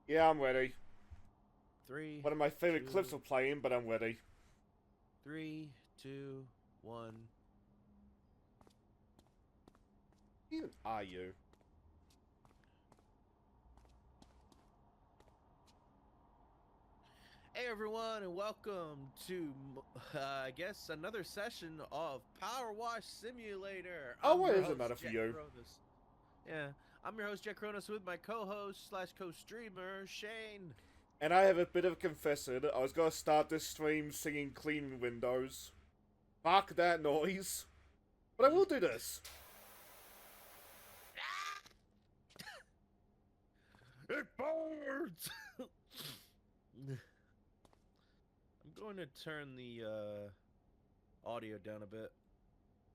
Yeah, I'm ready. Three, One of my favorite two, clips are playing, but I'm ready. 3, 2, 1. Even are you? Hey everyone, and welcome to, I guess, another session of Powerwash Simulator. Oh, I'm why your does it host, matter for Jack you? Cronus. Yeah, I'm your host, Jack Cronus, with my co-host slash co-streamer, Shane. And I have a bit of a confession. I was gonna start this stream singing clean windows. Fuck that noise. But I will do this. It burns! I'm going to turn the audio down a bit.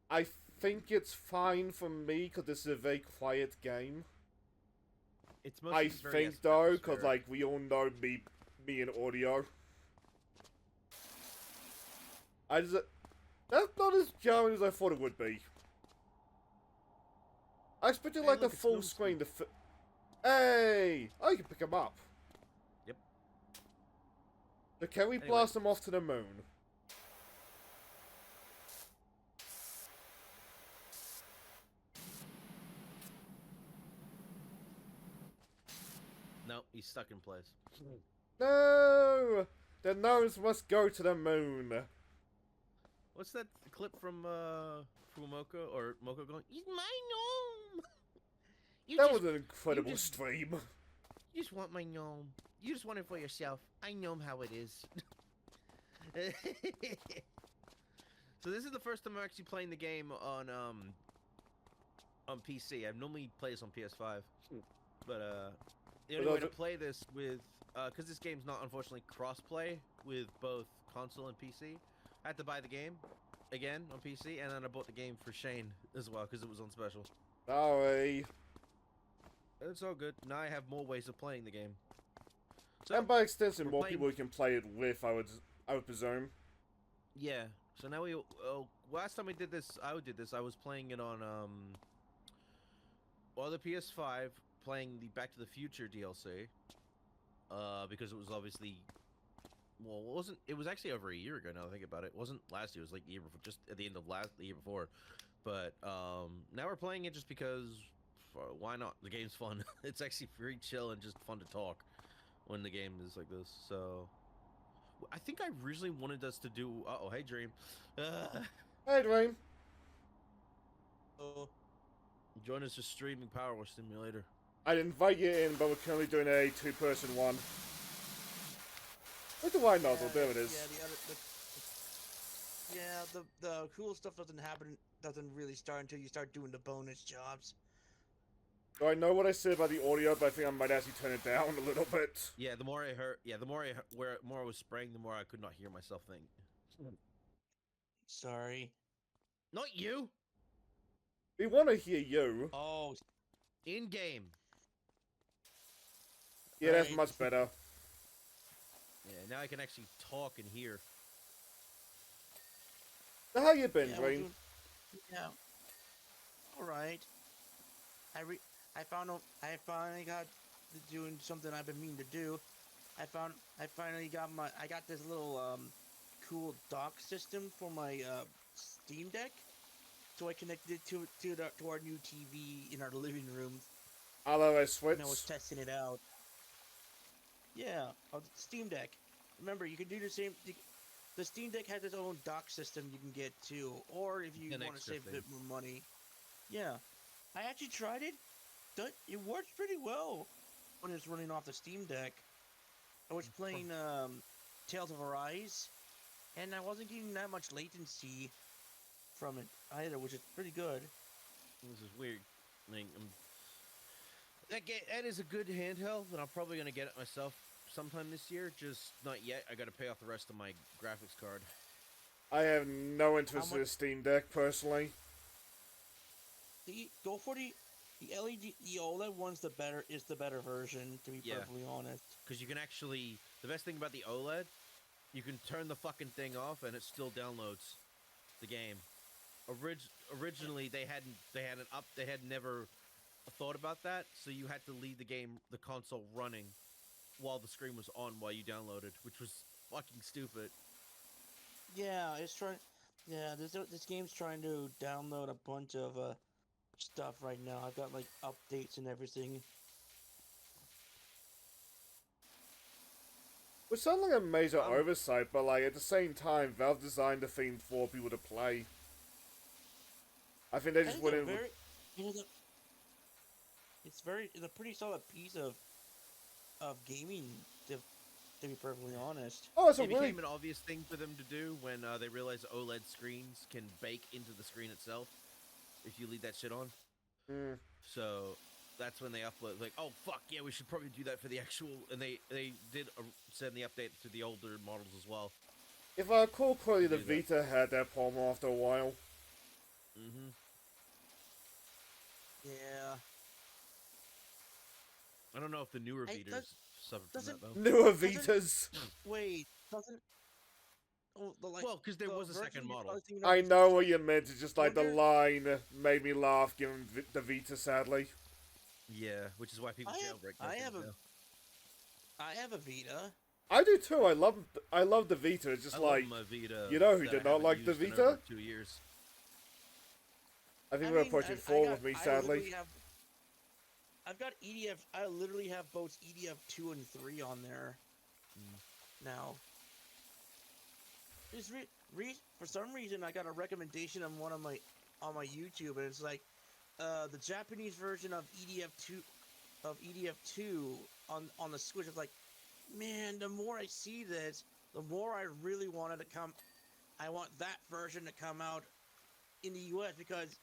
I think it's fine for me, because this is a very quiet game. It's mostly I just very think, though, because, atmospheric. like, we all know me and audio. That's not as jarring as I thought it would be. I expected, Hey, like, the look, it's full nosy. screen to Hey! Oh, you can pick them up. Yep. So can we blast them off to the moon? No, he's stuck in place. No! The gnomes must go to the moon. What's that clip from Moko or Moko going? He's my gnome. That was an incredible stream. You just want my gnome. You just want it for yourself. I know how it is. So this is the first time I'm actually playing the game on PC. I normally play this on PS5, but the only way to play this with because this game's not unfortunately cross-play with both console and PC. I had to buy the game again on PC, and then I bought the game for Shane as well because it was on special. Sorry. It's all good. Now I have more ways of playing the game. So, and by extension, more people you can play it with, I would presume. Yeah. So now we last time we did this, I was playing it on the PS5, playing the Back to the Future DLC. Because it was obviously, well, it was actually over a year ago now that I think about it. It wasn't last year, it was like the year before, just at the end of the year before. But now we're playing it just because why not? The game's fun. It's actually very chill and just fun to talk when the game is like this. So I think I originally wanted us to do hey Dream. Hey Dream. Join us just streaming Powerwash Simulator. I'd invite you in, but we're currently doing a two-person one. Where's the wine nozzle? There it is. The cool stuff doesn't really start until you start doing the bonus jobs. So I know what I said about the audio, but I think I might actually turn it down a little bit. Yeah, the more I heard, the more I was spraying, the more I could not hear myself think. Sorry. Not you. We want to hear you. Oh. In game. Yeah, right. That's much better. Yeah, now I can actually talk and hear. So how you been, Dream? Yeah. All right. I finally got doing something I've been meaning to do. I finally got I got this little cool dock system for my Steam Deck, so I connected it to our new TV in our living room. Although I switched. And I was testing it out. Yeah, Steam Deck. Remember, you can do the same. The Steam Deck has its own dock system you can get too, or if you want to save a bit more money. Yeah, I actually tried it. It works pretty well when it's running off the Steam Deck. I was playing Tales of Arise, and I wasn't getting that much latency from it either, which is pretty good. This is weird. Like, that is a good handheld, and I'm probably gonna get it myself sometime this year. Just not yet. I gotta pay off the rest of my graphics card. I have no interest in the Steam Deck personally. Go for the LED, the OLED one's the better version, to be perfectly honest. Because you can actually, the best thing about the OLED, you can turn the fucking thing off and it still downloads the game. Originally they had never thought about that, so you had to leave the console running while the screen was on while you downloaded, which was fucking stupid. Yeah, it's trying. Yeah, this game's trying to download a bunch of stuff right now. I've got like updates and everything. Which sounds like a major oversight, but like at the same time, Valve designed the theme for people to play. I think they just went in. It's a pretty solid piece of gaming. To be perfectly honest. Oh, it's it became an obvious thing for them to do when they realized OLED screens can bake into the screen itself if you leave that shit on. Mm. So that's when they upload, like, oh fuck yeah, we should probably do that for the actual. And they did send the update to the older models as well. If I recall correctly, the Vita had that problem after a while. Mm-hmm. Yeah. I don't know if the newer Vitas suffered from that though. Newer Vitas. Wait, doesn't. Oh, well, because there was a second model. I know what you meant. It's just like the line made me laugh, given the Vita, sadly. Yeah, which is why people jailbreak. I have a Vita. I do too. I love the Vita. It's just like Vita, you know who did not like the Vita? 2 years. I think we're approaching 4 with me, sadly. I've got EDF. I literally have both EDF 2 and 3 on there now. Just for some reason, I got a recommendation on one of my YouTube, and it's like the Japanese version of EDF 2 on the Switch. It's like, man, the more I see this, the more I really want it to come. I want that version to come out in the US because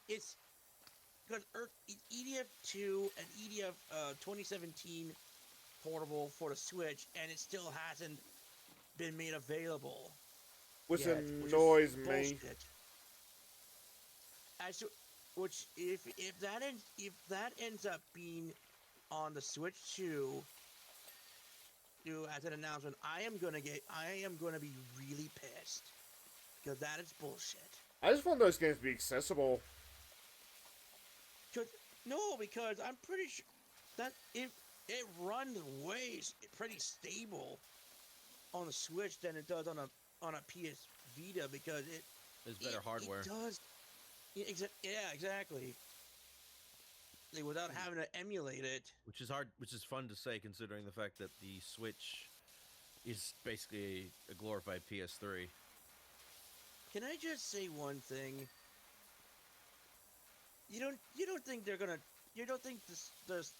EDF 2 and EDF 2017 portable for the Switch, and it still hasn't been made available. Which yet, annoys me. Which if that ends up being on the Switch 2, as an announcement, I am gonna be really pissed because that is bullshit. I just want those games to be accessible. No, because I'm pretty sure that it runs pretty stable on the Switch than it does on a PS Vita because there's better hardware. It does. Yeah, exactly. Without having to emulate it. Which is fun to say considering the fact that the Switch is basically a glorified PS3. Can I just say one thing? You don't think the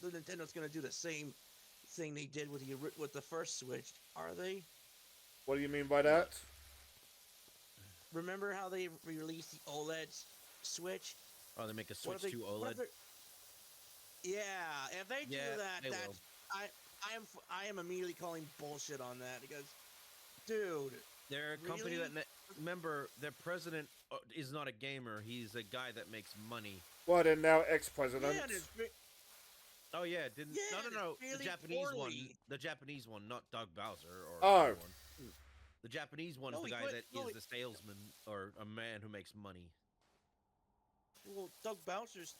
Nintendo's gonna do the same thing they did with the first Switch, are they? What do you mean by that? Remember how they released the OLED Switch? Oh, they make a Switch 2 OLED. Yeah, if they do that, that's I am immediately calling bullshit on that because, dude, they're a company that remember their president is not a gamer. He's a guy that makes money. What, and now ex-president? Yeah, oh yeah, didn't no. Really the Japanese poorly. one. The Japanese one, not Doug Bowser or oh. The Japanese one is the guy that is the salesman or a man who makes money. Well, Doug Bowser's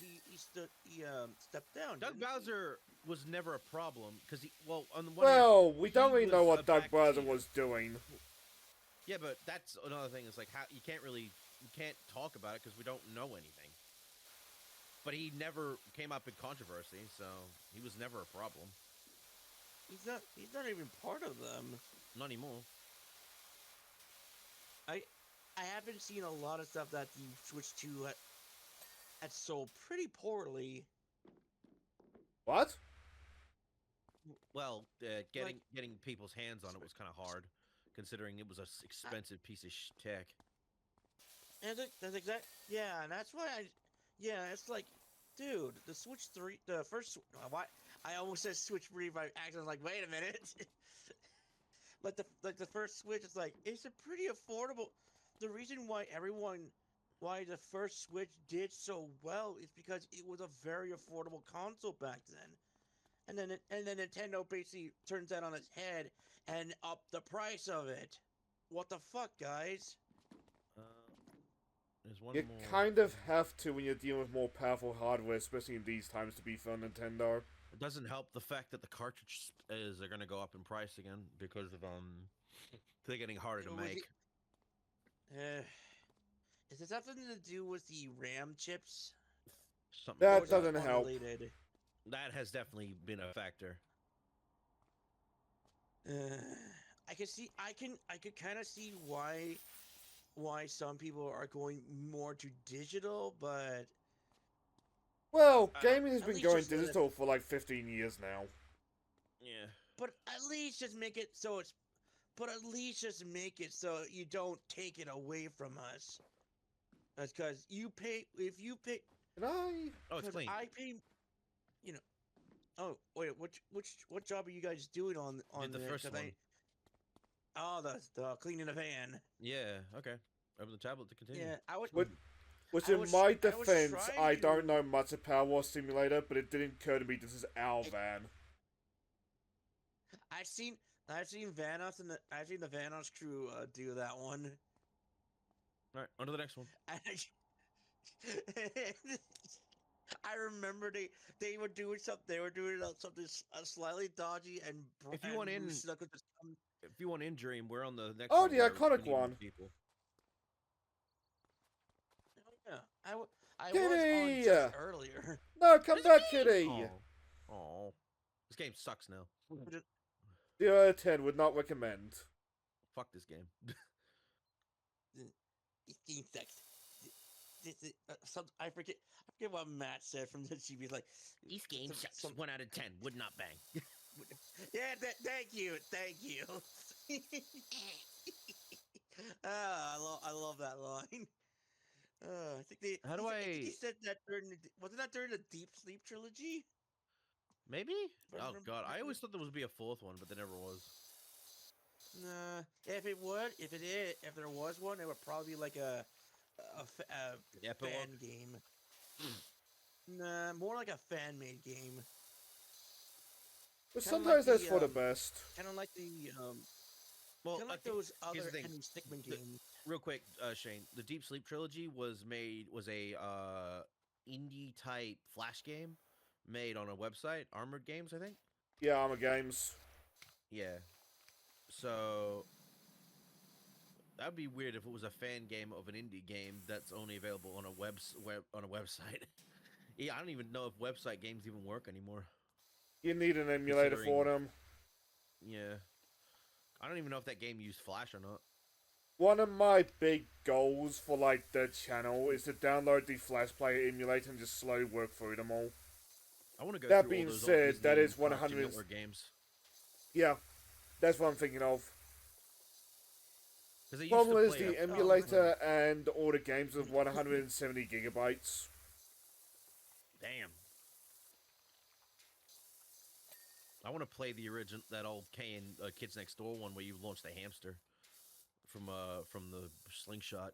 he stepped down. Doug Bowser was never a problem because on the one well, we don't really know what Doug Bowser was doing. Yeah, but that's another thing. Is like how you can't talk about it because we don't know anything. But he never came up in controversy, so he was never a problem. He's not even part of them. Not anymore. I haven't seen a lot of stuff that the Switch 2 had sold pretty poorly. What? Well, getting people's hands on it was kind of hard, considering it was an expensive piece of tech. And that's exact. Yeah, and that's why it's like, dude, the Switch 3, the first. Why I almost said Switch 3 by accident. Like, wait a minute. the first Switch, it's like it's a pretty affordable. The reason why the first Switch did so well is because it was a very affordable console back then, and then Nintendo basically turns that on its head and up the price of it. What the fuck, guys? There's one you more. kind of have to when you're dealing with more powerful hardware, especially in these times, to be for Nintendo. It doesn't help the fact that the cartridge are going to go up in price again because of they're getting harder to make. Is it something to do with the RAM chips? Something That Or is it doesn't help. unrelated? that has definitely been a factor. I can see. I could kind of see why some people are going more to digital, but Well, I don't. gaming has at been least going just let it. digital for like 15 years now. Yeah. But at least just make it so it's. But at least just make it so you don't take it away from us. That's because you pay. If you pay, Can I? Oh, it's because clean. I pay. You know. Oh wait, what job are you guys doing on Did the there? first 'Cause one. oh, the cleaning the van. Yeah. Okay. Open the tablet to continue. Yeah, Which I in my I was defense, trying I don't to- know much of Powerwash Simulator, but it didn't occur to me this is our van. I've seen Vanos and I've seen the Vanos crew do that one. All right. On to the next one. I remember they were doing something. They were doing something slightly dodgy, and If you want in, Bruce Snuck would just come. if you want in Dream, we're on the next Oh, one the where iconic we need more one. people. Oh, yeah, I was on Kitty! just earlier. No, come There's a back, game! Kitty! Oh. This game sucks now. 0 out of 10 would not recommend. Fuck this game. This game sucks. I forget what Matt said from the GB. Like This game sucks. 1 out of 10. Would not bang. Yeah, thank you. I love that line. I think How do I think he I- said that wasn't that during the Deep Sleep trilogy? Maybe? If I Oh remember god, I correctly. always thought there would be a fourth one, but there never was. Nah, if there was one, it would probably be like a Epilogue? fan game. Nah, more like a fan made game. But Kinda like sometimes that's the, for the best. Kind of like the Well, kind of like okay, those here's other the thing. Henry Stickmin The- games. Real quick, Shane, the Deep Sleep trilogy was a indie type flash game made on a website, Armored Games, I think. Yeah, Armor Games. Yeah. So that'd be weird if it was a fan game of an indie game that's only available on a website. Yeah, I don't even know if website games even work anymore. You need an emulator for them. Yeah. I don't even know if that game used Flash or not. One of my big goals for like the channel is to download the Flash Player emulator and just slowly work through them all. I want to go That through being all those said, old that Disney is 100 Cartoon Network games. Yeah, that's what I'm thinking of. Because Problem is the emulator and all the games of 170 gigabytes. Damn. I want to play the original, that old Kids Next Door one where you launched the hamster from the slingshot.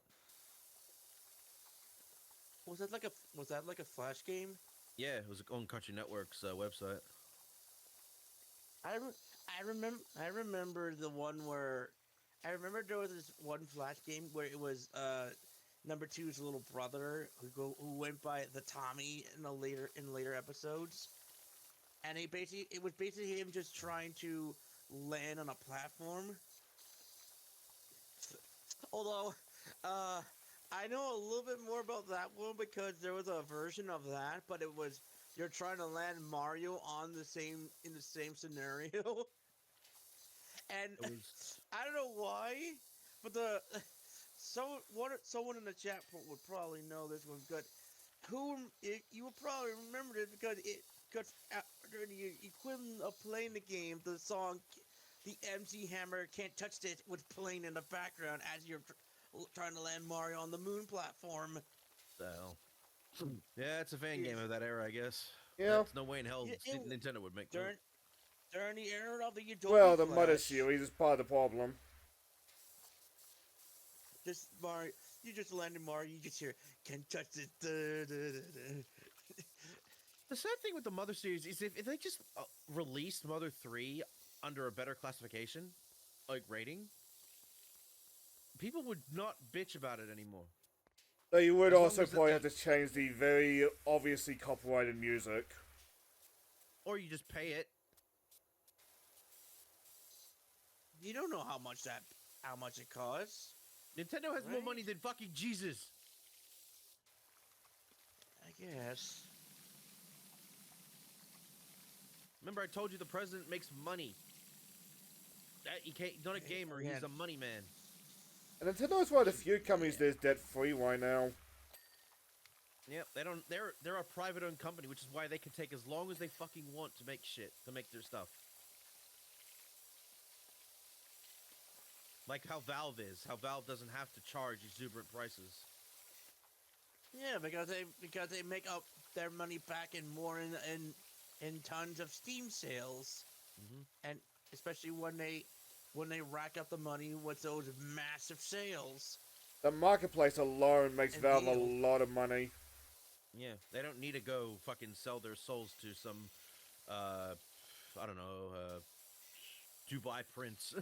Was that like a Flash game? Yeah, it was on Cartoon Network's website. I remember the one where I remember there was this one Flash game where it was number two's little brother who went by the Tommy in later episodes, and it was basically him just trying to land on a platform. Although, I know a little bit more about that one because there was a version of that, but it was you're trying to land Mario in the same scenario. And I don't know why, but someone in the chat would probably know this one good. You will probably remember it because during the equivalent of playing the game, the song, the MC Hammer Can't Touch This was playing in the background as you're trying to land Mario on the moon platform. The hell? Yeah, it's a fan game of that era, I guess. Yeah. There's no way in hell Nintendo would make that. During the era of the Adobe Well, the Flash, Mudder series is part of the problem. Just Mario, you just landed Mario. You just hear "Can't touch it." Da, da, da, da. The sad thing with the Mother series is if they just released Mother 3 under a better classification, like rating, people would not bitch about it anymore. Though you would As long also as probably have to change the very obviously copyrighted music. Or you just pay it. You don't know how much it costs. Nintendo has more Right? money than fucking Jesus. I guess. Remember, I told you the president makes money. He's not a gamer. Yeah. He's a money man. And Nintendo is one of the few companies that's debt-free right now. Yep, they don't. They're a private-owned company, which is why they can take as long as they fucking want to make their stuff. Like how Valve is. How Valve doesn't have to charge exuberant prices. Yeah, because they make up their money back in more in tons of Steam sales, and especially when they rack up the money with those massive sales. The marketplace alone makes And Valve a deals. lot of money. Yeah, they don't need to go fucking sell their souls to some, I don't know, Dubai prince.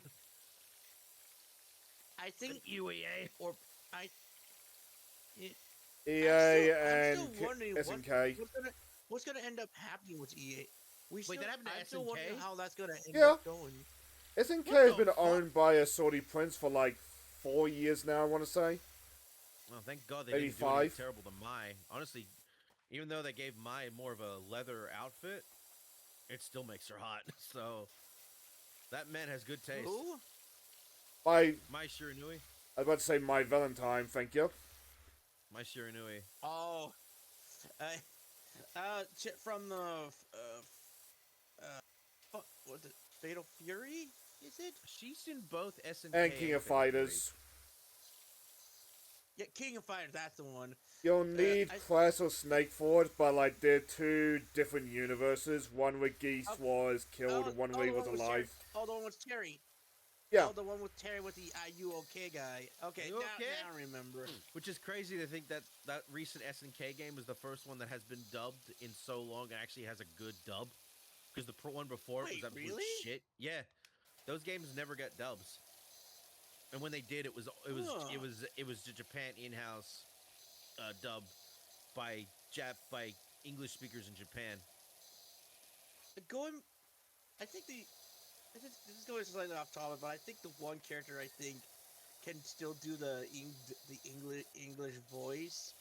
I think UEA. or I. EA I'm and still wondering SNK. what's gonna end up happening with EA. Wait, that happened to I'm still wondering SNK? how that's gonna end Yeah. up going. SNK What has the been fuck? owned by a Saudi prince for like 4 years now, I want to say. Oh, thank God they Maybe didn't do anything 5. terrible to Mai. Honestly, even though they gave Mai more of a leather outfit, it still makes her hot. So, that man has good taste. Who? Mai Shiranui. I was about to say My Valentine, thank you. Mai Shiranui. Oh, from the what's it? Fatal Fury? Is it? She's in both SNK And King of Fatal Fury. Fighters. Yeah, King of Fighters. That's the one. You'll need I- Crash or Snake for it, but like they're 2 different universes. One where Geese was killed, and one where he was the one with alive. Oh, the one with Terry. Yeah. Oh, the one with Terry with the "You okay" guy. Okay, You okay? now I remember. Which is crazy to think that that recent SNK game was the first one that has been dubbed in so long and actually has a good dub. Because the one before it Wait, was absolute really? shit. Yeah, those games never got dubs. And when they did, it was the Japan in-house dub by English speakers in Japan. This is going slightly off topic, but I think the one character I think can still do the English voice,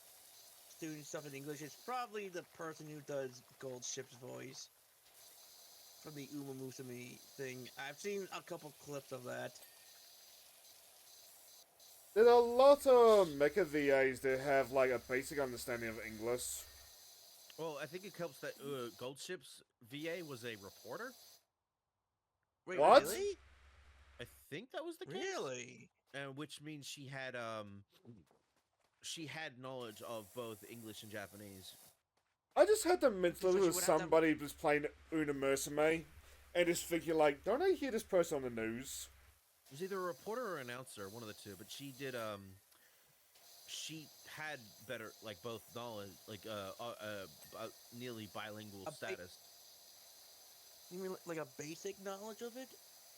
doing stuff in English, is probably the person who does Gold Ship's voice from the Uma Musume thing. I've seen a couple clips of that. There's a lot of mecha VAs that have like a basic understanding of English. Well, I think it helps that Gold Ship's VA was a reporter. Wait, What? really? I think that was the case. Really? Which means she had knowledge of both English and Japanese. I just had the mental So she of would have to- somebody who's playing Una Musume and just thinking like, don't I hear this person on the news? It was either a reporter or announcer, one of the two. But she did. She had better, like both knowledge, like nearly bilingual status. You mean like a basic knowledge of it?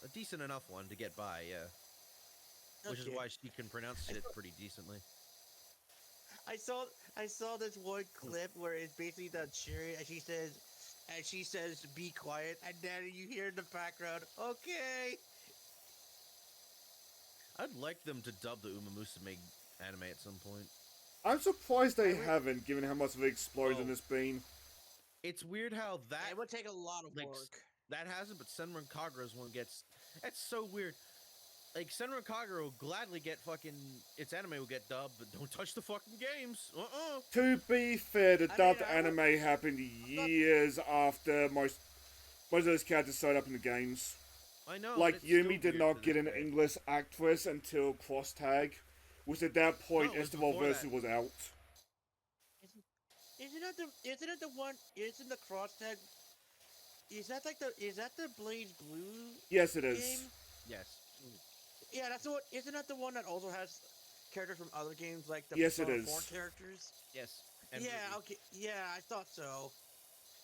A decent enough one to get by, yeah. Which is Okay. why she can pronounce shit pretty decently. I saw this one clip where it's basically the cherry, and she says, "Be quiet," and then you hear in the background, "Okay." I'd like them to dub the Uma Musume anime at some point. I'm surprised they haven't, given how much of an explosion Oh. it's been. It's weird how that It would take a lot of like, work. that hasn't, but Senran Kagura's one gets. That's so weird. Like Senran Kagura will gladly get fucking its anime will get dubbed, but don't touch the fucking games. To be fair, the I dubbed mean, anime happened years after most of those characters showed up in the games. I know. Like, but it's still Yumi did weird not to get this an day. English actress until Cross Tag, which at that point No, it was Estival before versus that. was out. Isn't it the one? Isn't the cross tag? Is that the Blaze Blue Yes, it is. game? Yes. Yeah, that's the one. Isn't that the one that also has characters from other games, like the Yes, it Persona is. 4 characters? Yes. And Yeah. Ruby. Okay. Yeah, I thought so.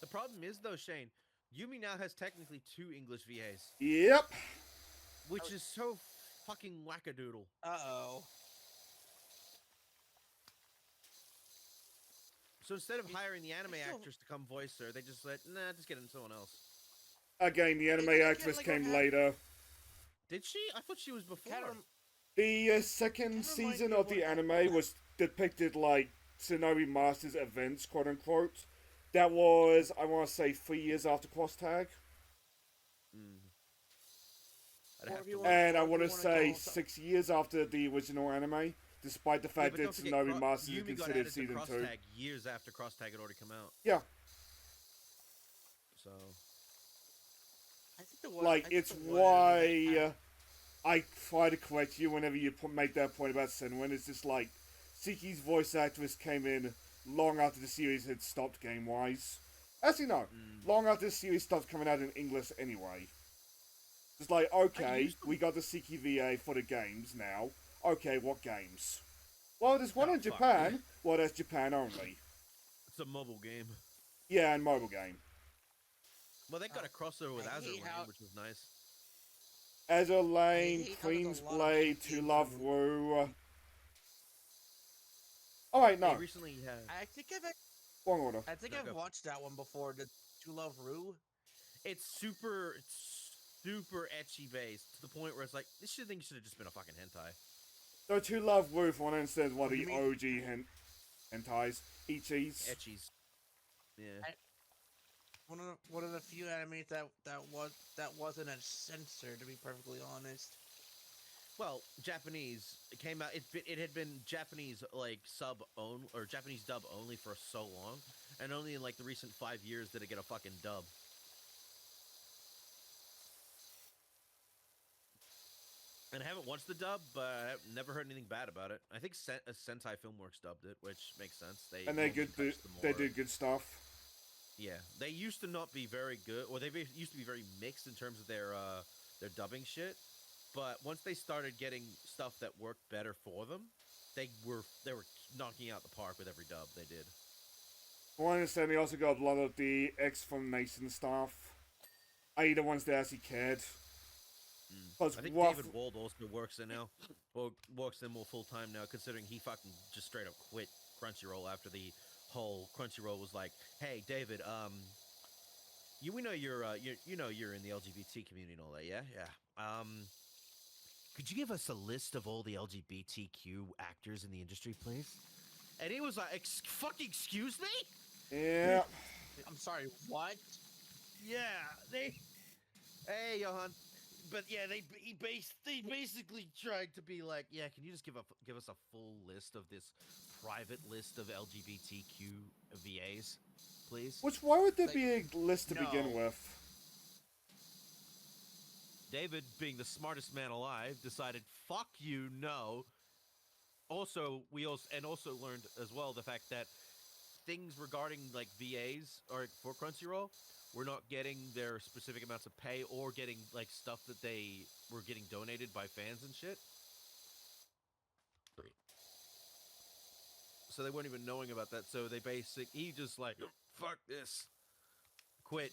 The problem is though, Shane, Yumi now has technically 2 English VAs, Yep. which is so fucking wackadoodle. So instead of It- hiring the anime it's still- actress to come voice her, they just said, nah, just get in someone else. Again, the anime Isn't it actress kinda like came what later. Did she? I thought she was before. Kind of, The second Kinda reminds season me of of the what anime was depicted like Tsunami Masters events, quote unquote. That was, I want to say, 3 years after Cross Tag. Mm. I'd Or have if to you look. wanna- And I or if want you to wanna say call some- 6 years after the original anime, despite the Yeah, fact but that don't forget, Tsunami Masters is Yumi got considered added to season Cross 2. Tag years after Cross Tag had already come out. Yeah, So I think the one. like, I think it's the one anime why I try to correct you whenever you make that point about Senwen. It's just like, Siki's voice actress came in long after the series had stopped game-wise. Actually, no. Long after the series stopped coming out in English anyway. It's like, okay, used to- we got the Siki VA for the games now. Okay, what games? Well, there's one Oh, in fuck. Japan. Well, that's Japan only. it's a mobile game. Yeah, and mobile game. Well, they got a crossover with I Azure hate Lane, how- which was nice. Azure Lane, hate how there's a Queen's lot of Blade, games To Love from- Ru. Alright, They no. recently had. I think Wrong order. I've go. watched that one before. The To Love Ru. It's super etchy based to the point where it's like this thing should have just been a fucking hentai. So To Love Ru, for one instance, one of What do the you mean? OG hentais. Ichis. Etchies. Yeah. One of the few animes that wasn't as censored, to be perfectly honest. Well, Japanese. It came out. It had been Japanese like sub own or Japanese dub only for so long, and only in like the recent 5 years did it get a fucking dub. And I haven't watched the dub, but I've never heard anything bad about it. I think Sentai Filmworks dubbed it, which makes sense. They And they normally good. touch the They more- do good stuff. Yeah, they used to not be very good, or used to be very mixed in terms of their dubbing shit. But once they started getting stuff that worked better for them, they were knocking out the park with every dub they did. From what I understand, they also got a lot of the explanation stuff. I.e. the ones that actually cared. Plus, I think rough- David Wald also works there now, or works there more full time now, considering he fucking just straight up quit Crunchyroll after the whole Crunchyroll was like, "Hey, David, we know you're you're in the LGBT community and all that, yeah, yeah. Could you give us a list of all the LGBTQ actors in the industry, please?" And he was like, "Fucking excuse me." Yeah. I'm sorry, what? Yeah, Hey, Johan. But yeah, they basically tried to be like, yeah, can you just give us a full list of this private list of LGBTQ VAs, please? Which, why would there Like, be a list to begin no. with? David, being the smartest man alive, decided, fuck you, no. Also, we also learned as well the fact that things regarding like VAs or for Crunchyroll, we're not getting their specific amounts of pay or getting like stuff that they were getting donated by fans and shit. So they weren't even knowing about that. So he just like, fuck this, quit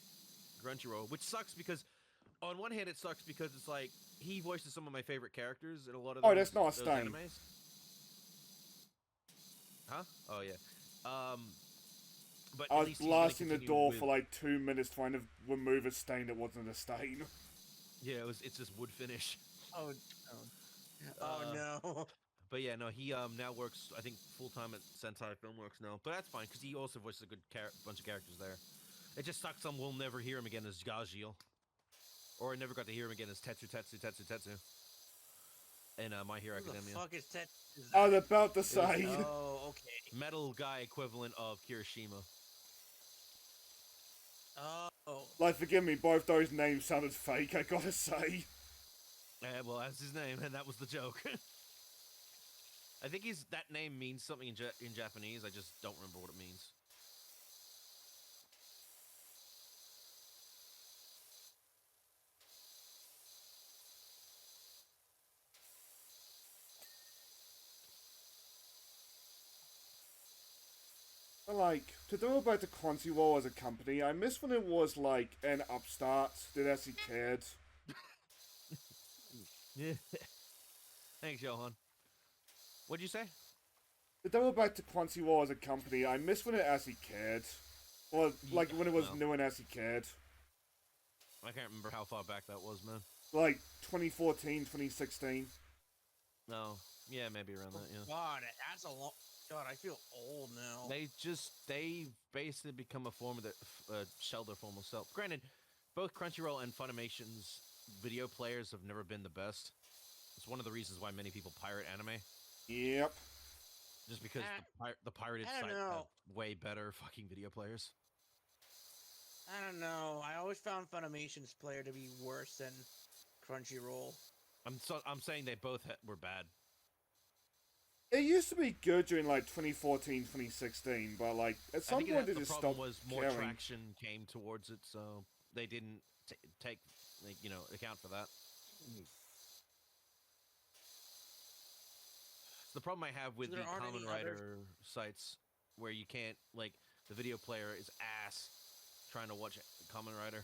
Crunchyroll, which sucks because on one hand it sucks because it's like he voices some of my favorite characters in a lot of Oh, that's not a those stain. animes. Huh? Oh yeah. But I at was least he's gonna blasting the continue door with- for like 2 minutes trying to remove a stain that wasn't a stain. Yeah, it's just wood finish. Oh, no. But yeah, no, he now works I think full time at Sentai Filmworks now. But that's fine because he also voices a good bunch of characters there. It just sucks. We'll never hear him again as Gajil, or I never got to hear him again as Tetsu in My Hero Who the Academia. fuck is that? I was about to say. Oh, okay. Metal guy equivalent of Kirishima. Oh, Like, forgive me, both those names sounded fake, I gotta say. Well, that's his name, and that was the joke. I think that name means something in Japanese. I just don't remember what it means. But like, to know about the Crunchyroll as a company, I miss when it was like an upstart that actually cared. Yeah. Thanks, Johan. What'd you say? to double back to Crunchyroll as a company, I miss when it actually cared. Or, like, when it was new and actually cared. I can't remember how far back that was, man. Like, 2014, 2016. No. Yeah, maybe around that, yeah. God, that's a long... God, I feel old now. They've basically become a form of the, shell their formal self. Granted, both Crunchyroll and Funimation's video players have never been the best. It's one of the reasons why many people pirate anime. Yep. Just because the pirated sites have way better fucking video players. I don't know. I always found Funimation's player to be worse than Crunchyroll. I'm saying they both were bad. It used to be good during, like, 2014, 2016, but, like, at some point it just stopped The problem was more caring. traction came towards it, so they didn't take, like, account for that. The problem I have with the Common Writer sites where you can't, like, the video player is ass trying to watch Common Writer.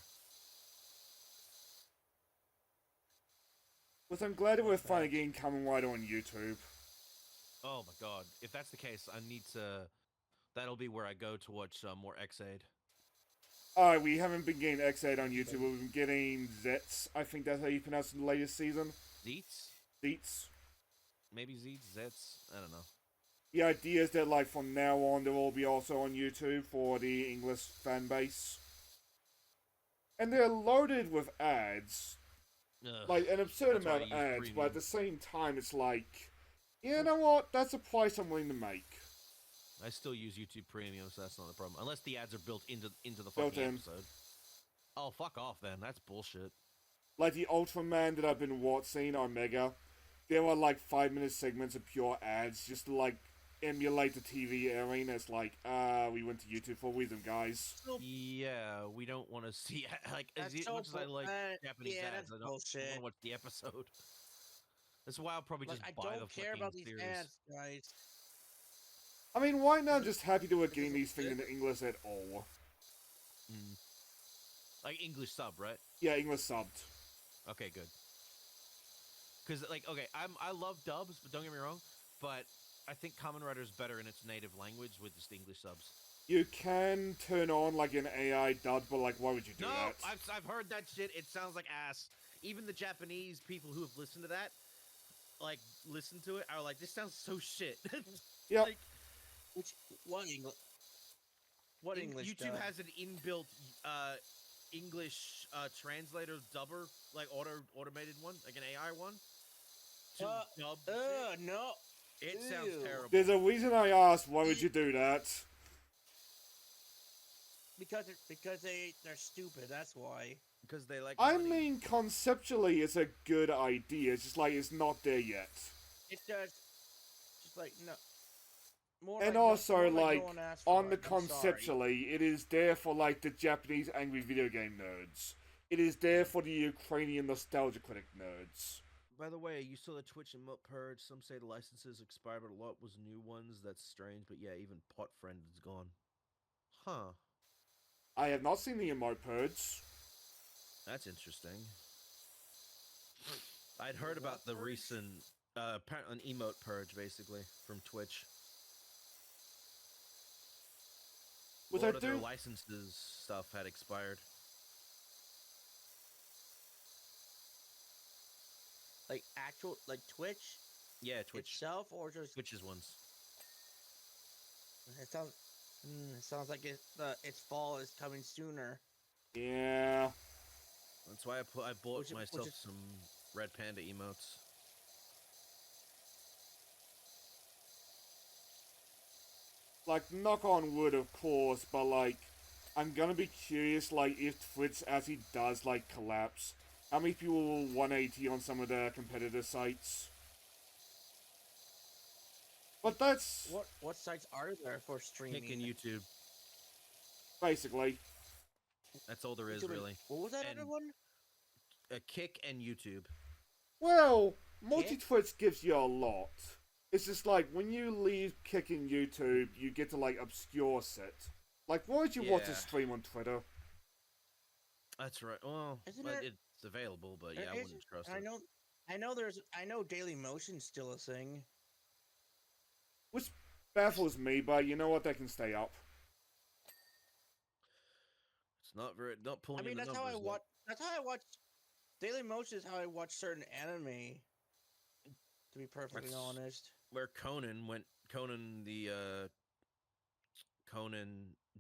But I'm glad that we're finally getting Kamen Rider on YouTube. Oh my god. If that's the case, I need to... That'll be where I go to watch more X-Aid. Alright, we haven't been getting X8 on YouTube, we've been getting Zets. I think that's how you pronounce it in the latest season. Zeets? Zeets. Maybe Zeets? Zets? I don't know. The idea is that, like, from now on, they'll all be also on YouTube for the English fan base. And they're loaded with ads. Ugh, like, an absurd amount of ads, but at the same time, it's like, you know what, that's a price I'm willing to make. I still use YouTube Premium, so that's not a problem. Unless the ads are built into the fucking episode. Oh, fuck off then. That's bullshit. Like the Ultraman that I've been watching on Mega, there are like 5-minute segments of pure ads just to like emulate the TV airing. It's like, we went to YouTube for wisdom, guys. Yeah, we don't want to see like as much as I like Japanese ads. I don't want to watch the episode. That's why I'll probably just buy the fucking series. I don't care about these ads, guys. I mean, why not? I'm just happy to work getting these things into English at all. Mm. Like English sub, right? Yeah, English subbed. Okay, good. Because like, okay, I love dubs, but don't get me wrong. But I think Kamen Rider is better in its native language with just English subs. You can turn on like an AI dub, but like, why would you do that? No, I've heard that shit. It sounds like ass. Even the Japanese people who have listened to that, like, listen to it, are like, this sounds so shit. Yeah. Like, what English? What English? YouTube has an inbuilt English translator dubber, like automated one, like an AI one. To dub. No. It sounds terrible. There's a reason I asked. Why would you do that? Because they're stupid. That's why. Because they like. I mean, conceptually, it's a good idea. It's just like it's not there yet. It's just like no. And also, like, on the conceptually, it is there for, like, the Japanese angry video game nerds. It is there for the Ukrainian nostalgia critic nerds. By the way, you saw the Twitch emote purge. Some say the licenses expired, but a lot was new ones. That's strange, but yeah, even Pot Friend is gone. Huh. I have not seen the emote purge. That's interesting. I'd heard about the recent, apparently an emote purge, basically, from Twitch. A lot of their licenses stuff had expired. Like actual, like Twitch? Yeah, Twitch itself, or just Twitch's ones. It sounds like its fall is coming sooner. Yeah. That's why I bought myself some Red Panda emotes. Like, knock on wood, of course, but, like, I'm gonna be curious, like, if Twitch actually does, like, collapse. How many people will 180 on some of their competitor sites? But that's... What sites are there for streaming? Kick and YouTube. Basically. That's all there is, really. What was that other one? Kick and YouTube. Well, multi-Twitch gives you a lot. It's just like, when you leave kicking YouTube, you get to, like, obscure set. Like, why would you watch a stream on Twitter? That's right. Well, it's available, but yeah, I wouldn't trust it. I know Daily Motion's still a thing. Baffles me, but you know what? They can stay up. It's not pulling. I mean, in the that's how I numbers, watch. That's how I watch. Daily Motion is how I watch certain anime. To be perfectly That's honest. where Conan went. Conan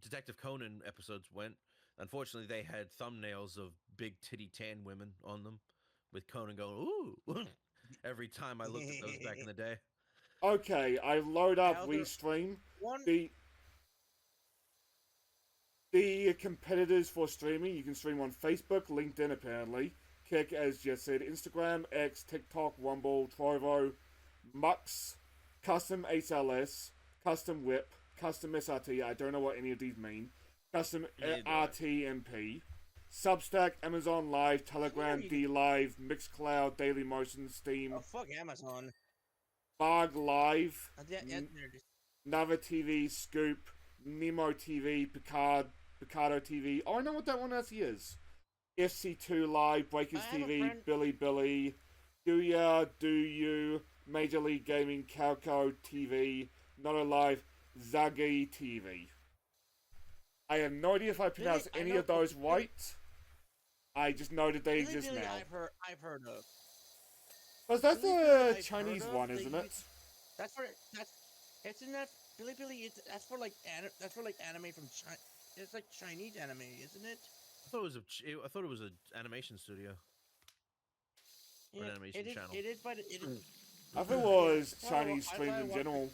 Detective Conan episodes went. Unfortunately, they had thumbnails of big titty tan women on them, with Conan going "ooh" every time I looked at those back in the day. Okay, I load up Now Restream. one. The competitors for streaming, you can stream on Facebook, LinkedIn apparently, Kick, as just said, Instagram, X, TikTok, Rumble, Trovo, Mux, Custom HLS, Custom Whip, Custom SRT, I don't know what any of these mean, Custom RTMP, Substack, Amazon Live, Telegram, D Live, Mixcloud, Daily Motion, Steam, Oh fuck Amazon. Bug Live, Yeah, Nava TV, Scoop, Nemo TV, Picardo TV. Oh, I know what that one actually is. FC2 Live, Breakers TV, Billy, Do Ya, Do You, Major League Gaming, Calco TV, Not Alive, Zagi TV. I have no idea if I pronounced any of those right. I just know that they exist now. I've heard of. Because that's the Chinese one, isn't it? Isn't that Billy? That's for like anime from China. It's like Chinese anime, isn't it? I thought it was an animation studio. Or an animation channel. It is, but I thought it was Chinese streams in general.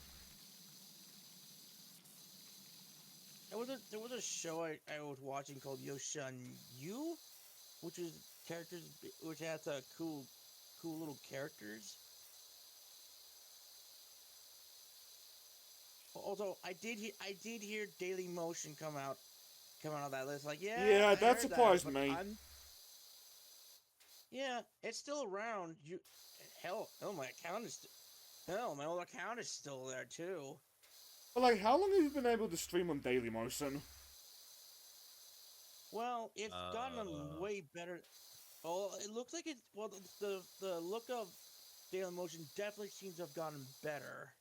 There was a show I was watching called Yoshan Yu, which is characters which has cool little characters. Also, I did hear Daily Motion come out of that list. Like, yeah, that surprised me. Yeah, it's still around. My old account is still there too. But like, how long have you been able to stream on Daily Motion? Well, it's gotten way better. Oh, it looks like it. Well, the look of Daily Motion definitely seems to have gotten better.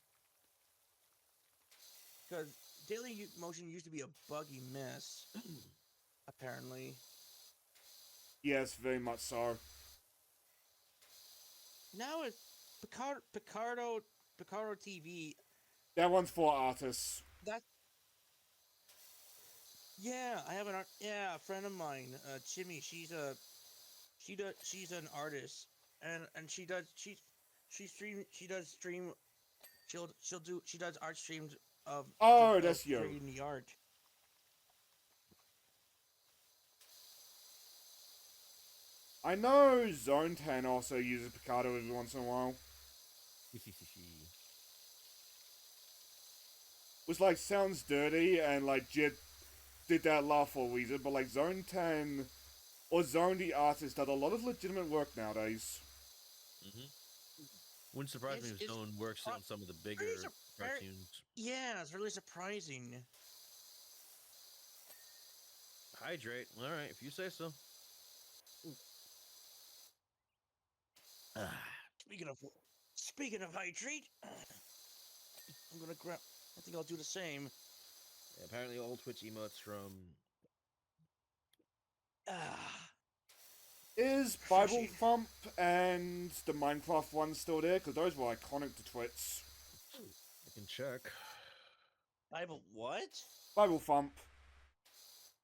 Because Daily Motion used to be a buggy mess, apparently. Yes, very much so. Now it's Picardo TV. That one's for artists. Yeah, I have a friend of mine, Chimmy. She's an artist, and she does art streams of that's you. creating the art. I know Zone 10 also uses Picardo every once in a while. Which like sounds dirty and like did that laugh for a reason, but like Zone 10 or Zone the artist does a lot of legitimate work nowadays. Wouldn't surprise me if Zone works on some of the bigger cartoons. Yeah, it's really surprising. Hydrate. All right, if you say so. Speaking of hydrate, I'm gonna grab. I think I'll do the same. Yeah, apparently, all Twitch emotes from. Is Bible Thump and the Minecraft one still there? Because those were iconic to Twitch. I can check. Bible what? Bible Thump.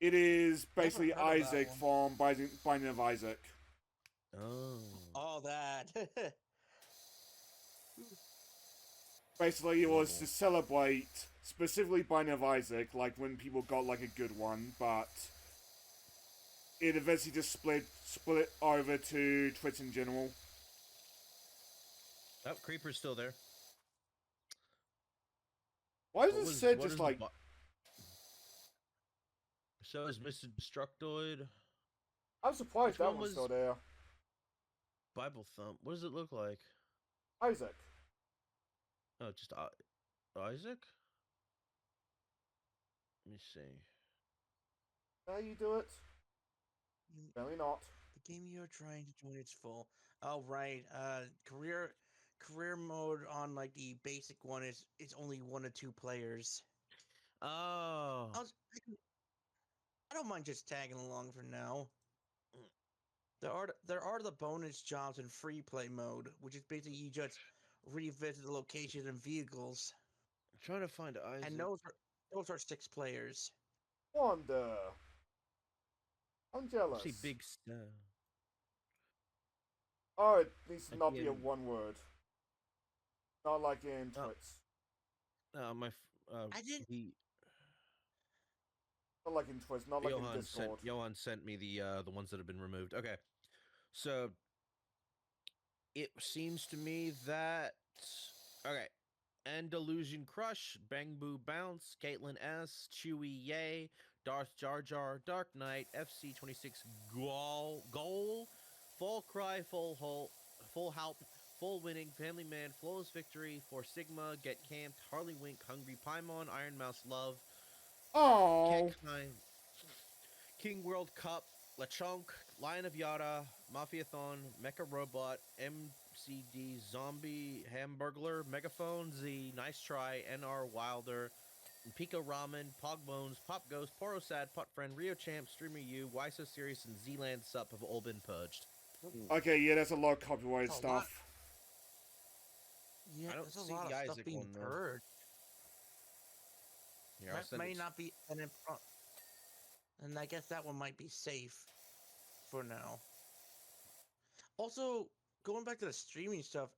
It is basically Isaac from Binding of Isaac. Oh. All that. Basically, it was to celebrate specifically Binding of Isaac, like when people got like a good one, but it eventually just split over to Twitch in general. Oh, Creeper's still there. Why does it say just like... So is Mr. Destructoid. I'm surprised that one's still there. Bible Thump. What does it look like? Isaac. Oh, just Isaac? Let me see. How you do it? Apparently not. The game you're trying to join is full. Oh, right. career mode on like the basic one is only 1 to 2 players. Oh. I don't mind just tagging along for now. There are the bonus jobs in free play mode, which is basically you just revisit the locations and vehicles, I'm trying to find Isaac. and those are 6 players. Wanda. I'm jealous. See big stuff. Oh, it needs to not be a one word. Not like in Twits. I didn't. Not like in Twits. Not like in Discord. Johan sent me the ones that have been removed. Okay, so it seems to me that okay. Andalusian Crush, Bang Boo Bounce, Caitlyn S, Chewy Yay, Darth Jar Jar, Dark Knight, FC26 Goal, Full Cry, Full Halt, Full Help, Full Winning, Family Man, Flawless Victory, For Sigma, Get Camped, Harley Wink, Hungry Paimon, Iron Mouse Love, Oh, King World Cup, Lechonk, Lion of Yada, Mafiathon, Mecha Robot, MCD Zombie, Hamburglar, Megaphone Z, Nice Try, NR Wilder, Pico Ramen, Pogbones, Pop Ghost, Porosad, Pot Friend, Rio Champ, Streamer U, Wyso Series, and Zealand Sup have all been purged. okay, yeah, that's a lot of copyrighted stuff. Yeah, there's a lot of stuff being purged. That may not be and I guess that one might be safe for now. Also, going back to the streaming stuff,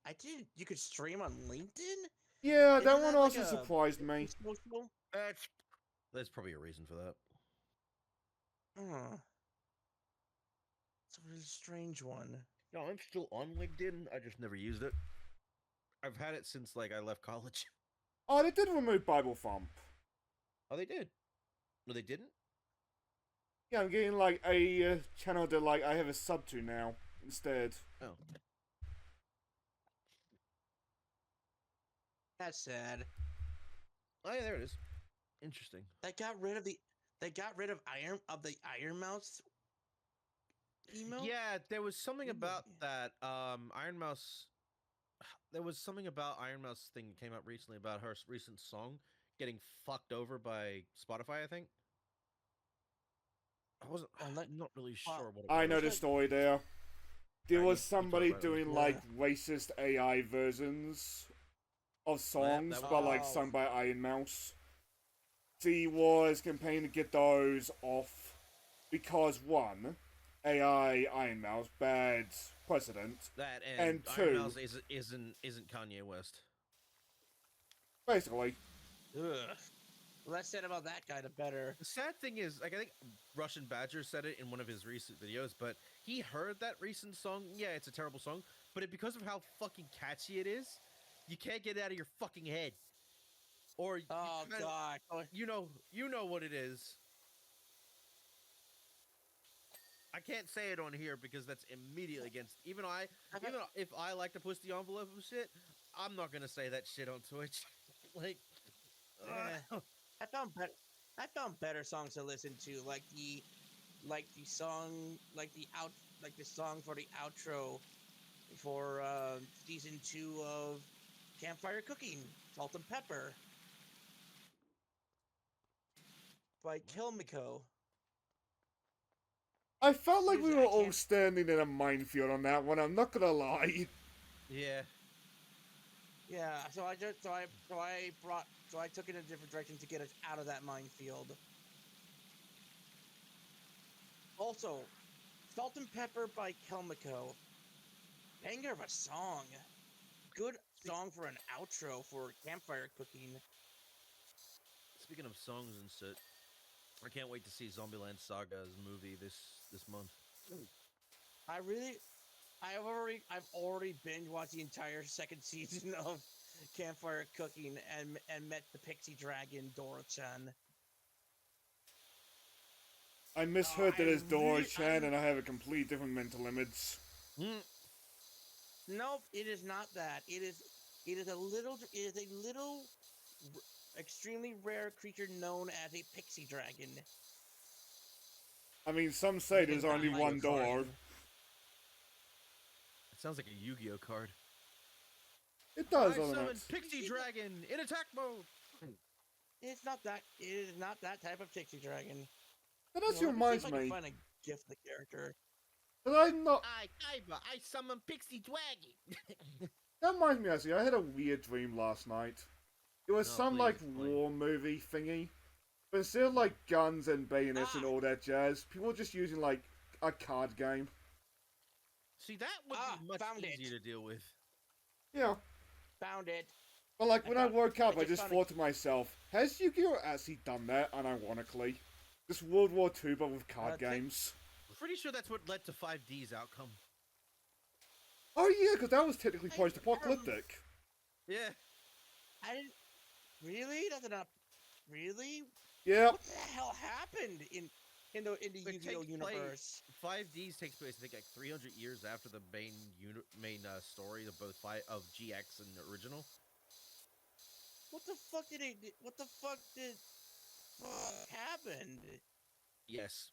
you could stream on LinkedIn? Yeah, that one also surprised me. There's probably a reason for that. It's a really strange one. No, I'm still on LinkedIn. I just never used it. I've had it since I left college. Oh, they did remove Bible Thump. Oh, they did. No, they didn't. Yeah, I'm getting a channel that I have a sub to now instead. Oh. That's sad. Oh yeah, there it is. Interesting. They got rid of the Iron Mouse email? Yeah, there was something about that Iron Mouse. There was something about Iron Mouse thing that came out recently about her recent song getting fucked over by Spotify, I think. I'm not really sure what it was. I know the story there. There was somebody doing racist AI versions of songs, but sung by Iron Mouse. She was campaigning to get those off because one, AI Iron Mouse, bad precedent. That and two, Iron Mouse isn't Kanye West. Basically. Ugh. Less said about that guy, the better. The sad thing is, I think Russian Badger said it in one of his recent videos, but he heard that recent song. Yeah, it's a terrible song, but because of how fucking catchy it is, you can't get it out of your fucking head. Or God, you know what it is. I can't say it on here because that's immediately against even if I like to push the envelope of shit, I'm not gonna say that shit on Twitch. I found better songs to listen to, like the song for the outro for season 2 of Campfire Cooking, Salt and Pepper by Kilmiko. I felt like we were all standing in a minefield on that one, I'm not gonna lie. Yeah. Yeah, so I took it in a different direction to get us out of that minefield. Also, Salt and Pepper by Kelmiko. Banger of a song. Good song for an outro for Campfire Cooking. Speaking of songs and shit, I can't wait to see Zombieland Saga's movie this month. I've already binge watched the entire second season of Campfire Cooking and met the pixie dragon Dora-chan. I misheard that as Dora-chan and I have a complete different mental image. Nope, it is not that. It is a little extremely rare creature known as a pixie dragon. I mean, some say there's only one door. It sounds like a Yu-Gi-Oh card. It does, I doesn't summon it? Pixie Dragon in attack mode. It's not that. It is not that type of pixie dragon. That You actually know, let me see if reminds I can me. find a gift of the character. That I'm not. Kaiba, I summon Pixie Dragon. That reminds me, actually. I had a weird dream last night. It was No, some please like explain. war movie thingy, but instead of like guns and bayonets and Ah! all that jazz, people were just using like a card game. See, that would be much Found easier it. to deal with. Yeah. Found it. But like when I woke up, I just just found thought to myself, has Yu-Gi-Oh actually done that? Unironically, this World War II but with card games. Pretty sure that's what led to 5D's outcome. Oh yeah, because that was technically post-apocalyptic. Yeah. I didn't. Really? That's not. Really? Yeah. What the hell happened in the Yu-Gi-Oh universe? 5D's takes place, I think, like 300 years after the main story of both of GX and the original. What the fuck did they? What the fuck did? Happened? Yes.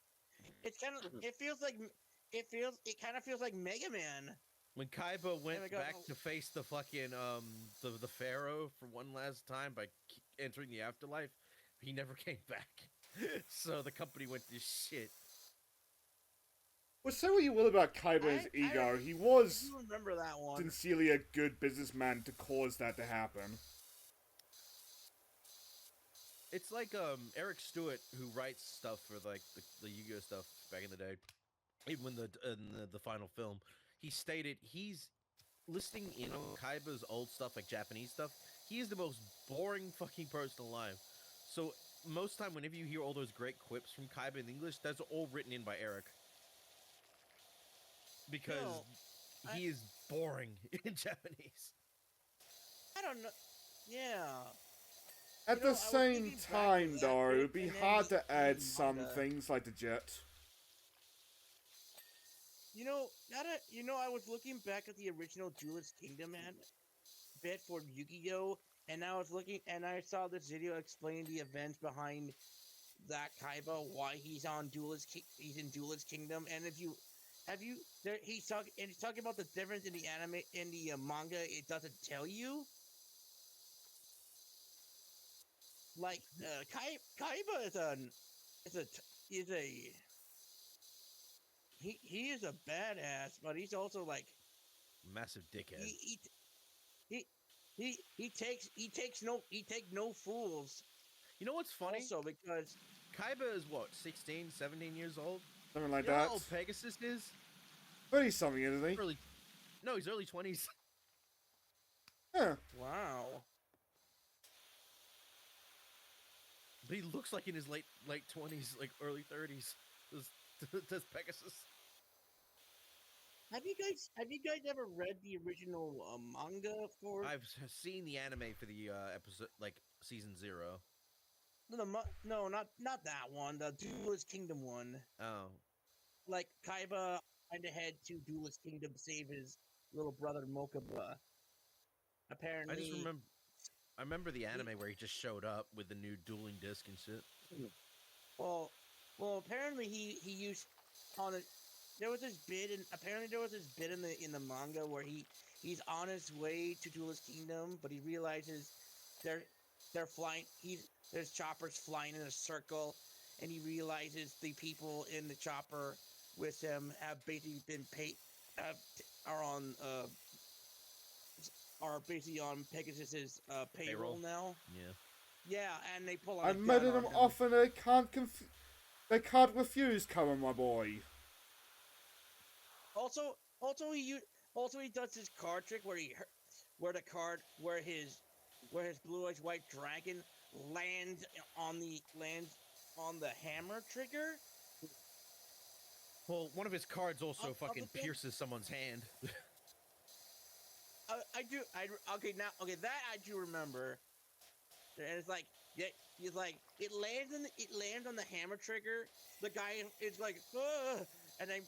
It's kind of. It feels like. It kind of feels like Mega Man. When Kaiba went my God, back no. to face the fucking the Pharaoh for one last time by entering the afterlife, he never came back. So the company went to shit. Well, say what you will about Kaiba's ego, he was I remember that one. sincerely a good businessman to cause that to happen. It's like Eric Stewart, who writes stuff for like the Yu-Gi-Oh stuff back in the day, even when in the final film, he stated he's listing in on Kaiba's old stuff, like Japanese stuff. He is the most boring fucking person alive. So most time, whenever you hear all those great quips from Kaiba in English, that's all written in by Eric, because he is boring in Japanese. I don't know. Yeah. At the same time, though, it would be hard to add some things like the jet. You know, I was looking back at the original Duelist Kingdom bit for Yu-Gi-Oh, and I was looking, and I saw this video explaining the events behind that Kaiba, why he's in Duelist Kingdom, and he's talking about the difference in the anime, in the manga. It doesn't tell you. Like, Kaiba he is a badass, but he's also like Massive dickhead. He takes no fools. You know what's funny? Also, because Kaiba is what, 16, 17 years old? Something like You know that. how old Pegasus is? 30-something, isn't he? No, he's early 20s. Yeah. wow. But he looks like in his late 20s, like early 30s. Does Pegasus? Have you guys ever read the original manga for? I've seen the anime for the episode, like season 0. No, not that one. The Duelist Kingdom one. Oh. Like Kaiba trying to head to Duelist Kingdom to save his little brother Mokuba. Apparently, I remember the anime where he just showed up with the new dueling disc and shit. Well, apparently he used on it. There was this bit, and apparently there was this bit in the manga where he's on his way to Duelist Kingdom, but he realizes they're flying. There's choppers flying in a circle, and he realizes the people in the chopper with him have basically been paid, are basically on Pegasus's payroll now. Yeah, and they pull out. I'm meddling them off, and they can't refuse, Cohen, my boy. Also he does his card trick where his blue eyes white dragon lands on the hammer trigger. Well, one of his cards also fucking pierces someone's hand. That I do remember. And it's like, yeah, he's like, it lands on the hammer trigger. The guy is like, ugh! and then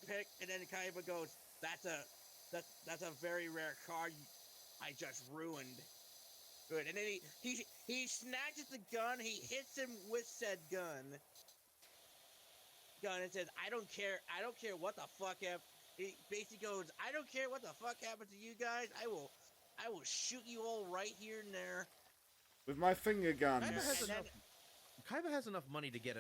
Kaiba goes, that's a very rare card I just ruined. Good, and then he snatches the gun. He hits him with said gun and says, I don't care what the fuck happened. He basically goes, I don't care what the fuck happens to you guys. I will shoot you all right here and there. With my finger guns. Kaiba has enough money to get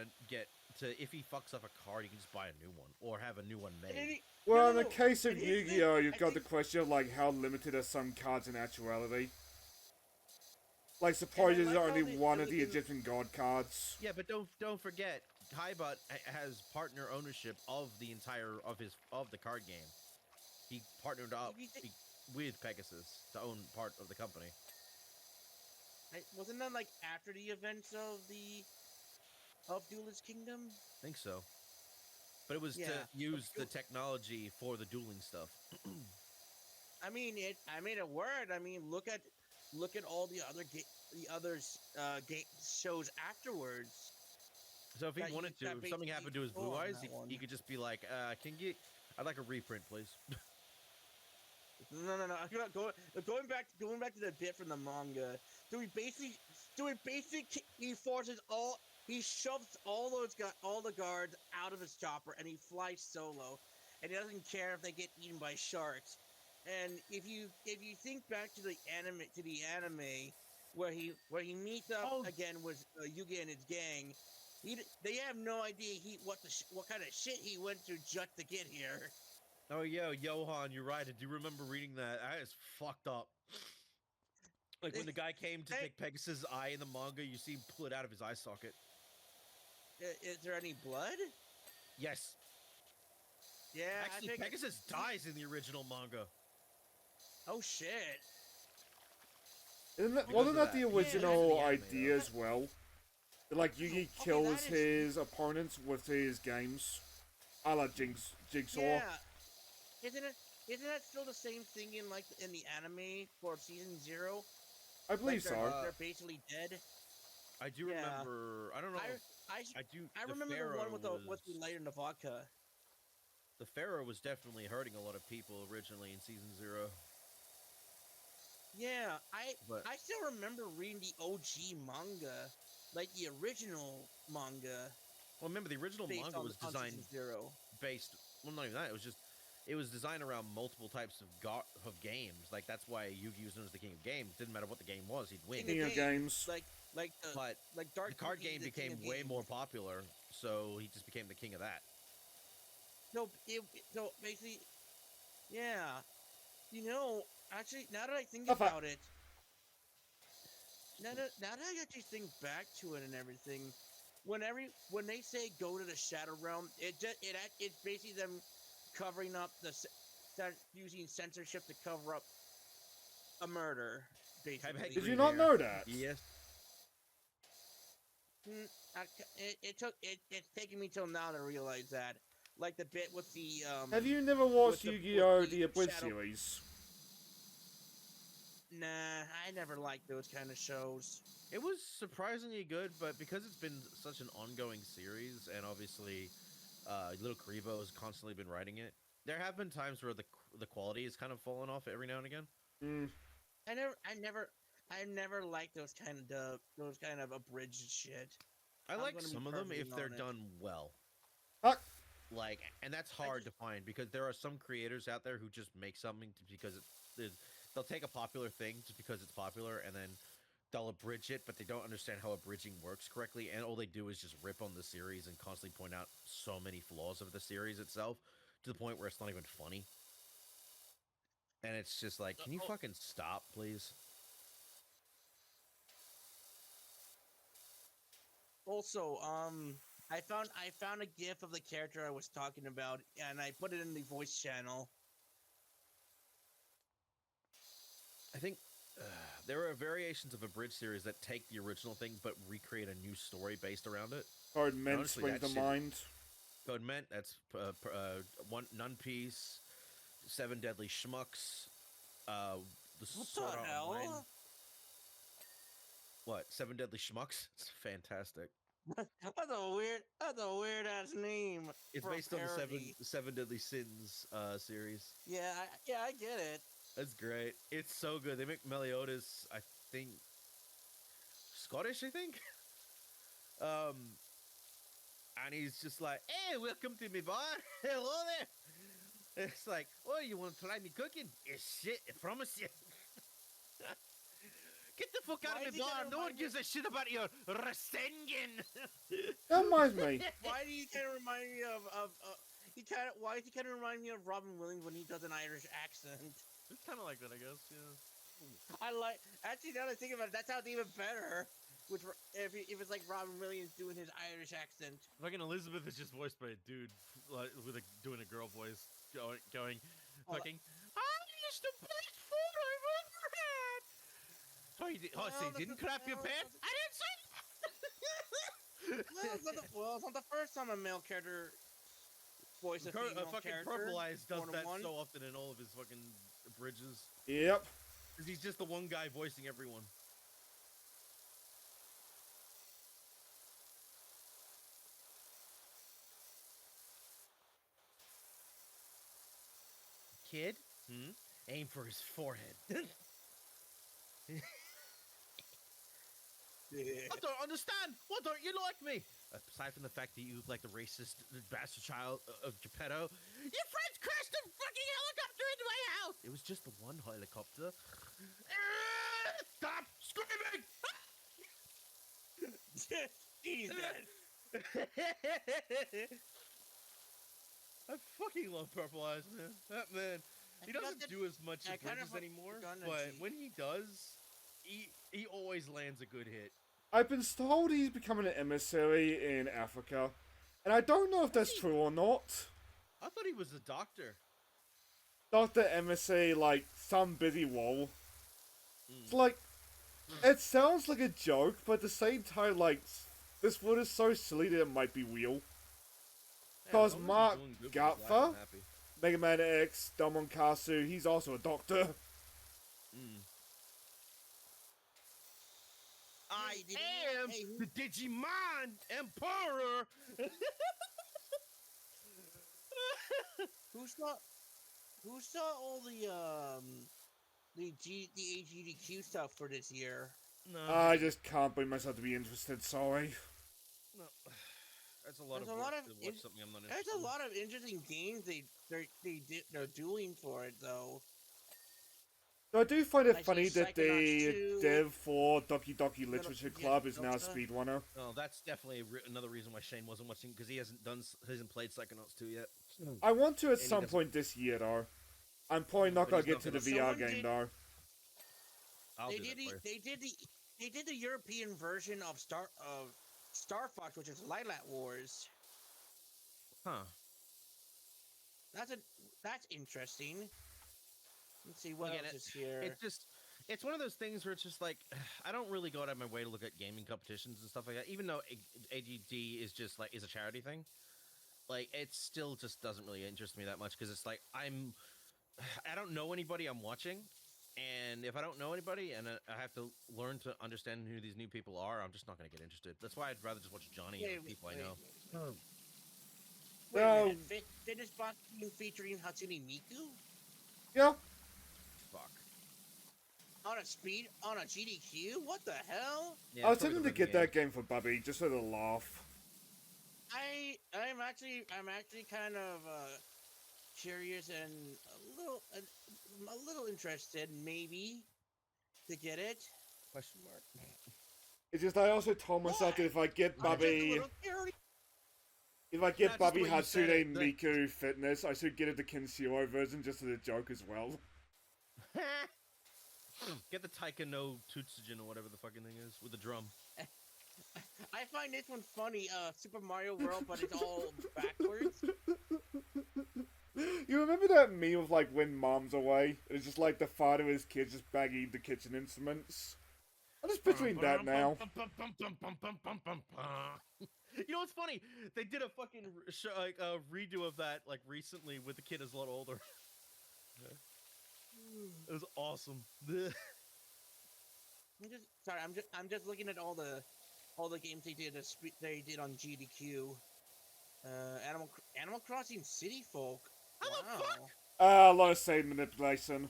to if he fucks up a card, he can just buy a new one or have a new one made. Well, in the case of Yu-Gi-Oh, you've got the question of like how limited are some cards in actuality. Like, suppose there's only one of the Egyptian god cards. Yeah, but don't forget, Kaiba has partner ownership of the entire of the card game. He partnered up with Pegasus to own part of the company. Wasn't that like after the events of Duelist Kingdom? I think so. But it was to use the technology for the dueling stuff. I mean, it worked. I mean, look at all the other game shows afterwards. So if he wanted to, if something happened to his Blue Eyes, he could just be like, I'd like a reprint, please. No. Going back to the bit from the manga. He shoves all the guards out of his chopper and he flies solo, and he doesn't care if they get eaten by sharks. And if you think back to the anime where he meets up again with Yugi and his gang, they have no idea what kind of shit he went through just to get here. Oh, yeah, Johan, you're right. I do remember reading that. That is fucked up. Like, when the guy came to take Pegasus' eye in the manga, you see him pull it out of his eye socket. Is there any blood? Yes. Yeah, actually, Pegasus dies in the original manga. Oh, shit. Wasn't that the original idea as well? Like, Yugi kills his opponents with his games. I like Jigsaw. Yeah. Isn't that still the same thing in the anime for season 0? I believe so. They're basically dead. I do remember. I don't know. I remember the one with the light in the vodka. The Pharaoh was definitely hurting a lot of people originally in season 0. Yeah, I still remember reading the OG manga, like the original manga. Well, remember the original manga was designed based. Well, not even that. It was designed around multiple types of games. Like, that's why Yugi was known as the king of games. Didn't matter what the game was, he'd win. King of games. But the card game became way more popular, so he just became the king of that. So basically, yeah. You know, actually, now that I think about it, now that I actually think back to it and everything, when they say go to the Shadow Realm, it's basically them covering up using censorship to cover up a murder. Basically. Did you not know that? Yes. It's taken me till now to realize that. Like the bit with the Have you never watched Yu-Gi-Oh! The Abridged series? Nah, I never liked those kind of shows. It was surprisingly good, but because it's been such an ongoing series, and obviously, Little Karibo has constantly been writing it, there have been times where the quality has kind of fallen off every now and again. I never liked those kind of abridged shit. I like some of them if they're done well. Like, and that's hard to find because there are some creators out there who just make something because they'll take a popular thing just because it's popular and then they'll abridge it, but they don't understand how abridging works correctly, and all they do is just rip on the series and constantly point out so many flaws of the series itself to the point where it's not even funny. And it's just like, can you fucking stop, please? Also, I found a GIF of the character I was talking about, and I put it in the voice channel. I think there are variations of a bridge series that take the original thing but recreate a new story based around it. Codemen springs to mind. Codemen, that's Nun Piece, Seven Deadly Schmucks, What the hell? What, Seven Deadly Schmucks? It's fantastic. That's a weird ass name. It's based on the Seven Deadly Sins series. Yeah, I get it. That's great. It's so good. They make Meliodas, I think, Scottish, I think? And he's just like, hey, welcome to me bar. Hello there. It's like, oh, you want to try me cooking? It's shit, I promise you. Get the fuck out Why of is my he bar! gonna No one remind me- gives a shit about your Rasengan! That reminds me. Why do you kind of remind me why does he kind of remind me of Robin Williams when he does an Irish accent? It's kind of like that, I guess. Yeah. Actually, now that I think about it, that sounds even better. If it's like Robin Williams doing his Irish accent. Fucking Elizabeth is just voiced by a dude, like doing a girl voice, going, fucking. I'm just the best food I've ever had. So you didn't crap your pants? I didn't say. It's not the first time a male character voice a female fucking character. Purple Eyes does that one. so often in all of his fucking bridges. Yep. Because he's just the one guy voicing everyone. Kid? Aim for his forehead. I don't understand. Why don't you like me? Aside from the fact that you look like the racist bastard child of Geppetto, your friends crashed a fucking helicopter into my house. It was just the one helicopter. Stop screaming! Jesus. I fucking love Purple Eyes, man. That man, he doesn't do as much as Bridges anymore, but when he does, he always lands a good hit. I've been told he's becoming an emissary in Africa, and I don't know if that's true or not. I thought he was a doctor. Dr. Emissary, like, some busy role. It's like, it sounds like a joke, but at the same time, like, this word is so silly that it might be real. Because Mark Gatfa, Mega Man X, Damon Kasu, he's also a doctor. I am the Digimon Emperor! Who saw all the AGDQ stuff for this year? No. I just can't bring myself to be interested, sorry. No. That's a lot of work to watch something I'm not interested in. There's a lot of interesting games they're doing for it, though. So I do find it I funny see that the Psychonauts 2. dev for Doki Doki Literature Club is now a speedrunner. Oh, that's definitely another reason why Shane wasn't watching, because he hasn't played Psychonauts 2 yet. I want to at some point this year, though. I'm probably not going to get to the VR game, though. They did the European version of Star Fox, which is Lilac Wars. Huh. That's interesting. Let's see what else is here. It's one of those things where it's just like, I don't really go out of my way to look at gaming competitions and stuff like that. Even though AGD is just like, is a charity thing. Like, it still just doesn't really interest me that much, because it's like, I don't know anybody I'm watching. And if I don't know anybody and I have to learn to understand who these new people are, I'm just not going to get interested. That's why I'd rather just watch Johnny and people I know. Wait a minute. Fitness boxing featuring Hatsune Miku? Yeah. Fuck. On a GDQ? What the hell? Yeah, I was tempted to get that game for Bubby, just for the laugh. I'm actually kind of curious and a little interested, maybe, to get it. Question mark. It's just I also told myself that if I get Bubby, Hatsune Miku Fitness, I should get it the Kenshiro version just as a joke as well. Get the Taika no Tutsujin or whatever the fucking thing is with the drum. I find this one funny, Super Mario World, but it's all backwards. You remember that meme of like when mom's away? It's just like the father and his kids just bagging the kitchen instruments. I'm just picturing that now. You know what's funny? They did a fucking redo of that like recently with the kid as a lot older. It was awesome. I'm just looking at all the games they did on GDQ. Animal Crossing City Folk. How the fuck? A lot of save manipulation.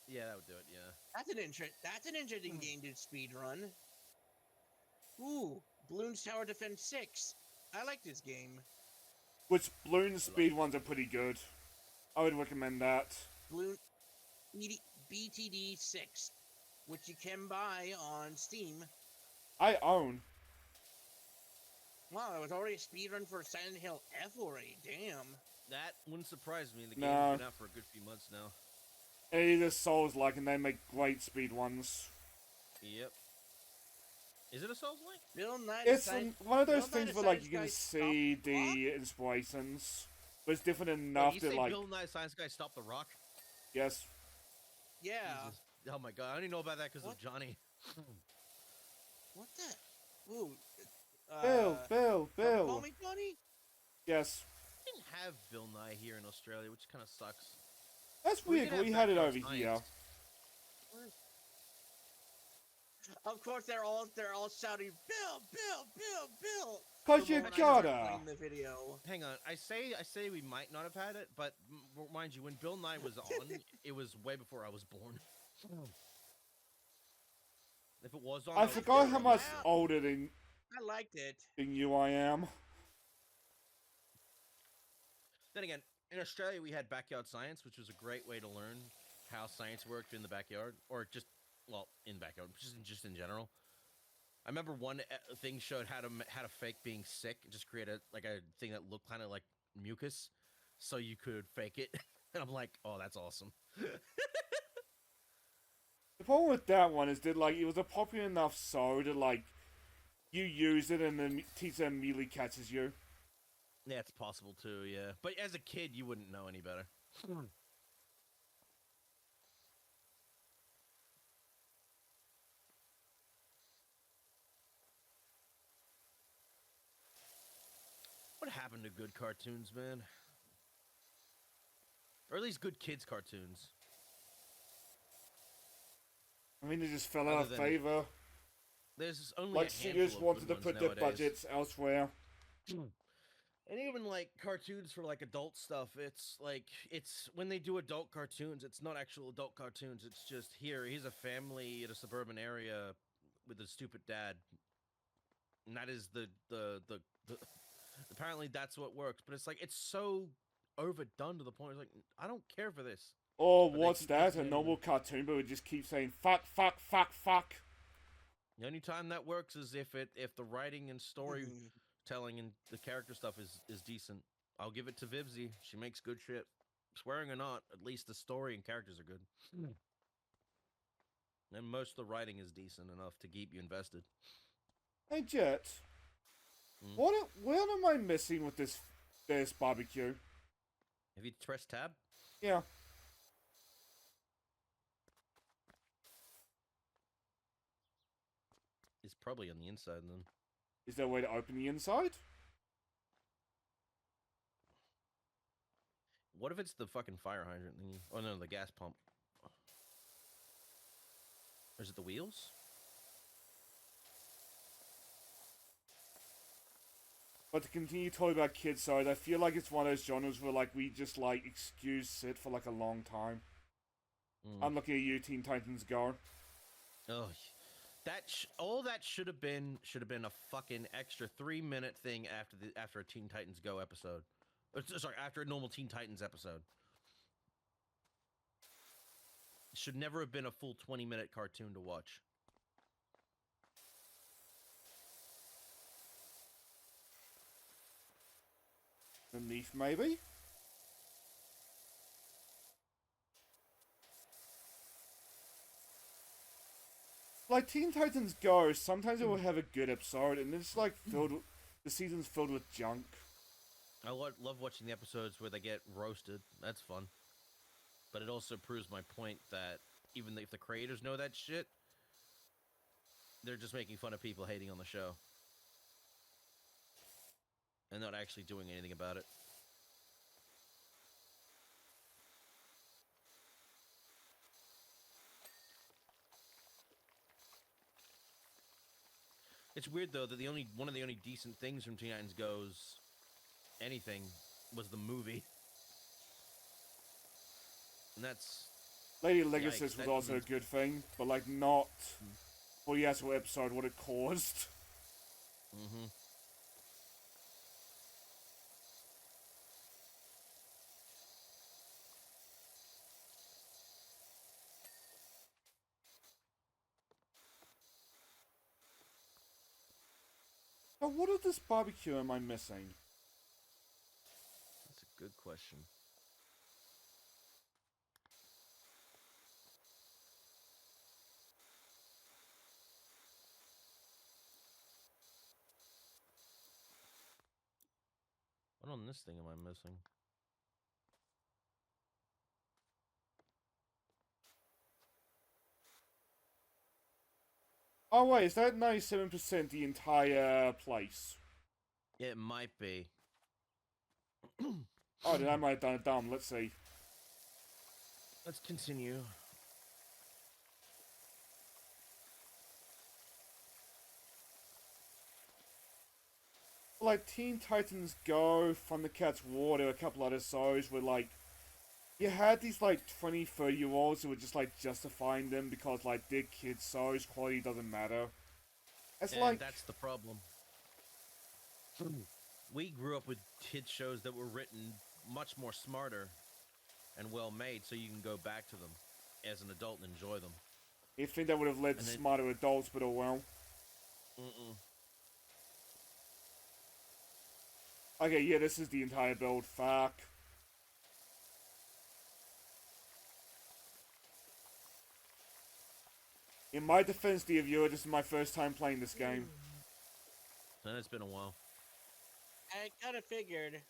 Yeah, that would do it. Yeah. That's an interesting game to speedrun. Ooh, Bloons Tower Defense 6. I like this game. Which Bloons speed ones are pretty good. I would recommend that. BTD 6. which you can buy on Steam. I own. Wow, it was already a speedrun for Silent Hill F already. Damn. That wouldn't surprise me. The game's No. been out for a good few months now. It is Souls-like, and they make great speed ones. Yep. Is it a Souls-like? Bill Nye It's one of those things where, like, you can see Stop the the inspirations, but it's different enough Wait, to, you say like... Bill Nye Science Guy Stop the Rock? Yes. Yeah. Jesus. Oh my god, I only know about that because of Johnny. What the? Ooh. Bill. Call me Johnny? Yes. We didn't have Bill Nye here in Australia, which kind of sucks. That's weird, we had it over here. Of course, they're all shouting, Bill. Cause you gotta. Playing the video. Hang on, I say we might not have had it, but mind you, when Bill Nye was on, it was way before I was born. If it was on, I forgot how much older than I liked it. Than you I am. Then again, in Australia we had backyard science, which was a great way to learn how science worked in the backyard, or just, well, in backyard, just in general. I remember one thing showed how to fake being sick, just create a thing that looked kind of like mucus, so you could fake it. And I'm like, oh, that's awesome. The problem with that one is that, like, it was a popular enough so that, like, you use it and then teacher immediately catches you. Yeah, it's possible too, yeah. But as a kid, you wouldn't know any better. What happened to good cartoons, man? Or at least good kids' cartoons. I mean, they just fell out of favor. There's only like, a studios handful of wanted good to ones put their nowadays. budgets elsewhere. And even, like, cartoons for, like, adult stuff, it's, like, it's, when they do adult cartoons, it's not actual adult cartoons, it's just, here's a family in a suburban area with a stupid dad. And that is the apparently that's what works, but it's like, it's so overdone to the point, it's like, I don't care for this. Or But what's that? A normal cartoon, but would just keep saying, fuck. The only time that works is if the writing and storytelling and the character stuff is decent. I'll give it to Vivzy. She makes good shit. Swearing or not, at least the story and characters are good. And most of the writing is decent enough to keep you invested. Hey, Jet. What am I missing with this barbecue? Have you pressed tab? Yeah. It's probably on the inside then. Is there a way to open the inside? What if it's the fucking fire hydrant thingy? Oh no, the gas pump. Or is it the wheels? But to continue talking about kids side, I feel like it's one of those genres where, like, we just, like, excuse it for, like, a long time. I'm looking at you, Teen Titans Go. Oh, all that should have been a fucking extra 3-minute thing after a Teen Titans Go episode. Sorry, after a normal Teen Titans episode. It should never have been a full 20-minute cartoon to watch. Beneath, maybe? Like, Teen Titans Go, sometimes it will have a good episode, and it's, like, the season's filled with junk. I love watching the episodes where they get roasted. That's fun. But it also proves my point that even if the creators know that shit, they're just making fun of people hating on the show. And not actually doing anything about it. It's weird though that one of the only decent things from Teen Titans Go's anything was the movie. And that's Lady Legacy was also a good thing, but, like, not for the actual episode what it caused. Mm-hmm. But what of this barbecue am I missing? That's a good question. What on this thing am I missing? Oh wait, is that 97% the entire place? It might be. Oh, then I might have done it dumb. Let's see. Let's continue. Like Teen Titans Go, Thundercats War, there were a couple other shows where like you had these like 20, 30-year-olds who were just like justifying them because like they're kids shows, quality doesn't matter. It's And like that's the problem. We grew up with kid shows that were written much more smarter and well made, so you can go back to them as an adult and enjoy them. you think that would have led to And then- smarter adults, but oh well. Okay, yeah, this is the entire build. Fuck. In my defense, dear viewer, this is my first time playing this game. And it's been a while. I kind of figured.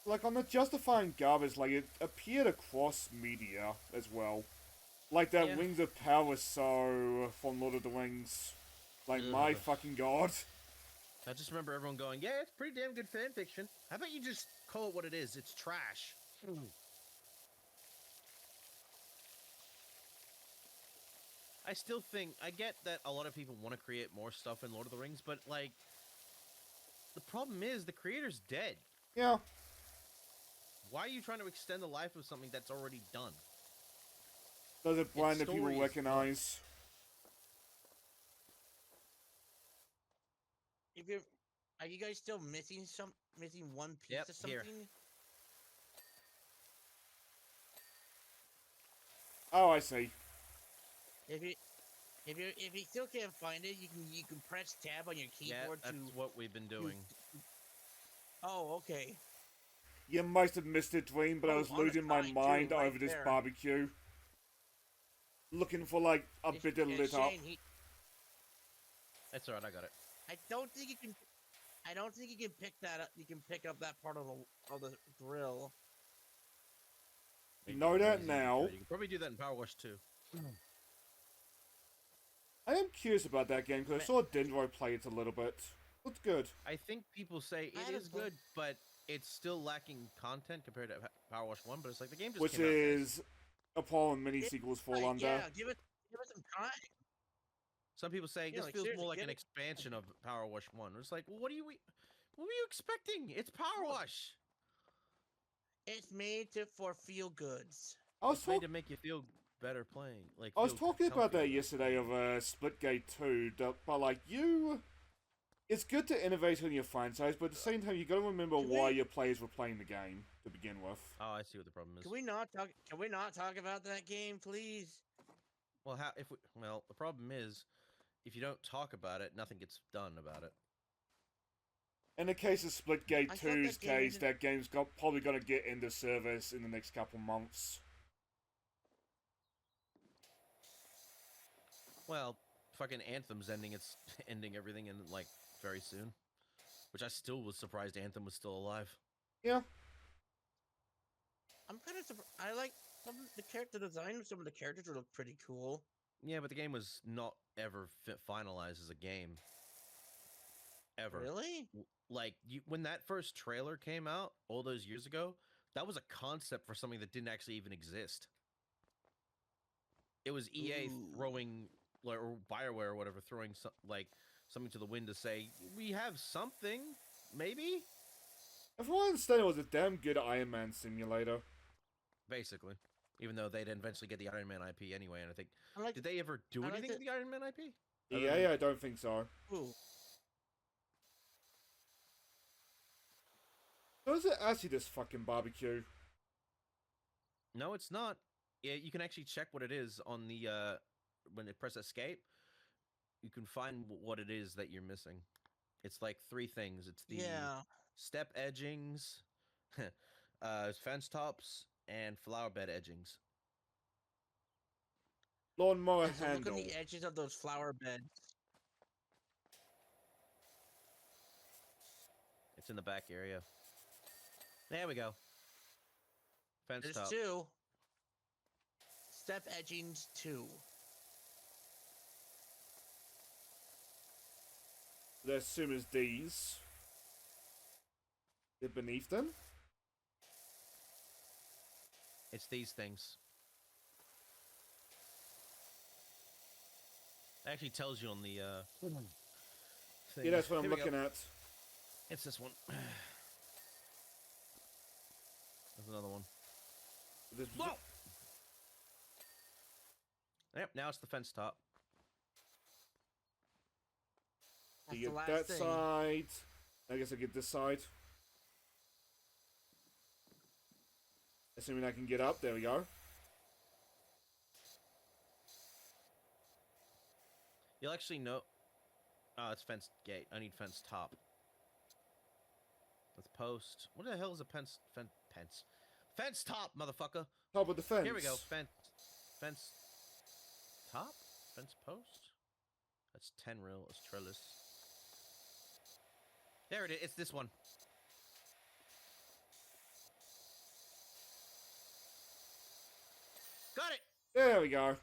Like, on the justifying garbage, like, it appeared across media as well. Like that Yeah. Wings of Power so from Lord of the Rings. Like, my Ugh. fucking god. I just remember everyone going, yeah, it's pretty damn good fan fiction. How about you just call it what it is? It's trash. I still think, I get that a lot of people want to create more stuff in Lord of the Rings, but, like, the problem is the creator's dead. Yeah. Why are you trying to extend the life of something that's already done? Does it brand that people story is recognize? If you're, are you guys still missing one piece Yep, of something? here. Oh, I see. If you still can't find it, you can press tab on your Yeah, keyboard that's to. what we've been doing. Oh, okay. You must have missed it, Dream, but I Oh, was on the losing my side, too, mind right over this there. barbecue. Looking for, like, a bit of lit up. Shane, That's alright, I got it. I don't think you can. I don't think you can pick that up. You can pick up that part of the grill. You know that now. You can probably do that in Powerwash too. I am curious about that game, because I saw Dendro play it a little bit. Looks good. I think people say I it had is a fun- good, but it's still lacking content compared to Powerwash 1, but it's like the game just Which came out, guys. is a problem many sequels fall under. Yeah, give it some time. Some people say Yeah, this like, feels seriously, more like give an it- expansion of Powerwash 1. It's like, well, what were you expecting? It's Powerwash. It's made for feel goods. I was It's made talking. to make you feel better playing. Like I was feel talking about that comfy. yesterday of Splitgate 2, but like it's good to innovate on your franchise, but at the same time you gotta remember Can why we- your players were playing the game to begin with. Oh, I see what the problem is. Can we not talk? Can we not talk about that game, please? Well, the problem is if you don't talk about it, nothing gets done about it. In the case of Splitgate I thought 2's that game case, did- that game's probably gonna get into service in the next couple months. Well, fucking Anthem's ending ending everything in like very soon. Which I still was surprised Anthem was still alive. Yeah. I'm kind of surprised. I like some of the character design of some of the characters look pretty cool. Yeah, but the game was not ever finalized as a game. Ever. Really? Like when that first trailer came out all those years ago, that was a concept for something that didn't actually even exist. It was EA Ooh. throwing, like, or BioWare or whatever, throwing something to the wind to say, we have something, maybe? If I understand, it was a damn good Iron Man simulator. Basically. Even though they'd eventually get the Iron Man IP anyway, and I think, I like. did they ever do I like anything the- with the Iron Man IP? EA, I don't think so. Ooh. So is it actually this fucking barbecue? No, it's not. Yeah, you can actually check what it is on the when you press escape. You can find what it is that you're missing. It's like 3 things. It's the Yeah. step edgings, fence tops, and flower bed edgings. Lawnmower And so look on handle. the edges of those flower beds. It's in the back area. There we go. Fence There's top. 2. Step edgings 2. I assume it's these. They're beneath them? It's these things. It actually tells you on the thing. Yeah, that's what I'm Here we go. looking at. It's this one. There's another one. This Whoa! Yep, now it's the fence top. That's you the get last that thing. side. I guess I get this side. Assuming I can get up. There we go. You'll actually know. Oh, it's fence gate. I need fence top. Let's post. What the hell is a fence top, motherfucker? Top of the fence. Here we go. Fence top? Fence post? That's 10 real. It's trellis. There it is. It's this one. Got it! There we go.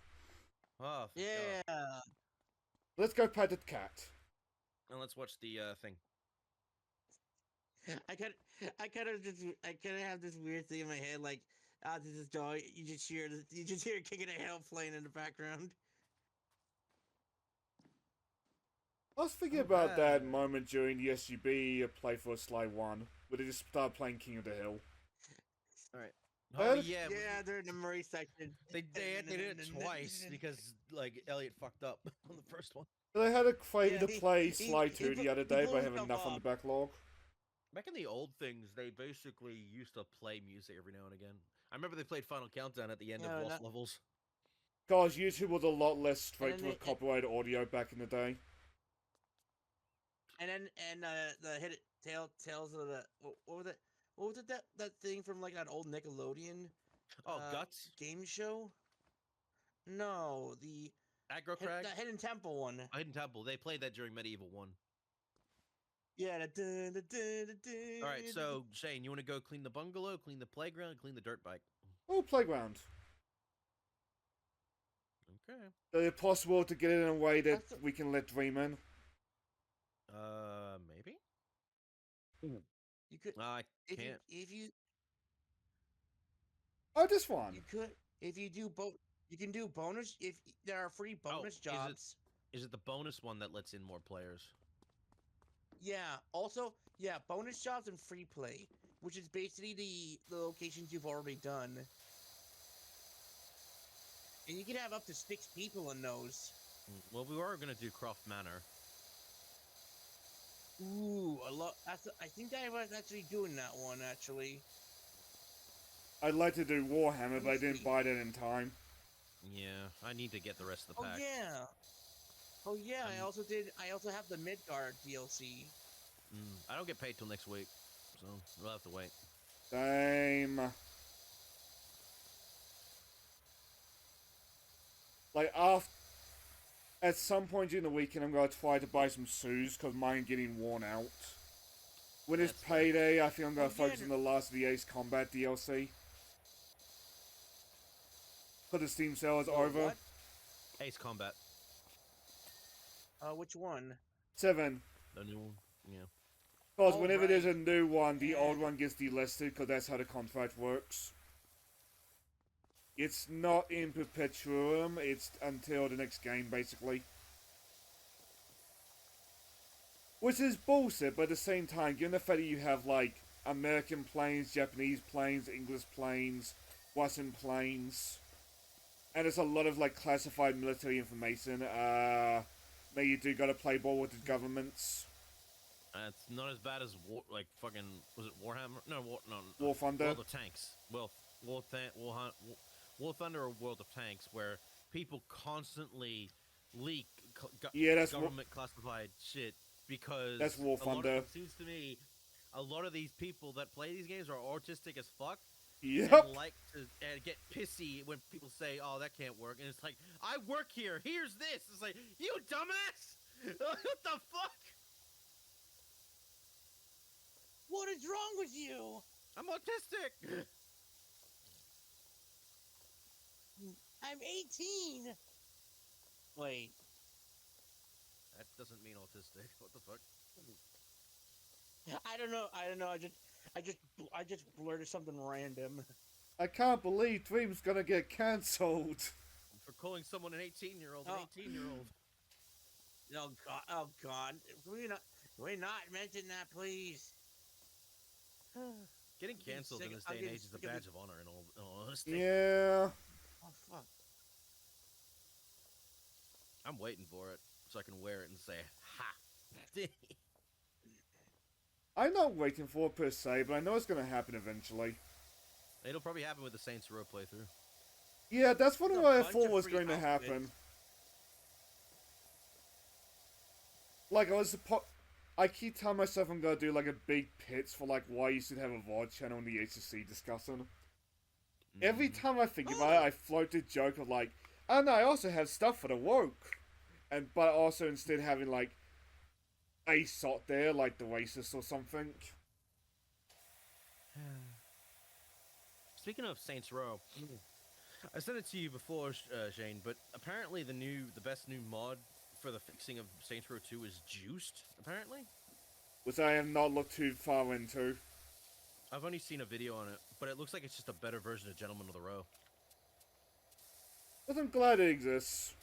Oh, Yeah. Let's go pet the cat. And let's watch the thing. I kind of have this weird thing in my head, like, this is dog. You just hear kicking a hell playing in the background. I was thinking Oh, about that wow. moment during the SUB playthrough Sly 1, where they just started playing King of the Hill. Alright. Oh, yeah. Yeah, they're in the Murray section. They did it twice because, like, Elliot fucked up on the first one. But I had a craving Yeah, to play he- Sly he 2 the put- other he day, blew but I have himself enough on the up. backlog. Back in the old things, they basically used to play music every now and again. I remember they played Final Countdown at the end Yeah, of Lost that- Levels. Guys, YouTube was a lot less strict then with copyrighted audio back in the day. And the tales of the what was it that thing from like that old Nickelodeon Oh, Guts? game show? No, the Aggro Crag? the Hidden Temple one. Hidden Temple. They played that during Medieval 1. Yeah, Alright, so, Shane, you want to go clean the bungalow, clean the playground, clean the dirt bike? Oh, playground. Okay. Is it possible to get it in a way that That's we can let Dream in? Maybe? you could I if can't. Oh, this one. you could if you do both. You can do bonus if there are free bonus is it- jobs. Is it the bonus one that lets in more players? Yeah. Also, yeah, bonus jobs and free play, which is basically the locations you've already done. And you can have up to 6 people in those. Well, we were going to do Croft Manor. Ooh, I think I was actually doing that one actually. I'd like to do Warhammer, but I didn't buy that in time. Yeah, I need to get the rest of the Oh pack. yeah. Oh yeah, I also have the Midgard DLC. I don't get paid till next week, so we'll have to wait. Same. Like, at some point during the weekend, I'm going to try to buy some shoes, because mine getting worn out. When it's That's fair. payday, I think I'm going to Oh, yeah, focus on the last of the Ace Combat DLC. Because the Steam sale is over. What? Ace Combat. Which one? 7. The new one. Yeah. Because Oh, whenever there's a right. new one, the Yeah. old one gets delisted, because that's how the contract works. It's not in perpetuum, it's until the next game, basically. Which is bullshit, but at the same time, given the fact that you have, like, American planes, Japanese planes, English planes, Russian planes, and there's a lot of, like, classified military information, that you do gotta play ball with the governments. It's not as bad as was it Warhammer? No, War Thunder. World of Tanks. Well, War Thunder or World of Tanks, where people constantly leak Yeah, government classified shit because that's War Thunder. it seems to me a lot of these people that play these games are autistic as fuck Yep. and like to get pissy when people say, "Oh, that can't work," and it's like, "I work here. Here's this." It's like, "You dumbass! What the fuck?" What is wrong with you? I'm autistic. I'm 18. Wait. That doesn't mean autistic. What the fuck? I don't know. I just blurted something random. I can't believe Dream's gonna get cancelled. For calling someone an 18-year-old, Oh. an 18-year-old. Oh god! Oh god! Can we not mention that, please? Getting cancelled in this day and age is a badge of honor, in all honesty. Yeah. Oh fuck! I'm waiting for it so I can wear it and say, "Ha!" I'm not waiting for it per se, but I know it's gonna happen eventually. It'll probably happen with the Saints Row playthrough. Yeah, that's what There's I a bunch thought of was free going to outfits. happen. Like, I keep telling myself I'm gonna do, like, a big pitch for, like, why you should have a VOD channel in the HSC discussion. Every time I think about it, I float the joke of, like, and I also have stuff for the woke. But also instead having, like, a sot there, like the racist or something. Speaking of Saints Row, I sent it to you before, Shane, but apparently the best new mod for the fixing of Saints Row 2 is Juiced, apparently? Which I have not looked too far into. I've only seen a video on it, but it looks like it's just a better version of Gentlemen of the Row. But I'm glad it exists.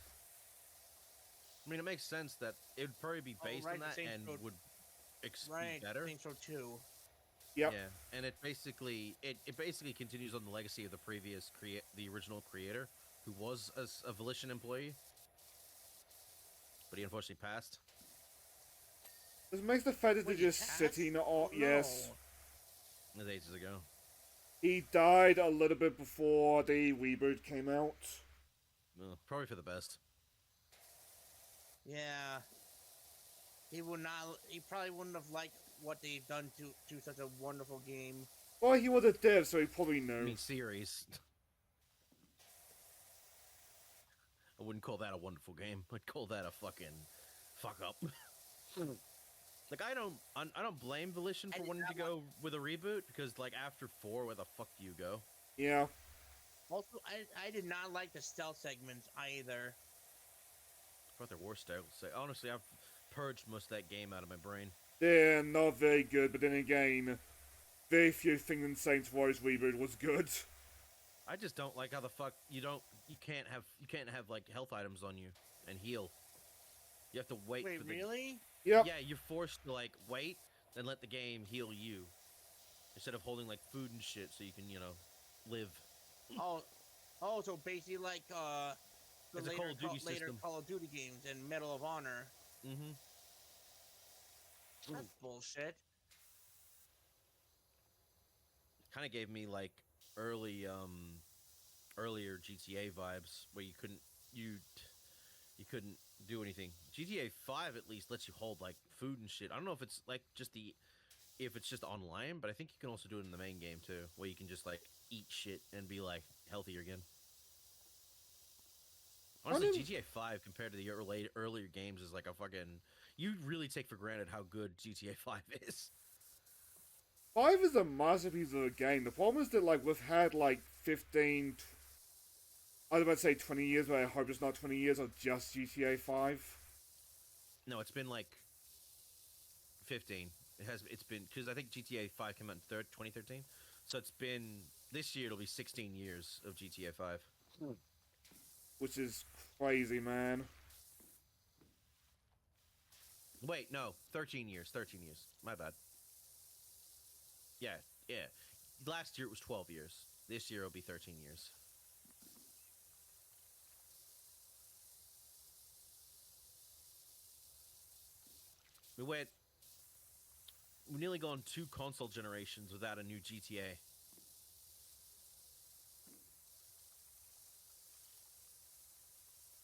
I mean, it makes sense that it would probably be based on that Saints and Row- would be Right. better. Saints Row 2. Yep. Yeah, and it basically continues on the legacy of the previous the original creator, who was a Volition employee, but he unfortunately passed. This makes the fact that they're Wait, he just passed? sitting on. Oh, Yes. no. It was ages ago. He died a little bit before the reboot came out. Well, probably for the best. Yeah. He would not. He probably wouldn't have liked what they've done to such a wonderful game. Well, he was a dev, so he probably I knew. mean, series. I wouldn't call that a wonderful game. I'd call that a fucking fuck up. Like, I don't blame Volition for wanting to go with a reboot, because, like, after 4, where the fuck do you go? Yeah. Also, I did not like the stealth segments either. I thought there were styles. Honestly, I've purged most of that game out of my brain. They're not very good, but then again, very few things in Saints Row's reboot was good. I just don't like how the fuck you can't have like health items on you and heal. You have to wait Wait, for the really? Yep. Yeah, you're forced to like wait and let the game heal you instead of holding like food and shit so you can, live. Oh, so basically like the It's a later Call of Duty later system. Call of Duty games and Medal of Honor. Mm-hmm. That's bullshit. Kind of gave me like earlier GTA vibes where you couldn't do anything. GTA 5 at least lets you hold like food and shit. I don't know if it's like if it's just online, but I think you can also do it in the main game too, where you can just like eat shit and be like healthier again. Honestly, GTA 5 compared to the earlier games is like a fucking... You really take for granted how good GTA 5 is. 5 is a masterpiece of a game. The problem is that, like, we've had, like, 15... I was about to say 20 years, but I hope it's not 20 years of just GTA 5. No, it's been like 15. It's been because I think GTA 5 came out in 2013. So it's been this year. It'll be 16 years of GTA 5. Which is crazy, man. Wait, no, 13 years. 13 years. My bad. Yeah. Last year it was 12 years. This year it'll be 13 years. We've nearly gone 2 console generations without a new GTA.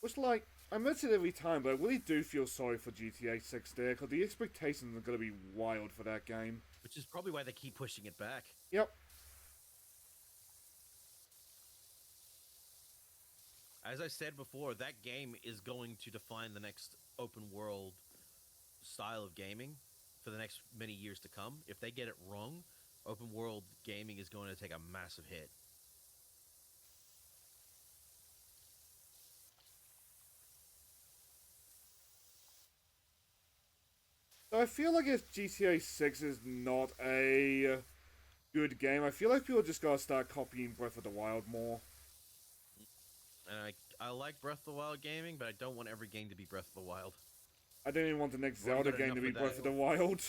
Which, like, I mention it every time, but I really do feel sorry for GTA 6 there, because the expectations are going to be wild for that game. Which is probably why they keep pushing it back. Yep. As I said before, that game is going to define the next open world style of gaming for the next many years to come. If they get it wrong, open world gaming is going to take a massive hit. So I feel like if GTA 6 is not a good game, I feel like people just gotta start copying Breath of the Wild more. And I like Breath of the Wild gaming, but I don't want every game to be Breath of the Wild. I don't even want the next Well, Zelda game to be Breath of the Wild.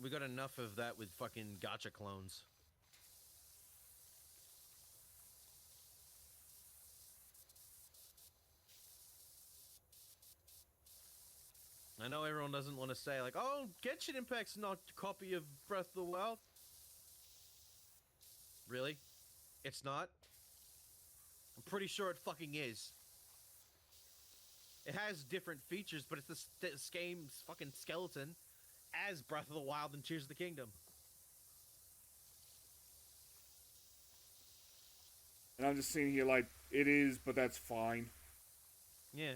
We got enough of that with fucking gacha clones. I know everyone doesn't want to say, like, oh, Genshin Impact's not a copy of Breath of the Wild. Really? It's not? I'm pretty sure it fucking is. It has different features, but it's the same fucking skeleton as Breath of the Wild and Tears of the Kingdom. And I'm just sitting here like, it is, but that's fine. Yeah.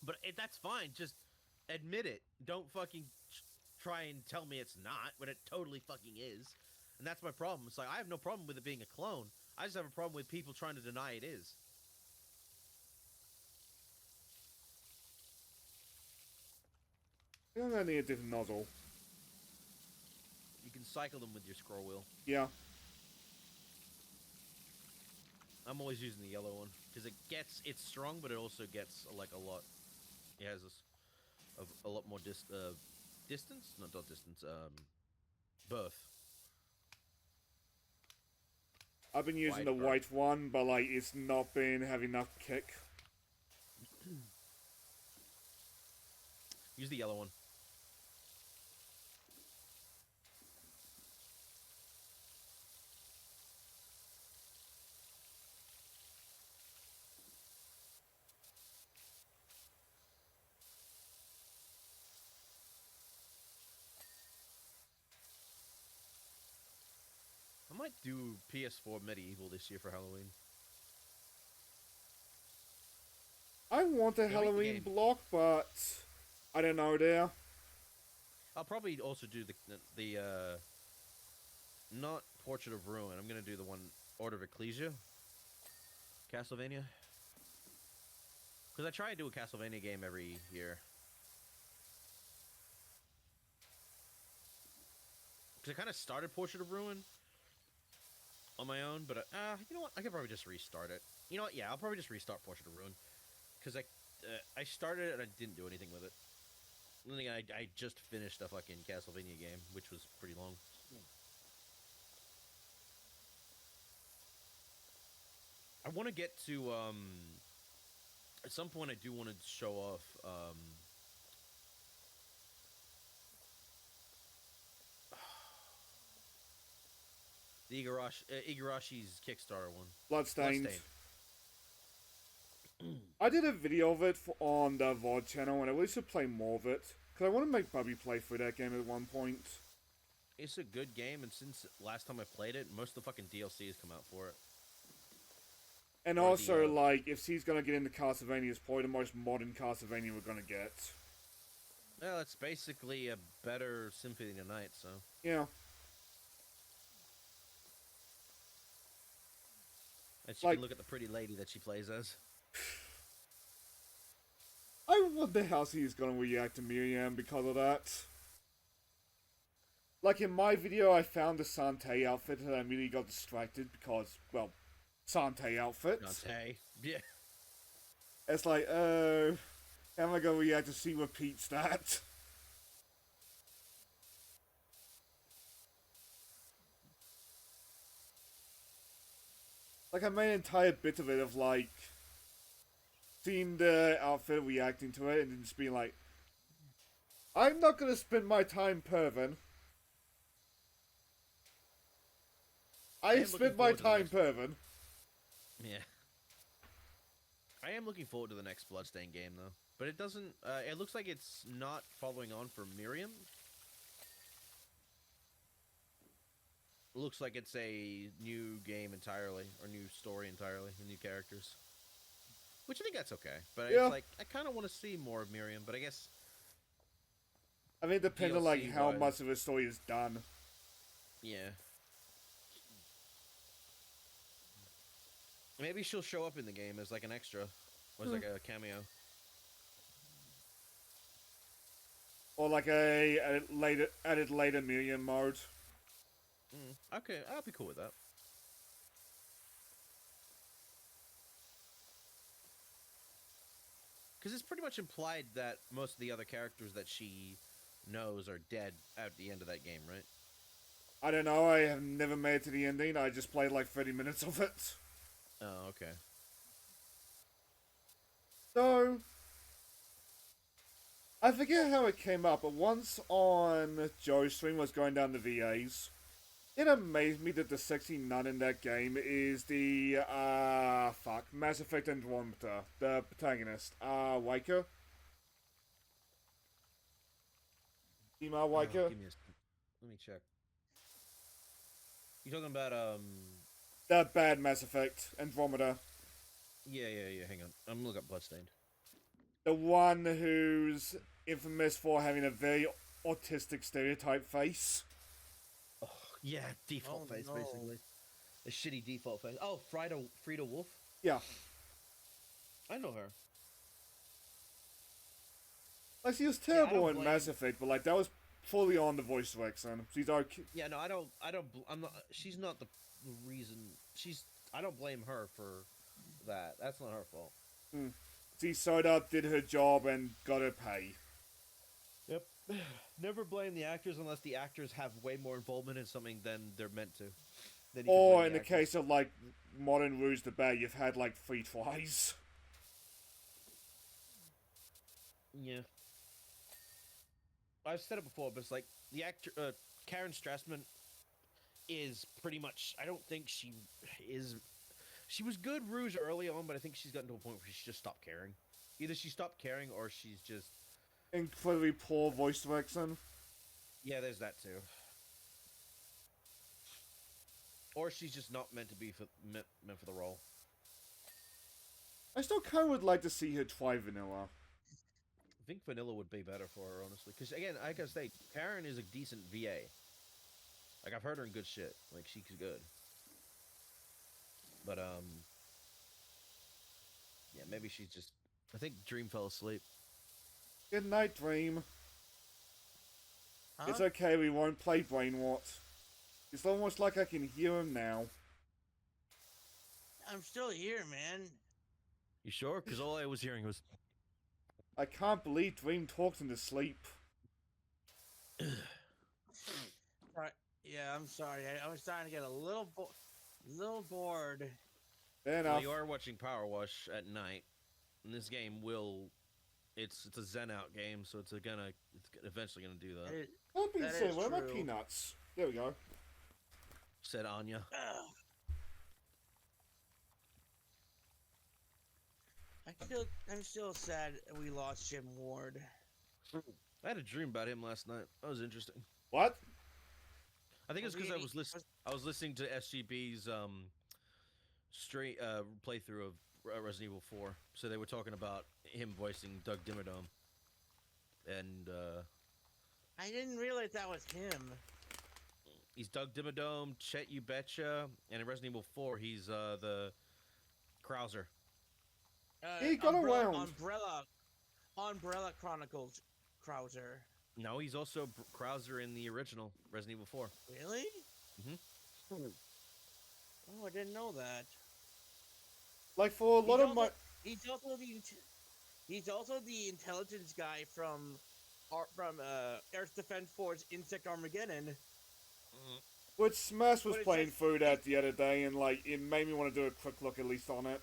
But that's fine. Just admit it. Don't fucking try and tell me it's not, when it totally fucking is. And that's my problem. It's like, I have no problem with it being a clone. I just have a problem with people trying to deny it is. I think I need a different nozzle. You can cycle them with your scroll wheel. Yeah. I'm always using the yellow one because it's strong, but it also gets like a lot. It has a lot more distance, not distance. Both. I've been using the white one, but like it's not been having enough kick. Use the yellow one. I might do PS4 Medieval this year for Halloween. I want a Halloween block, but I don't know there. I'll probably also do the not Portrait of Ruin. I'm gonna do the one Order of Ecclesia, Castlevania. Because I try to do a Castlevania game every year. Because I kind of started Portrait of Ruin on my own, but you know what? I could probably just restart it. You know what? Yeah, I'll probably just restart Portrait of Ruin. Because I started it and I didn't do anything with it. I just finished a fucking Castlevania game, which was pretty long. I want to get to, at some point I do want to show off, the Igarashi's Kickstarter one. Bloodstained. I did a video of it on the VOD channel, and I really should play more of it. Because I want to make Bubby play through that game at one point. It's a good game, and since last time I played it, most of the fucking DLC has come out for it. And also, like, if she's going to get into Castlevania, it's probably the most modern Castlevania we're going to get. Well, it's basically a better Symphony of the Night, so... Yeah. And she can look at the pretty lady that she plays as. I wonder how she's going to react to Miriam because of that. Like, in my video, I found the Sante outfit, and I immediately got distracted because, well, Sante outfit. Sante, yeah. It's like, oh, how am I going to react if she repeats that? Like, I made an entire bit of it of, like, seeing the outfit, reacting to it, and then just being like, I'm not going to spend my time perving. I spent my time perving. Yeah. I am looking forward to the next Bloodstained game, though. But it doesn't... it looks like it's not following on from Miriam. It looks like it's a new game entirely, or new story entirely, and new characters. Which I think that's okay. But Yeah. it's like, I kind of want to see more of Miriam, but I guess... I mean, it depends on, like, DLC how wise. much of the story is done. Yeah. Maybe she'll show up in the game as, like, an extra. Or as, like, a cameo. Or, like, a added later Miriam mode. Okay, I'll be cool with that. Because it's pretty much implied that most of the other characters that she knows are dead at the end of that game, right? I don't know, I have never made it to the ending. I just played like 30 minutes of it. Oh, okay. So, I forget how it came up, but once on Joe's stream was going down the VAs, it amazed me that the sexy nun in that game is the, Mass Effect Andromeda, the protagonist, Waker? Female Waker? Give me let me check. You talking about, The bad Mass Effect, Andromeda. Yeah, hang on. I'm gonna look up Bloodstained. The one who's infamous for having a very autistic stereotype face. Oh, yeah, default face, no. basically. A shitty default face. Oh, Frida Wolf? Yeah. I know her. Like, she was I terrible don't in blame- Mass Effect, but, like, that was fully on the voice direction. She's okay. Yeah, no, I'm not, she's not the reason, I don't blame her for that. That's not her fault. She showed up, did her job, and got her pay. Yep. Never blame the actors unless the actors have way more involvement in something than they're meant to. Then you can Or blame in the actors. case of, like, Modern Rouge the Bear, you've had, like, 3 tries. Yeah. I've said it before, but it's like, the actor, Karen Strassman is pretty much, I don't think she was good Rouge early on, but I think she's gotten to a point where she just stopped caring. Either she stopped caring, or she's just... Incredibly poor voice direction. Yeah, there's that too. Or she's just not meant to be meant for the role. I still kind of would like to see her try Vanilla. I think Vanilla would be better for her, honestly. Because, again, I gotta say, Karen is a decent VA. Like, I've heard her in good shit. Like, she's good. But, yeah, maybe she's just... I think Dream fell asleep. Good night, Dream. Huh? It's okay, we won't play Brainwart. It's almost like I can hear him now. I'm still here, man. You sure? Because all I was hearing was... I can't believe Dream talks in his sleep. Right. Yeah, I'm sorry. I was starting to get a little bored. Fair Well, enough. you are watching Powerwash at night. And this game will... It's a Zen out game, so it's eventually gonna do that. That being That said, is where are my true. peanuts? There we go. Said Anya. Ugh. I'm still sad we lost Jim Ward. I had a dream about him last night. That was interesting. What? I think it's because I Really? was listening to SGB's straight playthrough of Resident Evil 4. So they were talking about him voicing Doug Dimmadome. And I didn't realize that was him. he's Doug Dimmadome, Chet You Betcha, and in Resident Evil 4 he's the Krauser. He got around. Umbrella Chronicles Krauser. No, he's also Krauser in the original Resident Evil 4. Really? Mhm. Oh, I didn't know that. Like, for a lot of my... He's also the intelligence guy from Earth Defense Force Insect Armageddon. Which Smash was But it playing says- through that the other day, and, like, it made me want to do a quick look at least on it.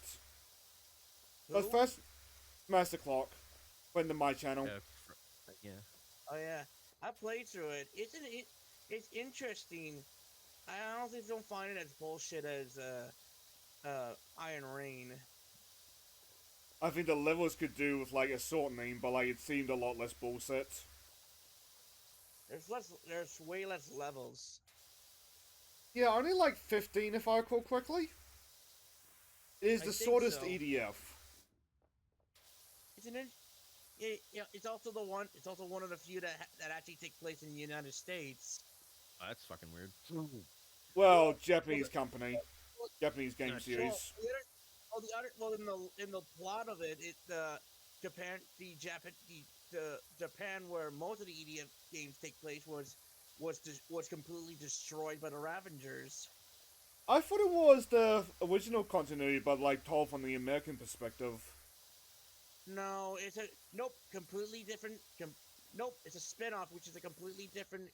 But Who? first, Smash the Clock. Friend of my channel. Yeah. Oh yeah, I played through it. It's interesting. I honestly don't find it as bullshit as Iron Rain. I think the levels could do with like a shortening, but like it seemed a lot less bullshit. There's way less levels. Yeah, only like 15 if I recall correctly. It is the shortest so. EDF. Isn't it? It's also the one. It's also one of the few that actually take place in the United States. Oh, that's fucking weird. Well, Japanese company, Japanese game Not series. In the plot of it, Japan where most of the EDF games take place was completely destroyed by the Ravengers. I thought it was the original continuity, but like told from the American perspective. No, completely different. Nope, it's a spin-off, which is a completely different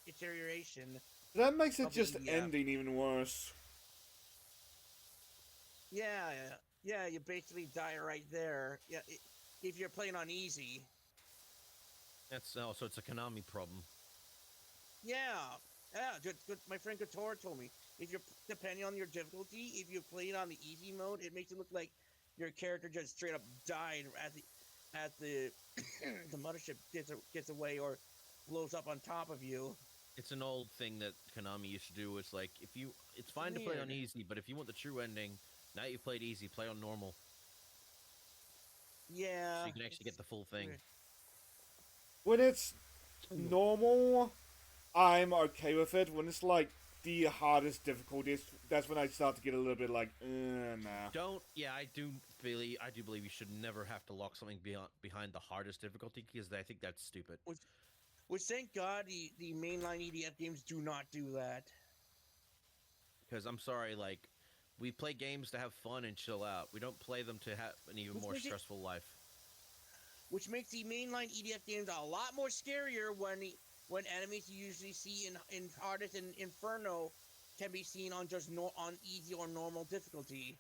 iteration. That makes it of just EDF. ending even worse. Yeah, you basically die right there. Yeah, if you're playing on easy. That's so it's a Konami problem. Yeah, good. My friend Couture told me if you're depending on your difficulty, if you play it on the easy mode, it makes it look like your character just straight up died as the the mothership gets away or blows up on top of you. It's an old thing that Konami used to do. It's like it's fine to play on easy, but if you want the true ending, now you've played easy, play on normal. Yeah, so you can actually get the full thing. Weird. When it's normal, I'm okay with it. When it's like the hardest difficulties, that's when I start to get a little bit like, nah. I do believe you should never have to lock something behind the hardest difficulty, because I think that's stupid. Which thank God the mainline EDF games do not do that. Because I'm sorry, like, we play games to have fun and chill out. We don't play them to have an even more stressful life. Which makes the mainline EDF games a lot more scarier when enemies you usually see in hardest and Inferno can be seen on just on easy or normal difficulty.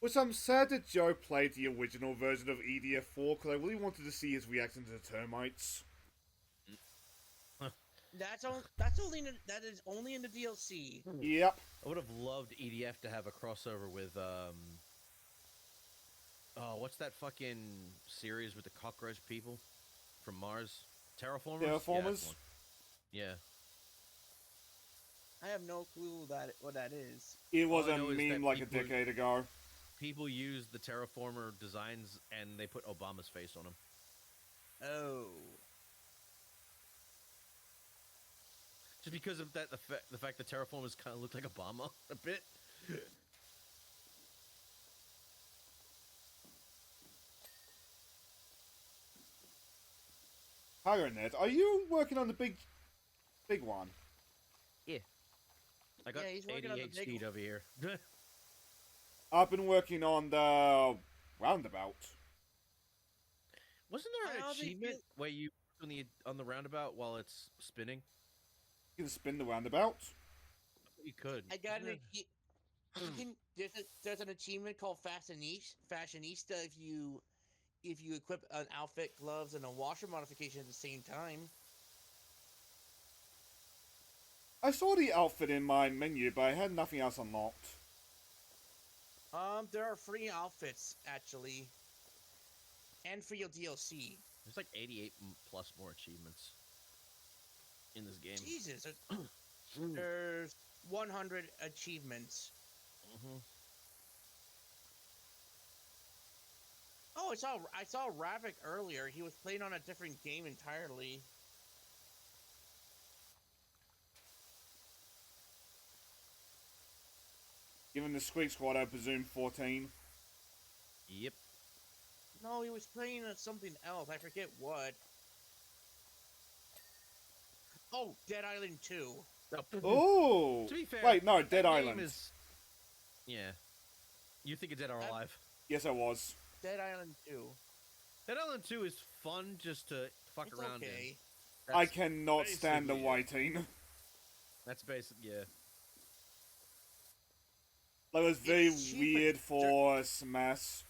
Which I'm sad that Joe played the original version of EDF4 because I really wanted to see his reaction to the termites. That is only in the DLC. Yep. I would have loved EDF to have a crossover with what's that fucking series with the cockroach people from Mars? Terraformers? Terraformers? Yeah. I have no clue what that is. It was a meme like a decade ago. People used the Terraformer designs and they put Obama's face on them. Oh. Just because of that, the fact that Terraformers kind of look like Obama a bit. Pyronet, are you working on the big one? Yeah. I got 88 speed over here. I've been working on the roundabout. Wasn't there an achievement where you on the roundabout while it's spinning? You can spin the roundabout. You could. I got an there's an achievement called Fashionista if you equip an outfit, gloves, and a washer modification at the same time. I saw the outfit in my menu, but I had nothing else unlocked. There are free outfits, actually. And for your DLC. There's like 88 plus more achievements in this game. Jesus. There's 100 achievements. Mm-hmm. Oh, I saw Ravik earlier. He was playing on a different game entirely. Given the Squeak Squad, I presume 14. Yep. No, he was playing something else. I forget what. Oh, Dead Island 2. Oh! To be fair, wait, no, Dead Island. Yeah. You think it's Dead or Alive? Yes, I was. Dead Island 2. Dead Island 2 is fun just to fuck around in. I cannot stand the whiting. That's basic, yeah. That was very weird for Smash.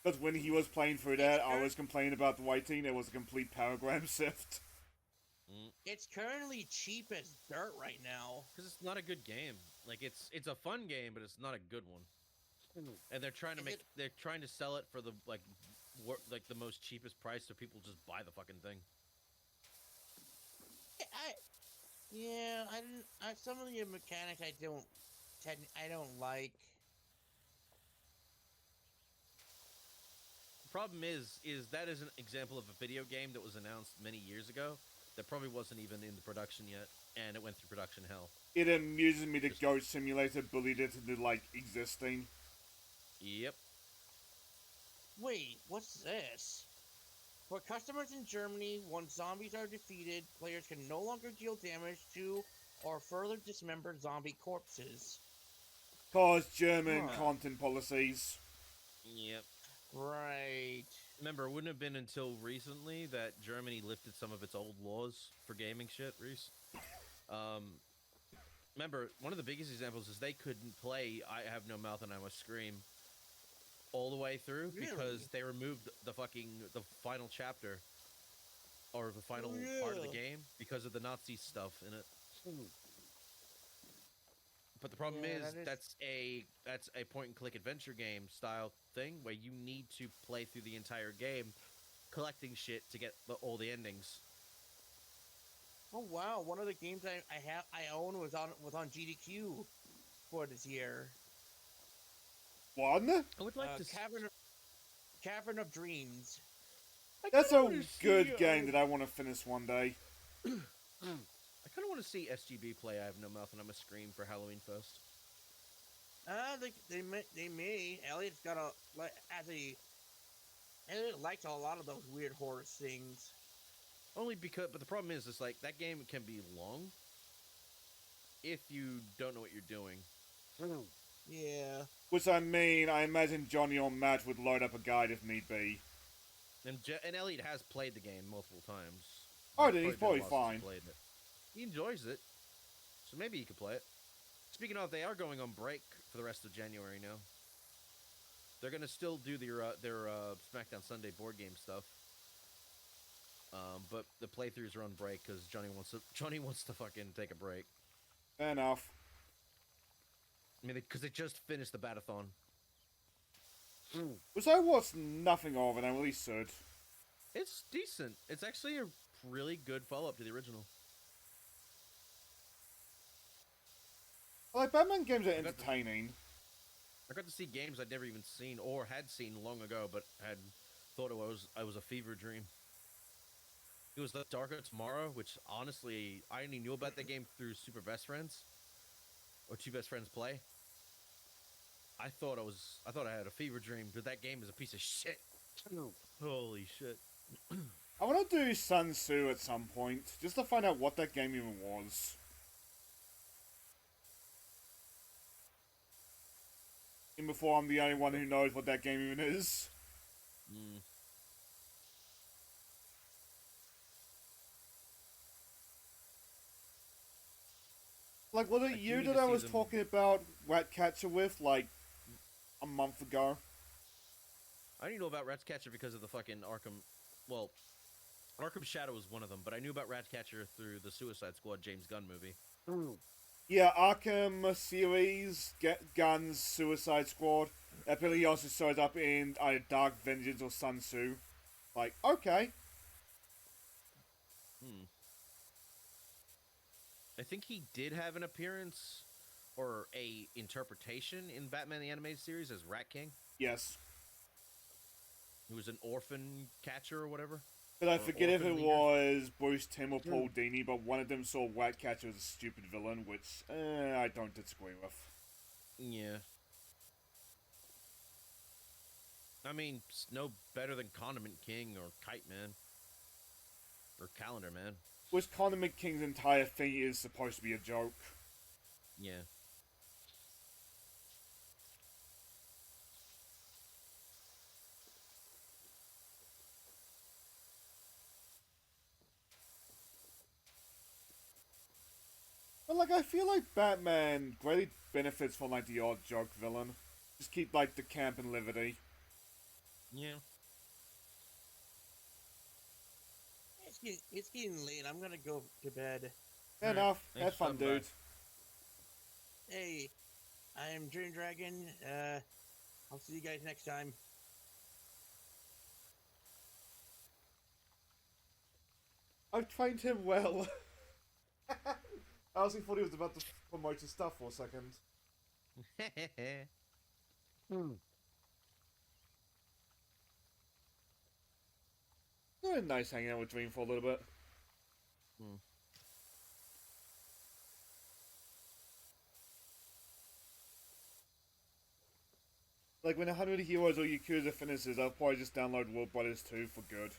Because when he was playing through that, I was complaining about the whiting. It was a complete paragram shift. It's currently cheap as dirt right now. Because it's not a good game. Like, it's a fun game, but it's not a good one. And they're trying to Is they're trying to sell it for the like the most cheapest price, so people just buy the fucking thing. I yeah, I didn't. Some of the mechanics I don't like. The problem is that is an example of a video game that was announced many years ago that probably wasn't even in the production yet, and it went through production hell. It amuses me that Goat Simulator bullied it into, like, existing. Yep. Wait, what's this? For customers in Germany, once zombies are defeated, players can no longer deal damage to or further dismember zombie corpses. Cause German content policies. Yep. Right. Remember, it wouldn't have been until recently that Germany lifted some of its old laws for gaming shit, Reese. Remember, one of the biggest examples is they couldn't play I Have No Mouth and I Must Scream all the way through because they removed the final chapter or the final part of the game because of the Nazi stuff in it. But the problem is that's a point and click adventure game style thing where you need to play through the entire game collecting shit to get all the endings. Oh wow, one of the games I own was on GDQ for this year. One? I would like to Cavern of Dreams. That's a good game that I want to finish one day. I kind of want to see SGB play I Have No Mouth and I Must Scream for Halloween Fest. They may. Elliot's got Elliot likes a lot of those weird horror things. Only because, but the problem is, like that game can be long if you don't know what you're doing. Yeah. Which I imagine Johnny or Matt would load up a guide if need be. And Elliot has played the game multiple times. Oh, then he's probably fine. He enjoys it, so maybe he could play it. Speaking of, they are going on break for the rest of January now. They're gonna still do their SmackDown Sunday board game stuff, but the playthroughs are on break because Johnny wants to fucking take a break. Fair enough. I mean, because they just finished the Batathon. Which I watched nothing of, and I really should. It's decent. It's actually a really good follow-up to the original. Like, Batman games are entertaining. I got to see games I'd never even seen or had seen long ago, but had thought I was a fever dream. It was the Dark of Tomorrow, which honestly I only knew about that game through Super Best Friends or Two Best Friends Play. I thought I had a fever dream, but that game is a piece of shit. Holy shit! I want to do Sun Tzu at some point, just to find out what that game even was. And before I'm the only one who knows what that game even is. Like, was it you that I was talking about Ratcatcher with, like, a month ago? I didn't know about Ratcatcher because of the fucking Arkham... Well, Arkham Shadow was one of them, but I knew about Ratcatcher through the Suicide Squad James Gunn movie. Yeah, Arkham series, Gunn's Suicide Squad. Apparently he also shows up in either Dark Vengeance or Sun Tzu. Like, okay. I think he did have an appearance or a interpretation in Batman the Animated Series as Rat King. Yes. He was an orphan catcher or whatever. But I forget if it was Bruce Timm or Paul Dini, but one of them saw Ratcatcher as a stupid villain, which I don't disagree with. Yeah. I mean, it's no better than Condiment King or Kite Man. Or Calendar Man. Which Condiment King's entire thing is supposed to be a joke. Yeah. But, like, I feel like Batman greatly benefits from, like, the odd joke villain. Just keep, like, the camp and levity. Yeah. It's getting late. I'm gonna go to bed. Fair enough. Have fun, dude. Hey, I'm Dream Dragon. I'll see you guys next time. I've trained him well. I honestly thought he was about to promote his stuff for a second. Very nice hanging out with Dream for a little bit. Like, when 100 Heroes or Yakuza finishes, I'll probably just download World Brothers 2 for good.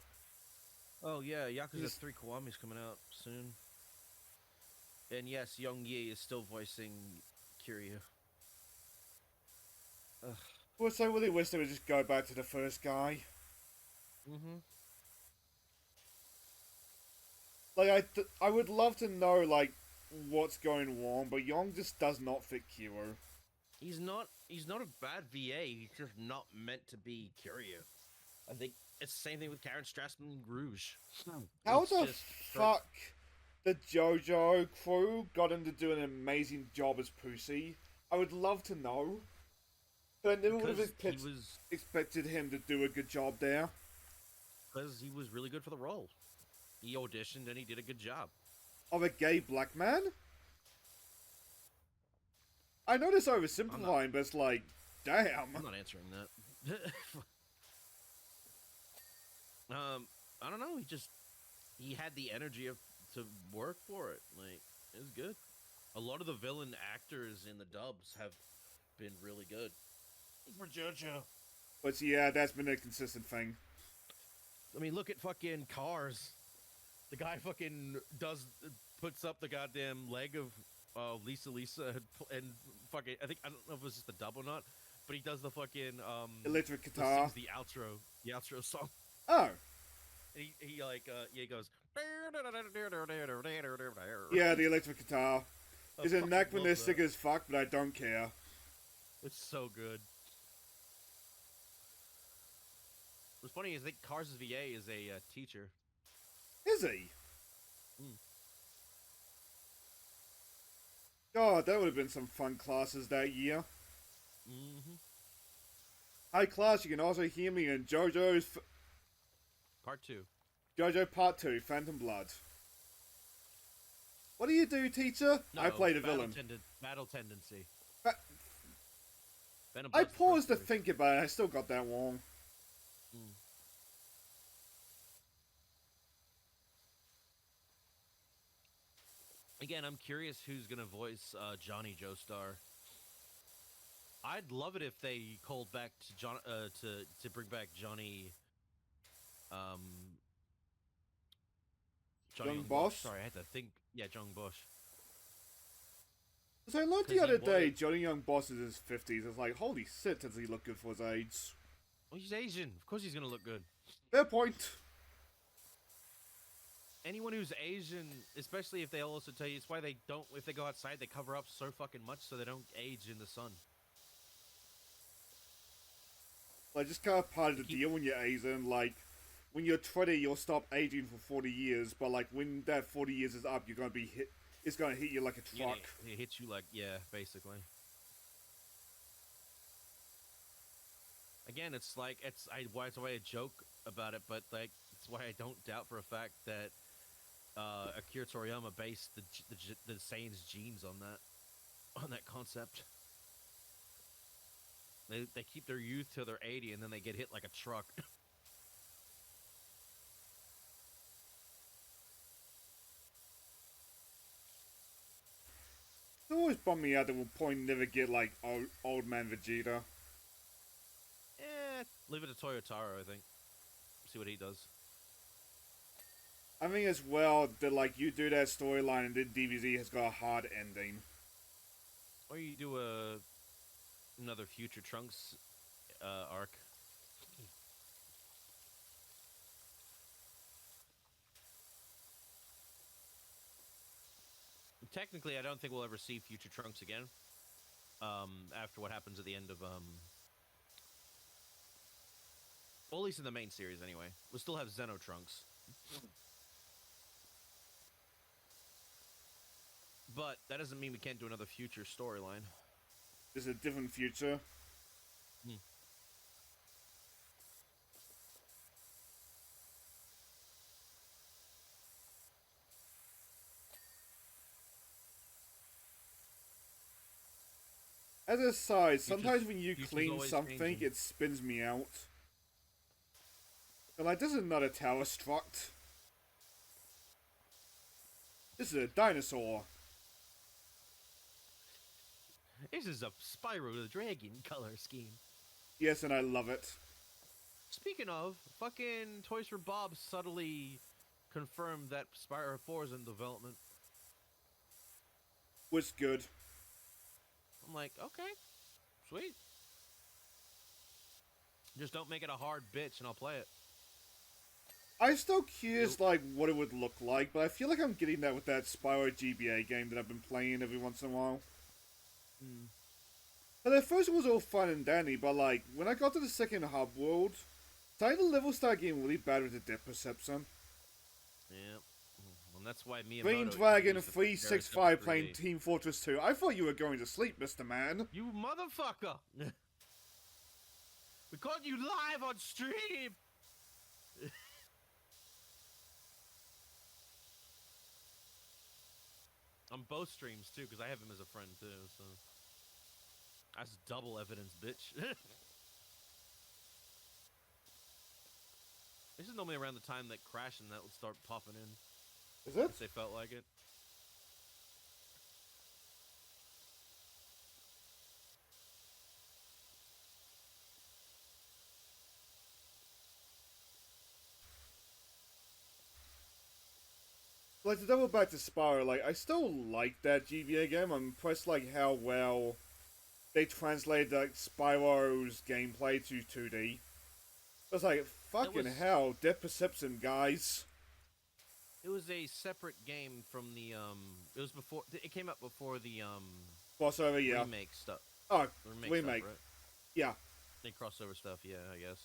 Oh yeah, Yakuza 3 Kiwami's coming out soon. And yes, Young Yi is still voicing Kiryu. Ugh. Well, so I really wish they would just go back to the first guy. Like, I would love to know, like, what's going wrong, but Young just does not fit Kiro. He's not a bad VA, he's just not meant to be Kiryu. I think it's the same thing with Karen Strassman Rouge. How the fuck the JoJo crew got him to do an amazing job as Pussy? I would love to know. But I never would have expected him to do a good job there. Because he was really good for the role. He auditioned and he did a good job. Of a gay black man? I know this oversimplifying, but it's like, damn. I'm not answering that. I don't know. He had the energy to work for it. Like, it was good. A lot of the villain actors in the dubs have been really good. For JoJo. But yeah, that's been a consistent thing. I mean, look at fucking Cars. The guy fucking puts up the goddamn leg of Lisa and fucking, I don't know if it was just the dub or not, but he does the fucking electric guitar. Sings the outro song. Oh. And he goes. Yeah, the electric guitar. It's anachronistic as fuck, but I don't care. It's so good. What's funny is I think Cars' VA is a teacher. Is he? God, that would have been some fun classes that year. Hi class, you can also hear me in JoJo's... Part 2. JoJo Part 2, Phantom Blood. What do you do, teacher? No, I played a villain. Battle Tendency. I paused to think about it, I still got that wrong. Again, I'm curious who's gonna voice Johnny Joestar. I'd love it if they called back to to bring back Johnny. Young Boss? Sorry, I had to think. Yeah, Young Boss. So I learned the other day, Johnny Young Boss is in his 50s. It's like, holy shit, does he look good for his age? Well, he's Asian. Of course he's gonna look good. Fair point. Anyone who's Asian, especially if they also tell you, it's why they don't, if they go outside, they cover up so fucking much so they don't age in the sun. Like, just kind of part of the deal when you're Asian. Like, when you're 20, you'll stop aging for 40 years, but like, when that 40 years is up, you're gonna be hit. It's gonna hit you like a truck. It hits you like, yeah, basically. Again, it's like, it's why I joke about it, but like, it's why I don't doubt for a fact that Akira Toriyama based the Saiyans genes on that concept. They keep their youth till they're 80 and then they get hit like a truck. It always bummed me out that we'll probably never get like old man Vegeta. Leave it to Toyotaro, I think. See what he does. I think as well that like you do that storyline and then DBZ has got a hard ending. Or you do another Future Trunks arc. Technically, I don't think we'll ever see Future Trunks again. After what happens at the end of well, at least in the main series, anyway. We'll still have Xeno Trunks. But that doesn't mean we can't do another future storyline. There's a different future. As a side, sometimes when you future's clean always something, changing. it spins me out. I'm like, this is not a tower struct. This is a dinosaur. This is a Spyro the Dragon color scheme. Yes, and I love it. Speaking of, fucking Toys for Bob subtly confirmed that Spyro 4 is in development. Was good. I'm like, okay, sweet. Just don't make it a hard bitch and I'll play it. I'm still curious, like, what it would look like, but I feel like I'm getting that with that Spyro GBA game that I've been playing every once in a while. Mm. And the first one was all fun and dandy, but, like, when I got to the second hub world, the levels started getting really bad with the depth perception. Yeah. And that's why Miyamoto... Green Dragon introduced the 365 3D. playing Team Fortress 2. I thought you were going to sleep, Mr. Man. You motherfucker! We caught you live on stream! On both streams, too, because I have him as a friend, too, so... That's double evidence, bitch. This is normally around the time that Crash and that would start popping in. Is it? If they felt like it. Like, to double back to Spyro, like, I still like that GBA game. I'm impressed, like, how well they translated, like, Spyro's gameplay to 2D. I was like, fucking hell, depth perception, guys. It was a separate game from the, it was before, it came out before the, Crossover, yeah. remake stuff. Oh, Remake. remake. Stuff, right? Yeah. The crossover stuff, yeah, I guess.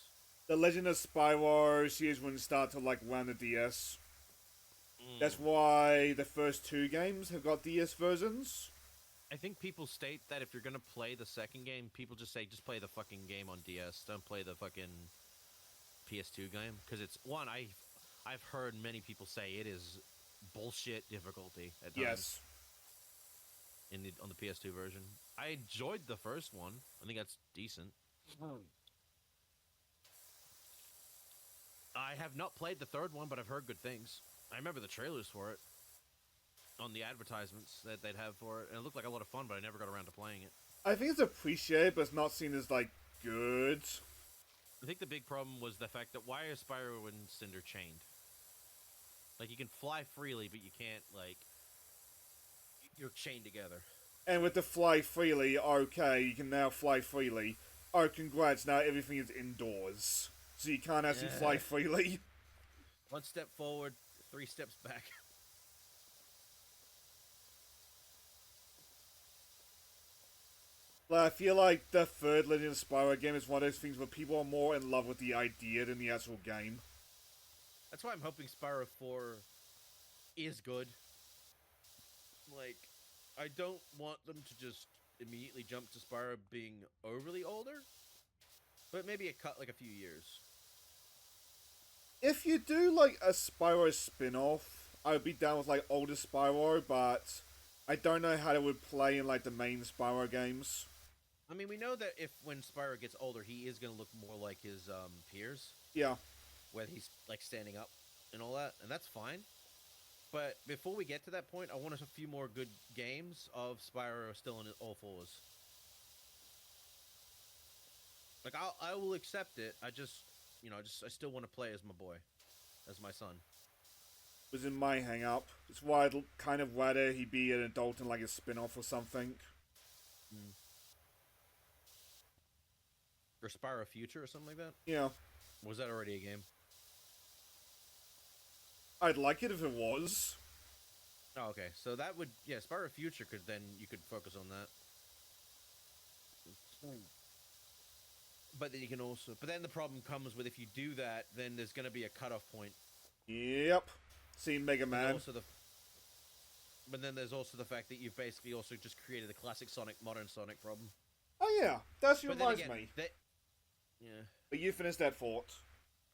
The Legend of Spyro series wouldn't start till, like, around the DS. That's why the first two games have got DS versions. I think people state that if you're gonna play the second game, people just say, just play the fucking game on DS. Don't play the fucking PS2 game. Because it's, one, I've heard many people say it is bullshit difficulty at times. Yes. On the PS2 version. I enjoyed the first one. I think that's decent. I have not played the third one, but I've heard good things. I remember the trailers for it on the advertisements that they'd have for it, and it looked like a lot of fun, but I never got around to playing it. I think it's appreciated, but it's not seen as, like, good. I think the big problem was the fact that why are Spyro and Cinder chained? Like, you can fly freely, but you can't, like, you're chained together. And with the fly freely, okay, you can now fly freely. Oh, congrats, now everything is indoors. So you can't actually fly freely. One step forward, 3 steps back. Like, I feel like the third Legend of Spyro game is one of those things where people are more in love with the idea than the actual game. That's why I'm hoping Spyro 4 is good. Like, I don't want them to just immediately jump to Spyro being overly older, but maybe it cut like a few years. If you do, like, a Spyro spin-off, I would be down with, like, older Spyro, but I don't know how it would play in, like, the main Spyro games. I mean, we know that if when Spyro gets older, he is going to look more like his peers. Yeah. Where he's, like, standing up and all that, and that's fine. But before we get to that point, I want a few more good games of Spyro still in all fours. Like, I will accept it. I just, you know, I still want to play as my boy, as my son. Was in my hang-up. It's why I'd kind of rather he be an adult in, like, a spin-off or something. Or Spyro Future or something like that? Yeah. Or was that already a game? I'd like it if it was. Oh, okay. So that would, yeah, Spyro Future could then, you could focus on that. But then you can also, but then the problem comes with if you do that, then there's going to be a cutoff point. Yep. See Mega Man. But then there's also the fact that you've basically also just created the classic Sonic, modern Sonic problem. Oh yeah, that's what But then reminds again, me. Yeah. But you finished that thought.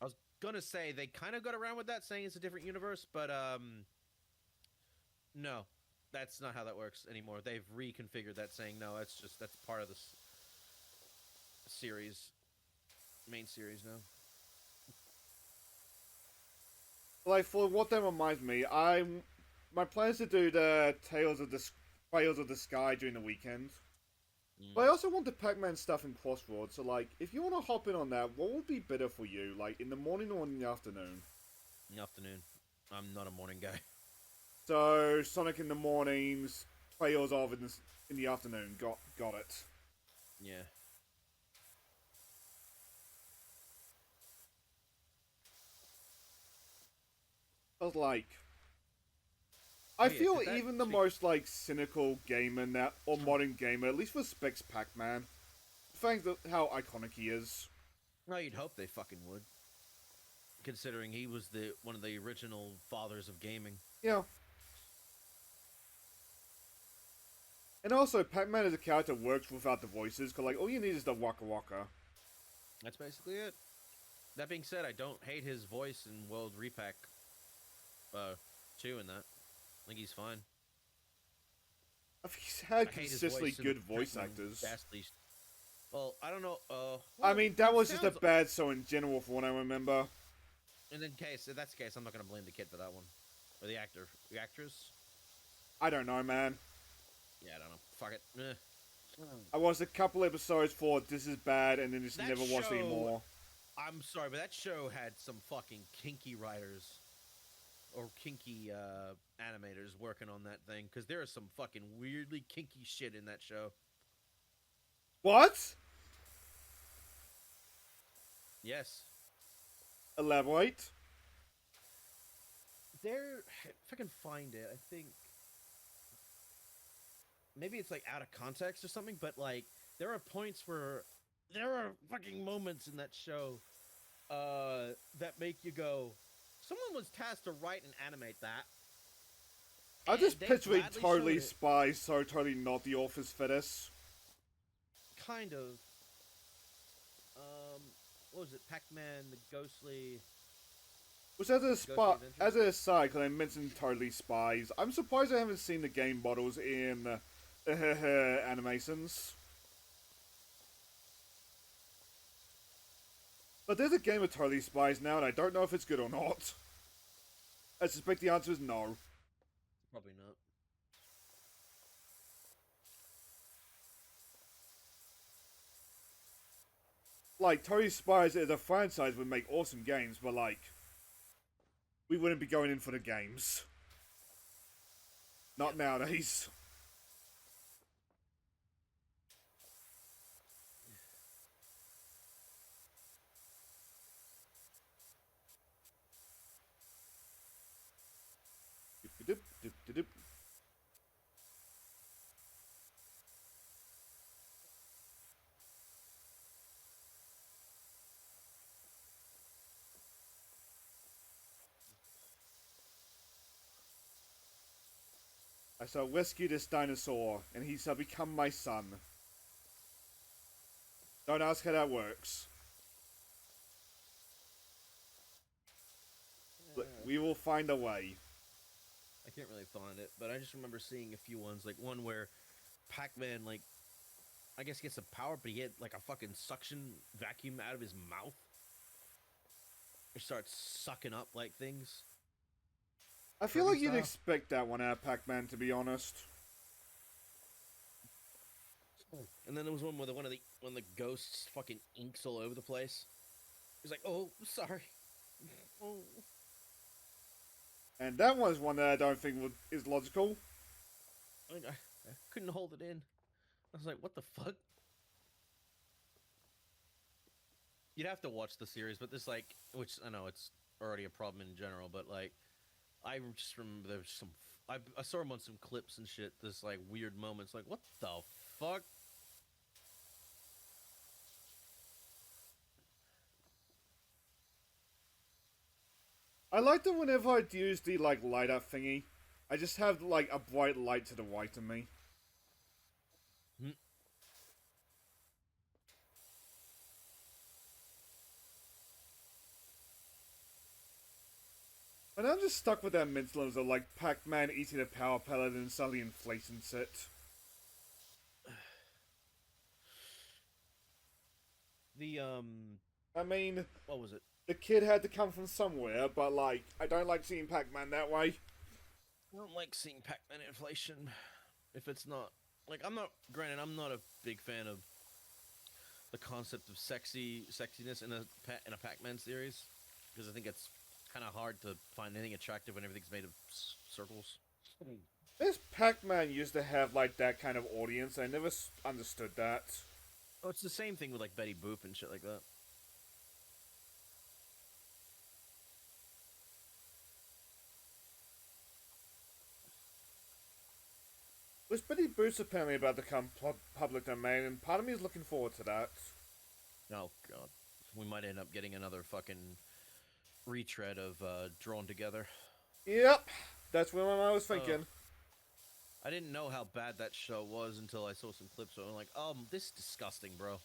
I was gonna say they kind of got around with that, saying it's a different universe, but no, That's not how that works anymore. They've reconfigured that, saying no, that's part of this series, main series now. Like, for what that reminds me, my plan is to do the Trails of the Sky during the weekend. But I also want the Pac-Man stuff in Crossroads, so like, if you want to hop in on that, what would be better for you? Like, in the morning or in the afternoon? In the afternoon. I'm not a morning guy. So, Sonic in the mornings, Trails of in the afternoon. Got it. Yeah. I was like... I feel even the most, like, cynical gamer now, or modern gamer, at least respects Pac-Man. Thanks to how iconic he is. Well, you'd hope they fucking would. Considering he was one of the original fathers of gaming. Yeah. And also, Pac-Man as a character works without the voices, because, like, all you need is the Waka Waka. That's basically it. That being said, I don't hate his voice in World Repack 2 in that. I think he's fine. I think he's had consistently good voice actors. Well, I don't know. I mean, that was just a bad show in general, from what I remember. And in case if that's the case, I'm not gonna blame the kid for that one, or the actor, the actress. I don't know, man. Yeah, I don't know. Fuck it. I watched a couple episodes for this is bad, and then just never watched anymore. I'm sorry, but that show had some fucking kinky writers or kinky animators working on that thing, because there is some fucking weirdly kinky shit in that show. What? Yes. Elaborate. If I can find it, I think maybe it's like out of context or something, but like there are points where there are fucking moments in that show that make you go, someone was tasked to write and animate that. I just picture it totally Spies, so totally not the author's fetish. Kind of. What was it? Pac-Man, the Ghostly... Which as an aside, because I mentioned totally Spies, I'm surprised I haven't seen the game models in animations. But there's a game of Totally Spies now, and I don't know if it's good or not. I suspect the answer is no. Probably not. Like, Totally Spies as a franchise would make awesome games, but like, we wouldn't be going in for the games. Not nowadays. Doop. I shall rescue this dinosaur, and he shall become my son. Don't ask how that works. But we will find a way. I can't really find it, but I just remember seeing a few ones, like one where Pac-Man, like, I guess gets the power, but he had like a fucking suction vacuum out of his mouth. He starts sucking up like things. I feel like you'd expect that one out of Pac-Man, to be honest. And then there was one where when the ghosts fucking inks all over the place. He's like, "Oh, sorry." Oh. And that one's one that I don't think is logical. I couldn't hold it in. I was like, "What the fuck?" You'd have to watch the series, but this, like, which I know it's already a problem in general, but like, I just remember there was some. I saw him on some clips and shit. This like weird moments, like, what the fuck? I like that whenever I'd use the like light up thingy, I just have like a bright light to the right of me. And I'm just stuck with that mental image of like Pac-Man eating a power pellet and suddenly inflating it. The I mean, what was it? the kid had to come from somewhere, but like, I don't like seeing Pac-Man that way. I don't like seeing Pac-Man inflation. If it's not like I'm not. Granted, I'm not a big fan of the concept of sexiness in a Pac-Man series because I think it's kind of hard to find anything attractive when everything's made of circles. This Pac-Man used to have like that kind of audience. I never understood that. Oh, it's the same thing with like Betty Boop and shit like that. With Betty Boop's apparently about to become public domain, and part of me is looking forward to that. Oh god, we might end up getting another fucking retread of Drawn Together. Yep, that's what I was thinking. I didn't know how bad that show was until I saw some clips of it. I'm like, this is disgusting, bro.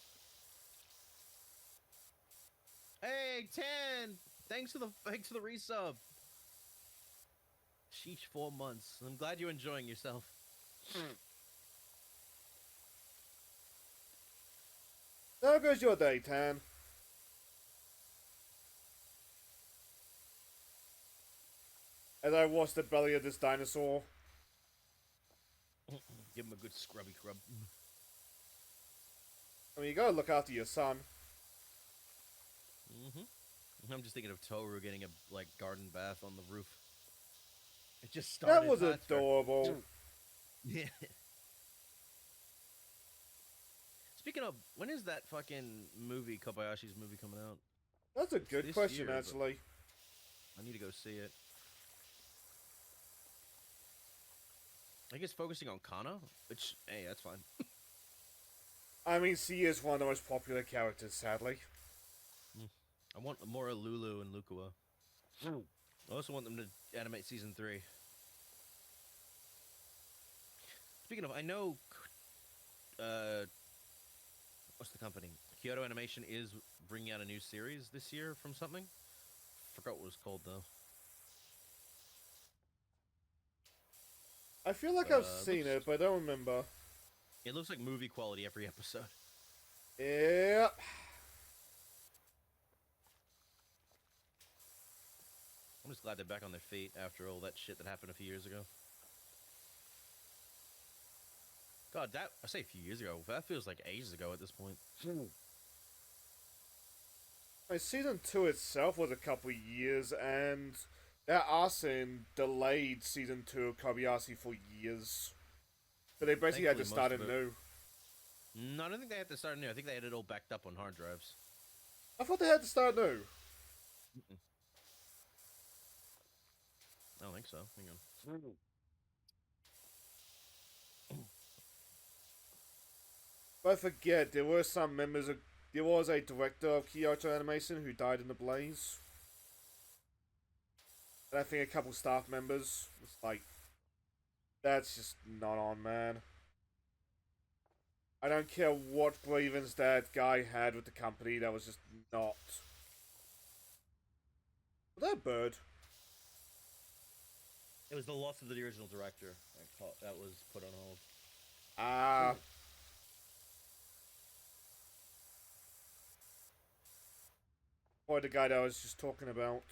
Hey, 10! Thanks for the resub. Sheesh, 4 months. I'm glad you're enjoying yourself. There goes your day, Tan. As I wash the belly of this dinosaur. Give him a good scrubby crub. I mean, you gotta look after your son. I'm just thinking of Toru getting a garden bath on the roof. It just started. That was adorable. Yeah. Speaking of, when is that fucking movie, Kobayashi's movie, coming out? That's a good question, actually. I need to go see it. I guess focusing on Kana, which, hey, that's fine. I mean, she is one of the most popular characters, sadly. I want more of Lulu and Lukua. I also want them to animate season 3. Speaking of, I know, what's the company? Kyoto Animation is bringing out a new series this year from something. Forgot what it was called though. I feel like I've seen it, but I don't remember. It looks like movie quality every episode. Yep. I'm just glad they're back on their feet after all that shit that happened a few years ago. God, I say a few years ago. That feels like ages ago at this point. Season 2 itself was a couple years, and that arson delayed Season 2 of Kobayashi for years. So they basically had to start anew. No, I don't think they had to start anew. I think they had it all backed up on hard drives. I thought they had to start anew. I don't think so. Hang on. But I forget, there were some members of... There was a director of Kyoto Animation who died in the blaze. And I think a couple staff members. It's like... That's just not on, man. I don't care what grievance that guy had with the company, that was just not... Was that a bird? It was the loss of the original director that was put on hold. Ah... Or the guy that I was just talking about.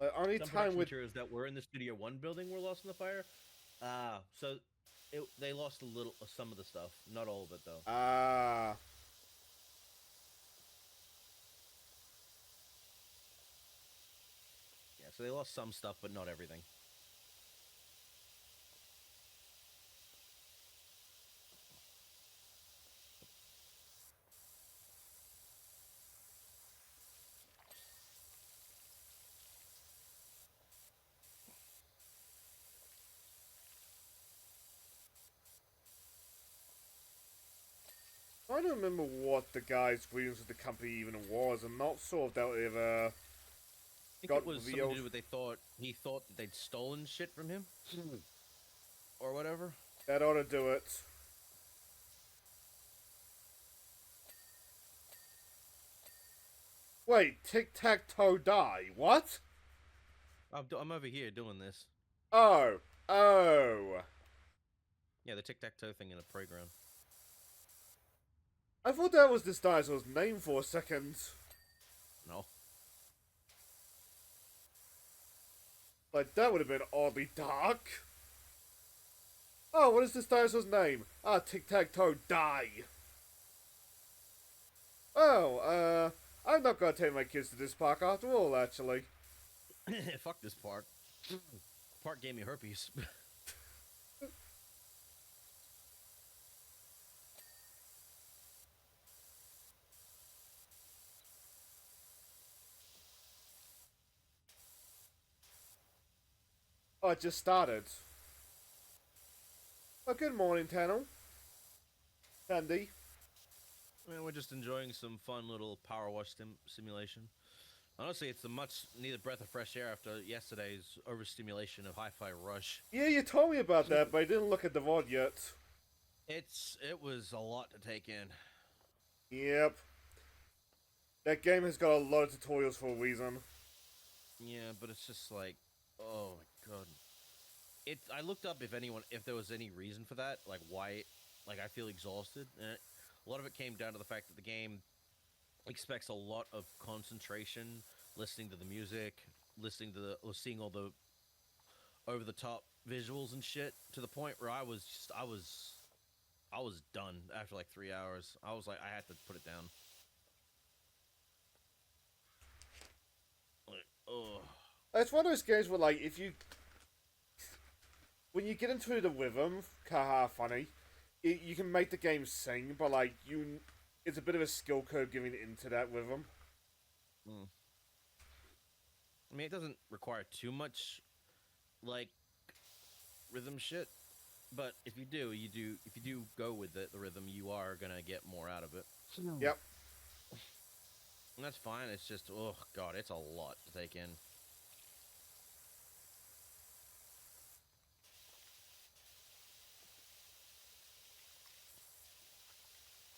The only Some time with materials that were in the Studio One building were lost in the fire. So they lost some of the stuff, not all of it though. Yeah, so they lost some stuff, but not everything. I don't remember what the guy's grievance with the company even was. I'm not sure if that ever I think got it was revealed. something to do with he thought that they'd stolen shit from him, or whatever. That ought to do it. Wait, tic-tac-toe die. What? I'm over here doing this. Oh. Oh. Yeah, the tic-tac-toe thing in a playground. I thought that was this dinosaur's name for a second. No. Like, that would have been oddly dark. Oh, what is this dinosaur's name? Ah, tic-tac-toe die. Oh, I'm not gonna take my kids to this park after all, actually. Fuck this park. Park gave me herpes. Oh, it just started. Oh, good morning, Tannel. Sandy. We're just enjoying some fun little power wash simulation. Honestly, it's a much needed breath of fresh air after yesterday's overstimulation of Hi-Fi Rush. Yeah, you told me about that, but I didn't look at the VOD yet. It was a lot to take in. Yep. That game has got a lot of tutorials for a reason. Yeah, but it's just like, oh my god. I looked up if there was any reason for that, like why, like I feel exhausted. And a lot of it came down to the fact that the game expects a lot of concentration, listening to the music, seeing all the over the top visuals and shit, to the point where I was done after like 3 hours. I was like, I had to put it down. Like, oh. It's one of those games where, like, when you get into the rhythm, haha, funny, you can make the game sing, but, like, it's a bit of a skill curve getting into that rhythm. Mm. I mean, it doesn't require too much, like, rhythm shit, but if you do go with the rhythm, you are gonna get more out of it. Yep. And that's fine. It's just, oh god, it's a lot to take in.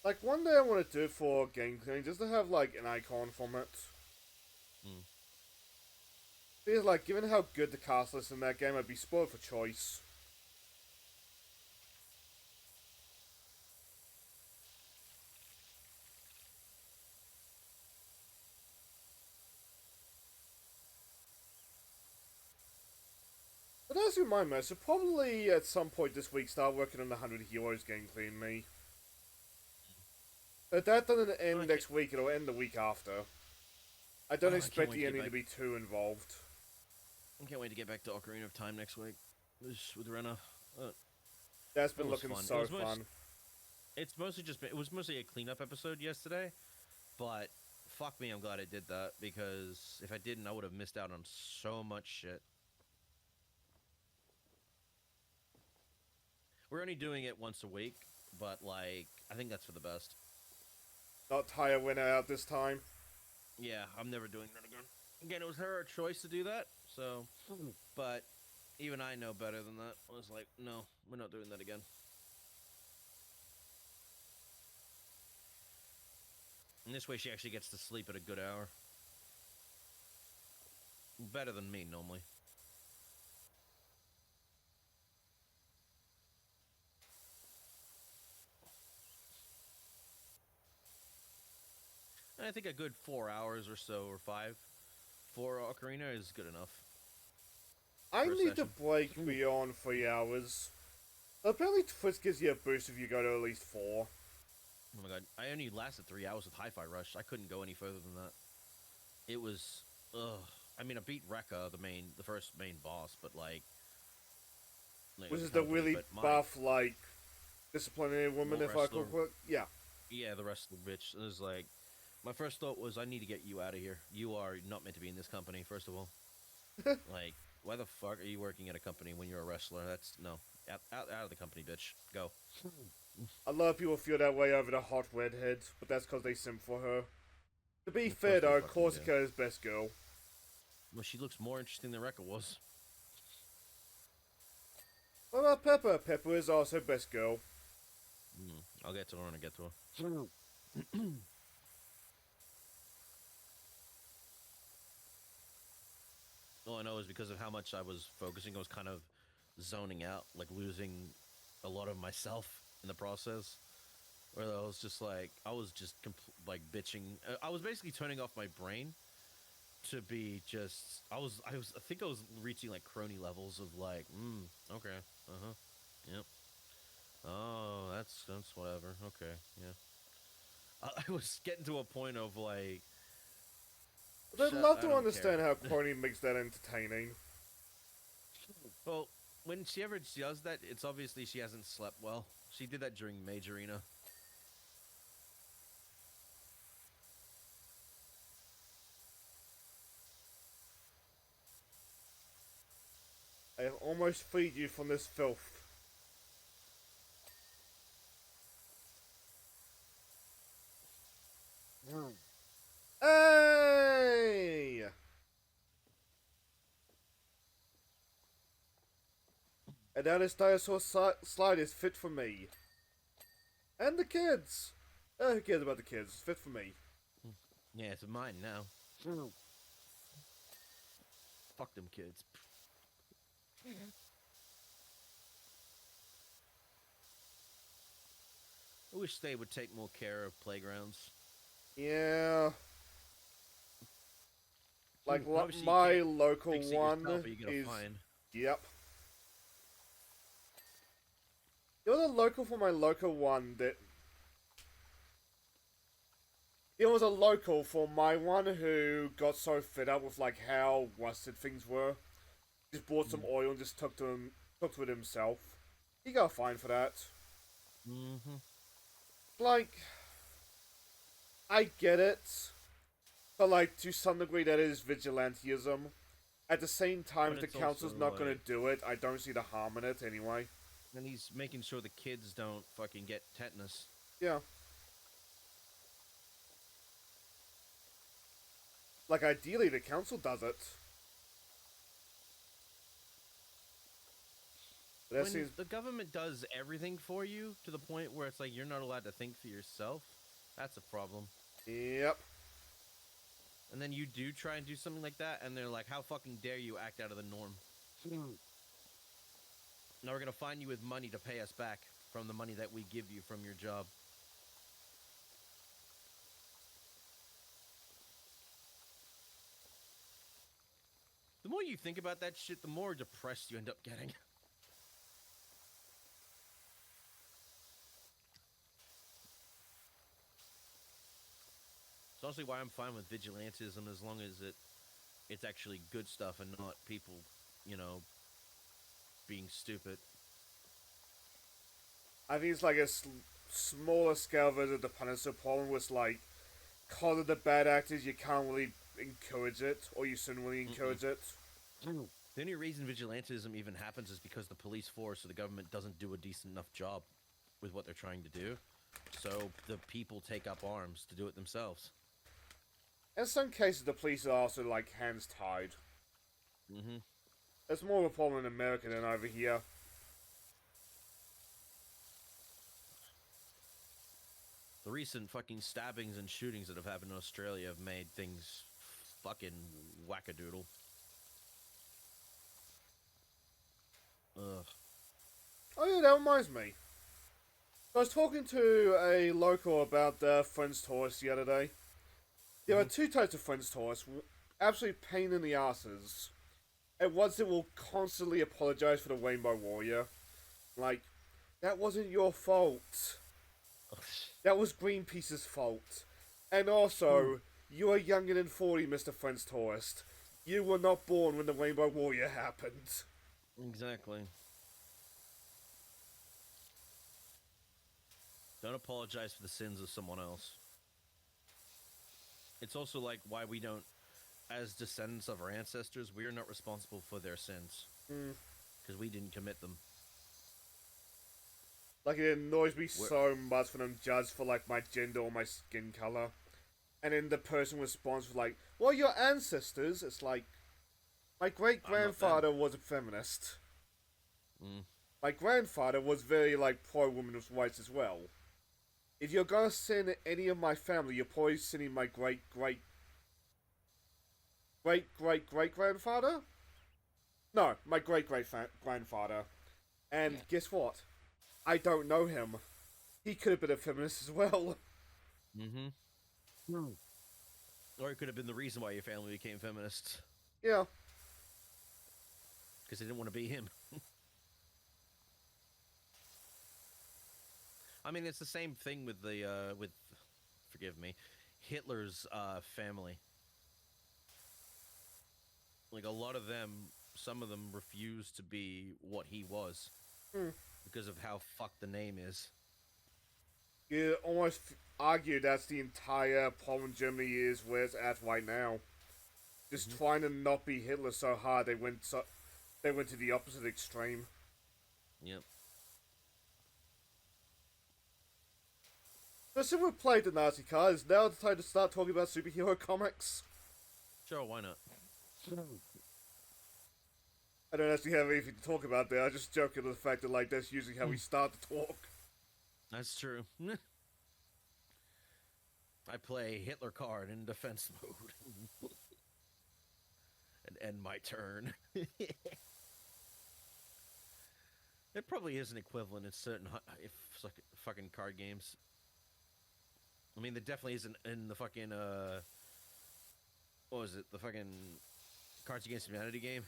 Like, one day I want to do for game cleaning, just to have, like, an icon from it. Mm. Because, like, given how good the cast is in that game, I'd be spoiled for choice. But as you remind me, I should probably at some point this week start working on the 100 Heroes game clean me. If that doesn't end next week, it'll end the week after. I don't expect the ending to be too involved. I can't wait to get back to Ocarina of Time next week. With Rena. That's been looking so fun. It was mostly a cleanup episode yesterday, but fuck me, I'm glad I did that, because if I didn't, I would have missed out on so much shit. We're only doing it once a week, but, like, I think that's for the best. Not tire winner out this time. Yeah, I'm never doing that again. Again, it was her choice to do that, so... But even I know better than that. I was like, no, we're not doing that again. And this way she actually gets to sleep at a good hour. Better than me, normally. And I think a good 4 hours or so, or 5, for Ocarina is good enough. I need to break beyond 3 hours. Apparently Twitch gives you a boost if you go to at least 4. Oh my god, I only lasted 3 hours with Hi-Fi Rush. I couldn't go any further than that. It was, ugh. I mean, I beat Rekka, the first main boss, but like Which is the really buff, like, disciplinary woman, if I could quote. Yeah. Yeah, the wrestler bitch. It was like, my first thought was, I need to get you out of here. You are not meant to be in this company, first of all. Like, why the fuck are you working at a company when you're a wrestler? That's, no. Out of the company, bitch. Go. A lot of people feel that way over the hot redhead, but that's because they simp for her. To be fair though, Corsica is best girl. Well, she looks more interesting than Rekka was. What about Pepper? Pepper is also best girl. I'll get to her when I get to her. All I know is because of how much I was focusing, I was kind of zoning out, like losing a lot of myself in the process. Where I was just like, like bitching. I was basically turning off my brain to be just. I think I was reaching like crony levels of like, okay, yep. Oh, that's whatever. Okay, yeah. I was getting to a point of like. I'd love to I don't understand care. how crony makes that entertaining. Well, when she ever does that, it's obviously she hasn't slept well. She did that during Majorina. I have almost freed you from this filth. Hey! And now this dinosaur slide is fit for me. And the kids! Who cares about the kids? It's fit for me. Yeah, it's mine now. Fuck them kids. I wish they would take more care of playgrounds. Yeah. Like, Obviously my local fix it one yourself, or you get a is... fine. Yep. You're the local for my local one that... It was a local for my one who got so fed up with like how rusted things were. Just bought some oil and just took to it himself. He got fined for that. Like, I get it, but like to some degree that is vigilantism. At the same time, if the council's not gonna do it, I don't see the harm in it anyway. And he's making sure the kids don't fucking get tetanus. Yeah. Like, ideally, the council does it. But When the government does everything for you to the point where it's like you're not allowed to think for yourself, that's a problem. Yep. And then you do try and do something like that, and they're like, how fucking dare you act out of the norm? Now we're gonna fine you with money to pay us back from the money that we give you from your job. The more you think about that shit, the more depressed you end up getting. It's honestly why I'm fine with vigilantism as long as it's actually good stuff and not people, you know, being stupid. I think it's like a smaller scale version of the Punisher problem was like, cause of the bad actors, you can't really encourage it, or you shouldn't really encourage it. The only reason vigilantism even happens is because the police force or the government doesn't do a decent enough job with what they're trying to do. So the people take up arms to do it themselves. In some cases, the police are also like hands tied. It's more of a problem in America than over here. The recent fucking stabbings and shootings that have happened in Australia have made things fucking wackadoodle. Ugh. Oh yeah, that reminds me. I was talking to a local about the Friends tourists the other day. There are two types of Friends tourists. Absolute pain in the asses. And ones that will constantly apologize for the Rainbow Warrior. Like, that wasn't your fault. That was Greenpeace's fault. And also, you are younger than 40, Mr. Friends tourist. You were not born when the Rainbow Warrior happened. Exactly. Don't apologize for the sins of someone else. It's also like why we don't, as descendants of our ancestors, we are not responsible for their sins. Because we didn't commit them. Like, it annoys me so much when I'm judged for, like, my gender or my skin color. And then the person responds with, like, well, your ancestors. It's like, my great-grandfather was a feminist. my grandfather was very, like, pro-women's rights as well. If you're gonna send any of my family, you're probably sending my great-great-great-great-grandfather? No, my great-great-grandfather. And guess what? I don't know him. He could have been a feminist as well. Mm-hmm. Or it could have been the reason why your family became feminists. Yeah. Because they didn't want to be him. I mean, it's the same thing with the, forgive me, Hitler's family. Like, a lot of them, some of them refused to be what he was. Because of how fucked the name is. You almost argue that's the entire problem Germany is where it's at right now. Just trying to not be Hitler so hard, they went to the opposite extreme. Yep. So since we've played the Nazi card, is now the time to start talking about superhero comics? Sure, why not? I don't actually have anything to talk about there. I just joke at the fact that, like, that's usually how we start the talk. That's true. I play Hitler card in defense mode. And end my turn. It probably is an equivalent in certain fucking card games. I mean, there definitely isn't in the fucking, what was it? The fucking Cards Against Humanity game?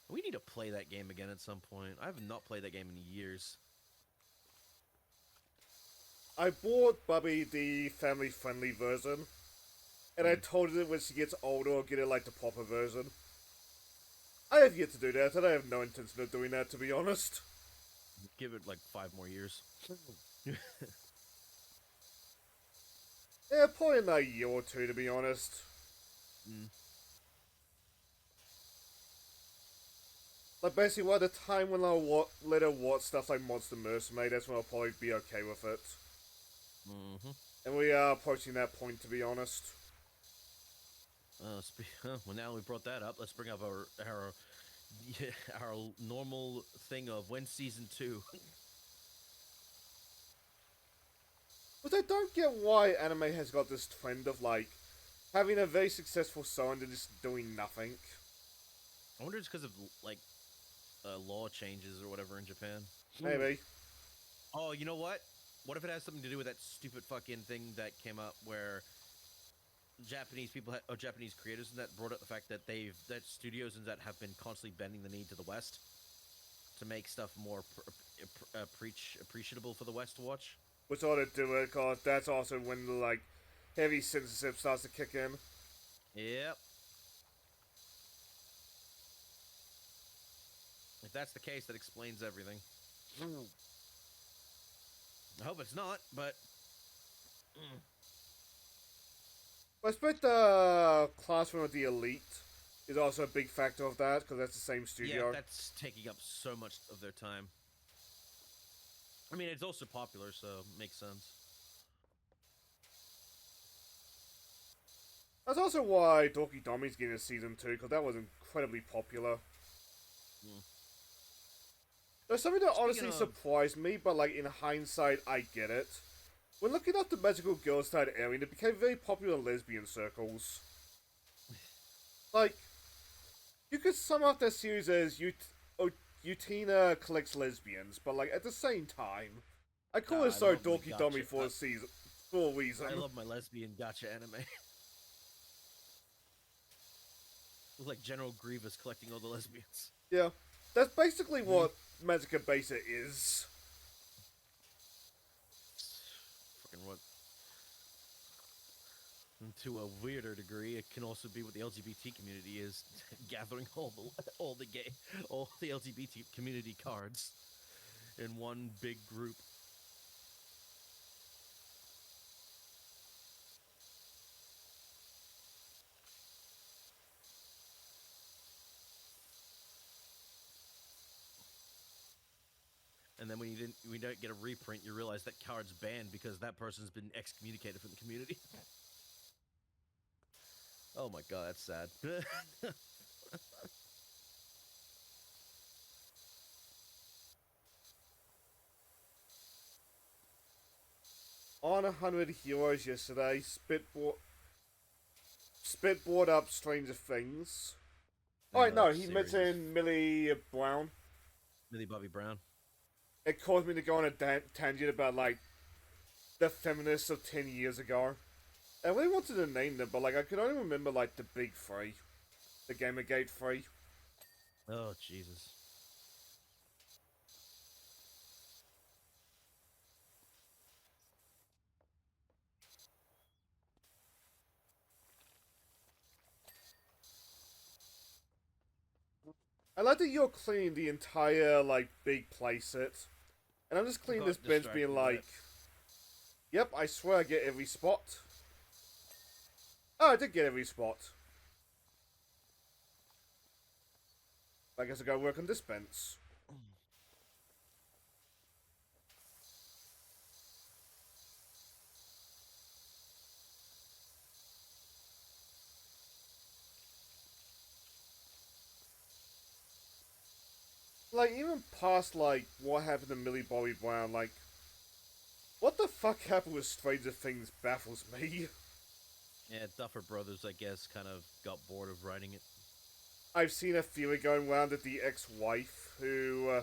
We need to play that game again at some point. I have not played that game in years. I bought Bubby the family-friendly version, and I told her that when she gets older, I'll get her, like, the proper version. I have yet to do that, and I have no intention of doing that, to be honest. Give it, like, 5 more years. Yeah, probably in a year or two, to be honest. Like, basically, by the time when I'll let her watch stuff like Monster Mercenary, that's when I'll probably be okay with it. And we are approaching that point, to be honest. Well, now we brought that up, let's bring up our normal thing of when's season 2. But I don't get why anime has got this trend of, like, having a very successful show and then just doing nothing. I wonder it's because of, like, law changes or whatever in Japan. Maybe. Oh, you know what? What if it has something to do with that stupid fucking thing that came up where Japanese people, Japanese creators and that brought up the fact that that studios and that have been constantly bending the knee to the West to make stuff more appreciable for the West to watch? Which ought to do it, because that's also when the, like, heavy censorship starts to kick in. Yep. If that's the case, that explains everything. I hope it's not, but... I expect the Classroom of the Elite is also a big factor of that, because that's the same studio. Yeah, that's taking up so much of their time. I mean, it's also popular, so it makes sense. That's also why Doki Domi's getting a season 2, because that was incredibly popular. There's something that honestly surprised me, but, like, in hindsight, I get it. When looking up the Magical Girls started airing, it became very popular in lesbian circles. Like, you could sum up that series as Utina collects lesbians, but, like, at the same time, I call it so Doki Domi for a reason. I love my lesbian gacha anime. Like General Grievous collecting all the lesbians. Yeah, that's basically what Magica Basic is. Fucking what? And to a weirder degree, it can also be what the LGBT community is, gathering all the LGBT community cards in one big group. And then when we don't get a reprint, you realize that card's banned because that person's been excommunicated from the community. Oh my god, that's sad. on 100 Heroes yesterday. Spitboard up Stranger Things. Oh, wait, no, he mentioned Millie Brown. Millie Bobby Brown. It caused me to go on a tangent about, like, the feminists of 10 years ago. I really wanted to name them, but, like, I could only remember, like, the big three. The Gamergate three. Oh, Jesus. I like that you're cleaning the entire, like, big playset. And I'm just cleaning this bench being like, yep, I swear I get every spot. Oh, I did get every spot. I guess I gotta work on this bench. Like, even past, like, what happened to Millie Bobby Brown, like, what the fuck happened with Stranger Things baffles me. Yeah, Duffer Brothers, I guess, kind of got bored of writing it. I've seen a theory going around that the ex-wife, who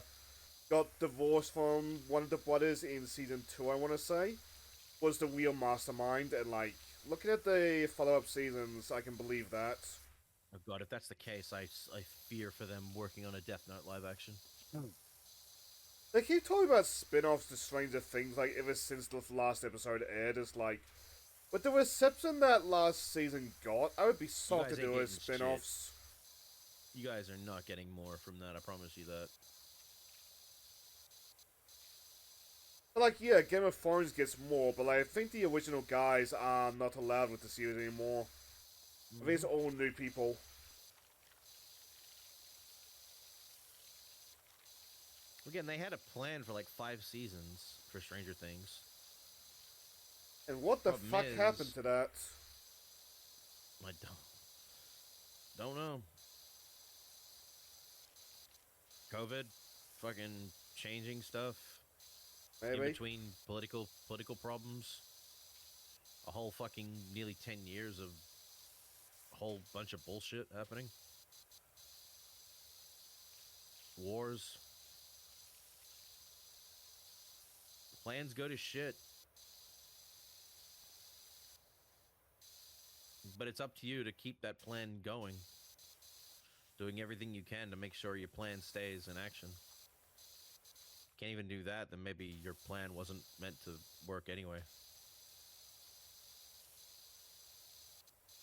got divorced from one of the brothers in season 2, I want to say, was the real mastermind, and, like, looking at the follow-up seasons, I can believe that. Oh god, if that's the case, I fear for them working on a Death Note live action. They keep talking about spin-offs to Stranger Things, like, ever since the last episode aired. It's like, with the reception that last season got, I would be soft to do as spin-offs. You guys are not getting more from that, I promise you that. But, like, yeah, Game of Thrones gets more, but, like, I think the original guys are not allowed with the series anymore. I think it's all new people. Again, they had a plan for like 5 seasons for Stranger Things. And what the fuck happened to that? I don't know. COVID, fucking changing stuff. Maybe. In between political problems. A whole fucking nearly 10 years of a whole bunch of bullshit happening. Wars. Plans go to shit. But it's up to you to keep that plan going. Doing everything you can to make sure your plan stays in action. Can't even do that, then maybe your plan wasn't meant to work anyway.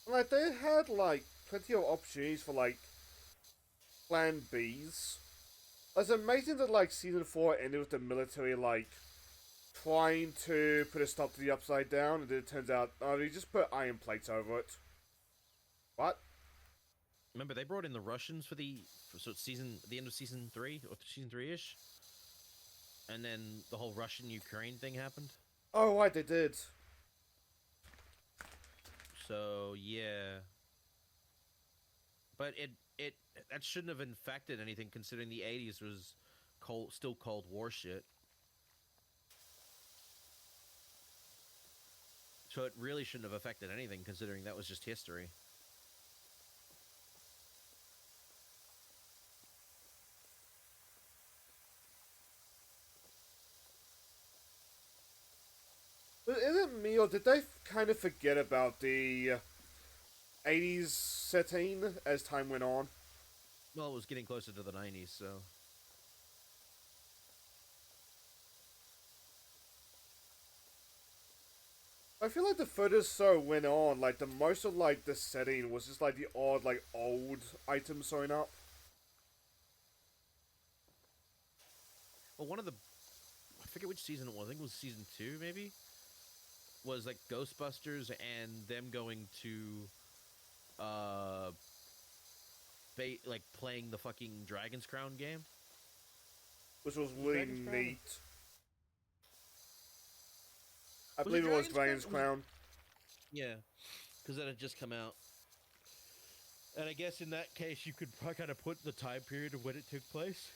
Like, they had, like, plenty of opportunities for, like, plan Bs. It's amazing that, like, season 4 ended with the military, like, trying to put a stop to the Upside Down, and then it turns out, oh, they just put iron plates over it. What? Remember, they brought in the Russians for the end of season 3, or season 3-ish? And then the whole Russian-Ukraine thing happened? Oh, right, they did. So, yeah. But that shouldn't have infected anything, considering the 80s was still Cold War shit. So it really shouldn't have affected anything, considering that was just history. But is it me, or did they kind of forget about the 80s setting as time went on? Well, it was getting closer to the 90s, so... I feel like the further so went on, like, the most of, like, the setting was just, like, the odd, like, old items showing up. Well, one of the... I forget which season it was. I think it was season 2, maybe? Was, like, Ghostbusters and them going to... like, playing the fucking Dragon's Crown game. Which was really neat. I believe it was Dragon's Crown. Yeah, because that had just come out. And I guess in that case, you could kind of put the time period of when it took place.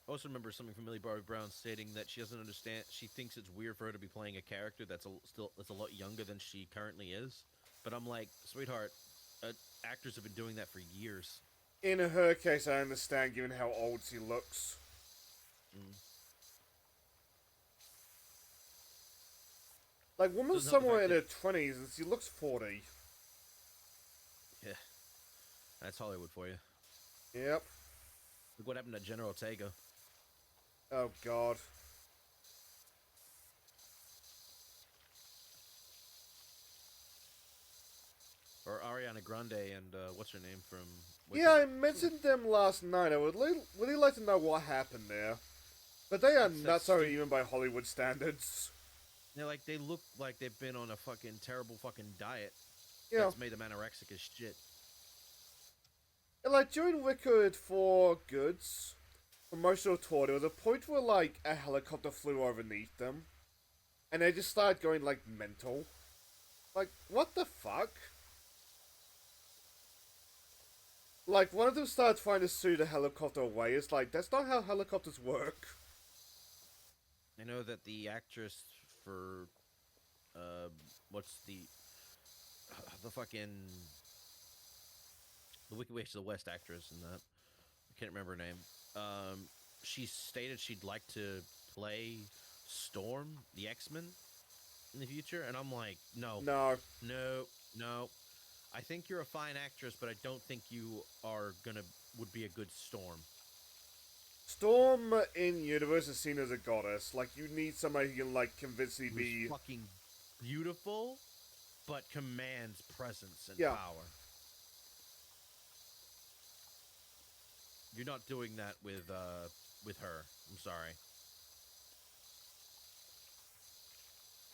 also remember something from Millie Bobby Brown stating that she doesn't understand. She thinks it's weird for her to be playing a character that's a lot younger than she currently is. But I'm like, sweetheart, actors have been doing that for years. In her case, I understand, given how old she looks. Mm. Like, woman's somewhere in her 20s and she looks 40. Yeah. That's Hollywood for you. Yep. Look what happened to General Ortega. Oh, God. Or Ariana Grande and, what's her name from... Yeah, I mentioned them last night. I would really like to know what happened there. But they are nuts, sorry, even by Hollywood standards. They're like, they look like they've been on a fucking terrible fucking diet. Yeah. That's made them anorexic as shit. And like, during Wicked for Good's promotional tour, there was a point where, like, a helicopter flew overneath them. And they just started going, like, mental. Like, what the fuck? Like, one of them started trying to sue the helicopter away. It's like, that's not how helicopters work. I know that the actress for, what's the fucking, the Wicked Witch of the West actress in that, I can't remember her name, she stated she'd like to play Storm, the X-Men, in the future, and I'm like, no. I think you're a fine actress, but I don't think you would be a good Storm. Storm in universe is seen as a goddess. Like, you need somebody who can, like, convincingly be fucking beautiful, but commands presence and yeah. power. You're not doing that with her. I'm sorry.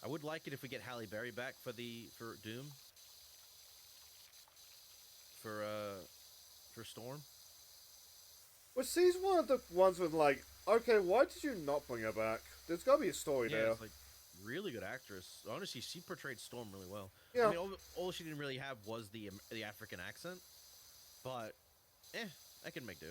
I would like it if we get Halle Berry back for Doom. For Storm. Well, she's one of the ones with, like, okay, why did you not bring her back? There's gotta be a story there. It's like, really good actress. Honestly, she portrayed Storm really well. Yeah. I mean, all she didn't really have was the African accent, but, I can make do.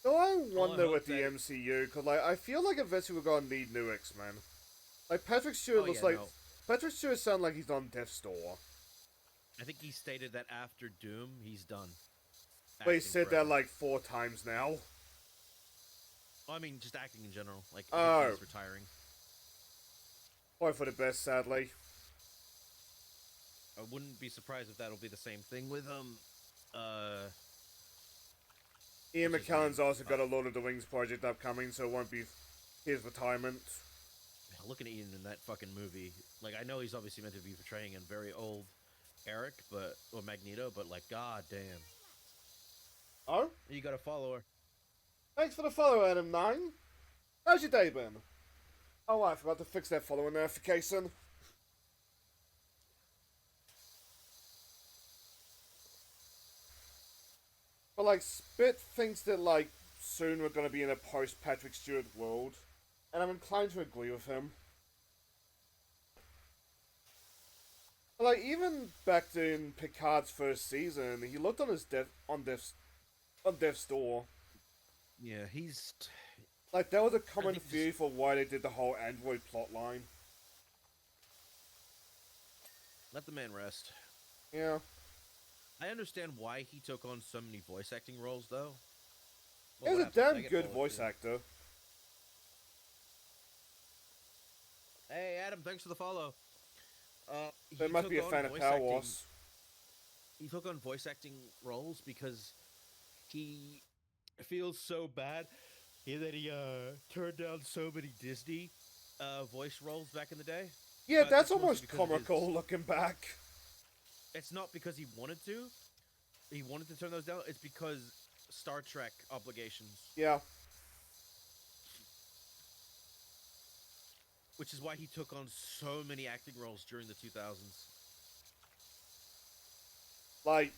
So I wonder with the MCU, because, like, I feel like eventually we're gonna need new X-Men. Like, Patrick Stewart looks like... No. Patrick Stewart sounds like he's on death's door. I think he stated that after Doom, he's done. But he said that, like, 4 times now. Well, I mean, just acting in general. Like, he's retiring. Probably for the best, sadly. I wouldn't be surprised if that'll be the same thing with, Ian McKellen's also got a Lord of the Rings project upcoming, so it won't be his retirement. Looking at Ian in that fucking movie, like, I know he's obviously meant to be portraying a very old Eric, or Magneto, but, like, god damn. Oh? You got a follower. Thanks for the follow, Adam9. How's your day been? Oh, I forgot to fix that follower notification. But, like, Spit thinks that, like, soon we're gonna be in a post-Patrick Stewart world, and I'm inclined to agree with him. But, like, even back in Picard's first season, he looked on his death's door. Yeah, he's... Like, that was a common theory for why they did the whole Android plotline. Let the man rest. Yeah. I understand why he took on so many voice acting roles, though. Well, he was a damn good voice actor. Hey, Adam, thanks for the follow. They must be a fan of Powerwash. He took on voice acting roles because he feels so bad that he turned down so many Disney voice roles back in the day. Yeah, that's almost comical looking back. It's not because he wanted to. He wanted to turn those down. It's because Star Trek obligations. Yeah. Which is why he took on so many acting roles during the 2000s. Like,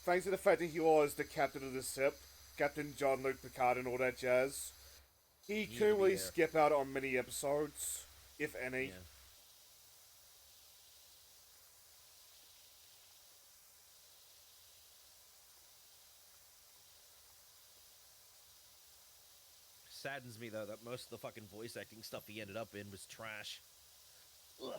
thanks to the fact that he was the captain of the ship, Captain Jean-Luc Picard and all that jazz, He Need to couldn't be really there. skip out on many episodes, if any. Yeah. Saddens me though that most of the fucking voice acting stuff he ended up in was trash. Ugh.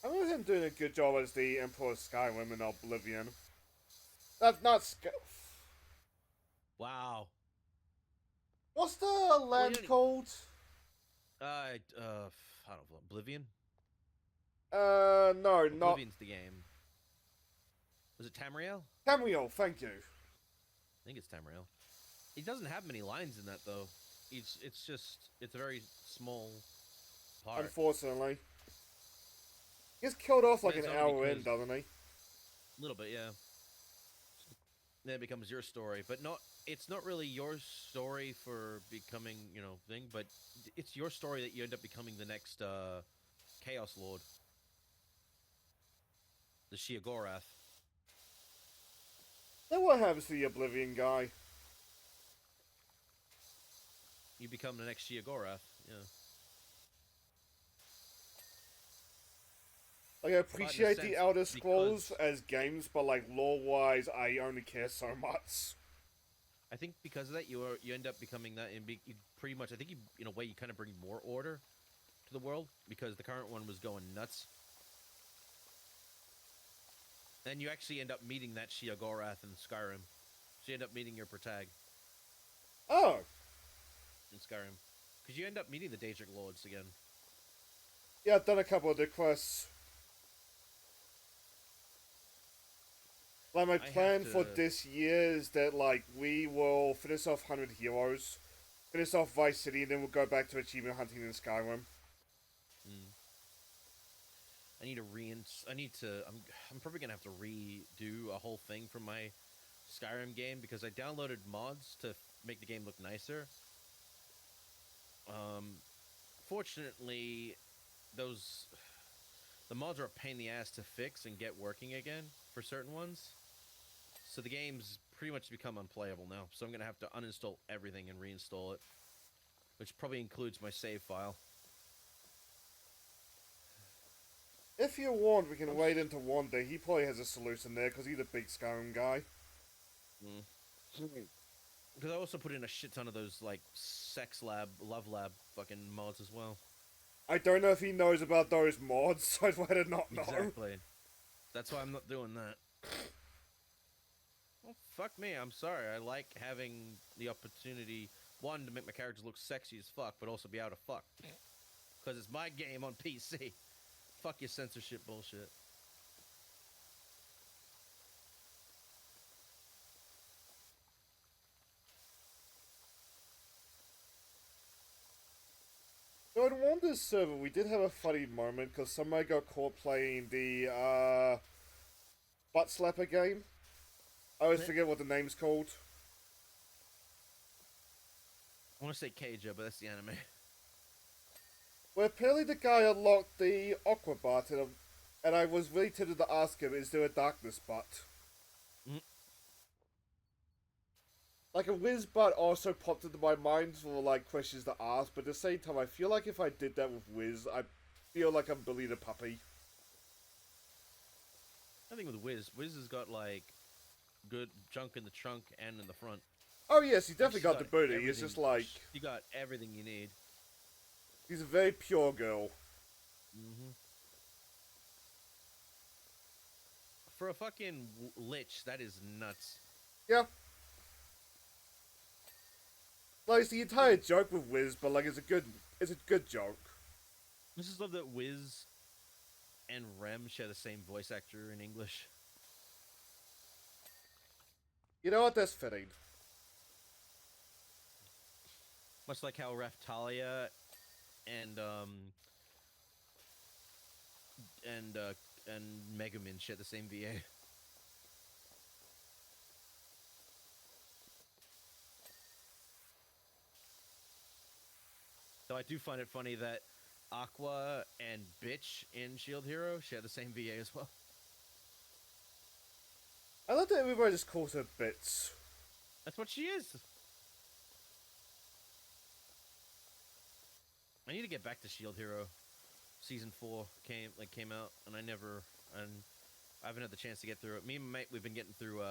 I remember him doing a good job as the Emperor of Skyrim in Oblivion. That's not Wow. What's the Well, land you called? I don't know. Oblivion. No, not Oblivion's the game. Was it Tamriel? Tamriel. Thank you. I think it's Tamriel. He doesn't have many lines in that though. It's just it's a very small part. Unfortunately, he gets killed off like It's an only hour in, because- doesn't he? A little bit, yeah. Then it becomes your story, but not. It's not really your story for becoming, thing. But it's your story that you end up becoming the next Chaos Lord, the Sheogorath. Then what happens to the Oblivion guy? You become the next Sheogorath. Yeah. Like, I appreciate the sense, Elder Scrolls because- as games, but like lore-wise, I only care so much. I think because of that, you end up becoming that, and you pretty much. I think you, in a way, you kind of bring more order to the world because the current one was going nuts. And you actually end up meeting that Sheogorath in Skyrim. So you end up meeting your protag Oh, in Skyrim. Because you end up meeting the Daedric Lords again. yeah, I've done a couple of the quests. Like, my plan for this year is that, like, we will finish off 100 Heroes, finish off Vice City, and then we'll go back to achievement hunting in Skyrim. I need to I'm probably gonna have to redo a whole thing from my Skyrim game because I downloaded mods to make the game look nicer. Fortunately, the mods are a pain in the ass to fix and get working again for certain ones. So the game's pretty much become unplayable now. So I'm gonna have to uninstall everything and reinstall it, which probably includes my save file. If you want, we can wait into one day. He probably has a solution there, because he's a big Skyrim guy. Because I also put in a shit ton of those, like, love lab fucking mods as well. I don't know if he knows about those mods, so I'd rather not know. Exactly. That's why I'm not doing that. Well, fuck me, I'm sorry. I like having the opportunity, one, to make my characters look sexy as fuck, but also be able to fuck. Because it's my game on PC. Fuck your censorship bullshit. So in Wander's server, we did have a funny moment, because somebody got caught playing the, butt slapper game. I always forget what the name's called. I want to say Keija, but that's the anime. Where apparently the guy unlocked the aqua butt, and I was really tempted to ask him, is there a darkness butt? Like, a whiz butt also popped into my mind for, like, questions to ask, but at the same time, I feel like if I did that with Wiz, I feel like I'm Billy the Puppy. I think with Wiz has got, like, good junk in the trunk and in the front. Oh yes, he definitely She's got the booty, it's just like... You got everything you need. She's a very pure girl. For a fucking lich, that is nuts. Yeah. Like, it's the entire joke with Wiz, but like, it's a good joke. I just love that Wiz and Rem share the same voice actor in English. You know what? That's fitting. Much like how Raftalia and Megumin share the same VA. So I do find it funny that Aqua and Bitch in Shield Hero share the same VA as well. I love that everybody just calls her Bits. That's what she is. I need to get back to Shield Hero. Season 4 came out, and I haven't had the chance to get through it. Me and my mate, we've been getting through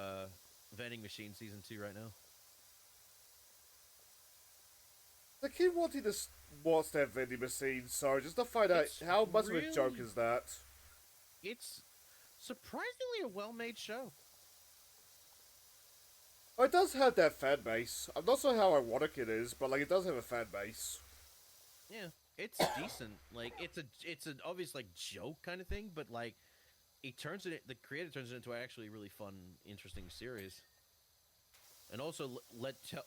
Vending Machine Season 2 right now. I keep wanting to watch that vending machine, so just to find out how much of a joke is that. It's surprisingly a well-made show. Oh, it does have that fan base. I'm not sure how ironic it is, but like it does have a fan base. Yeah, it's decent. Like it's an obvious like joke kind of thing, but like the creator turns it into an actually really fun, interesting series. And also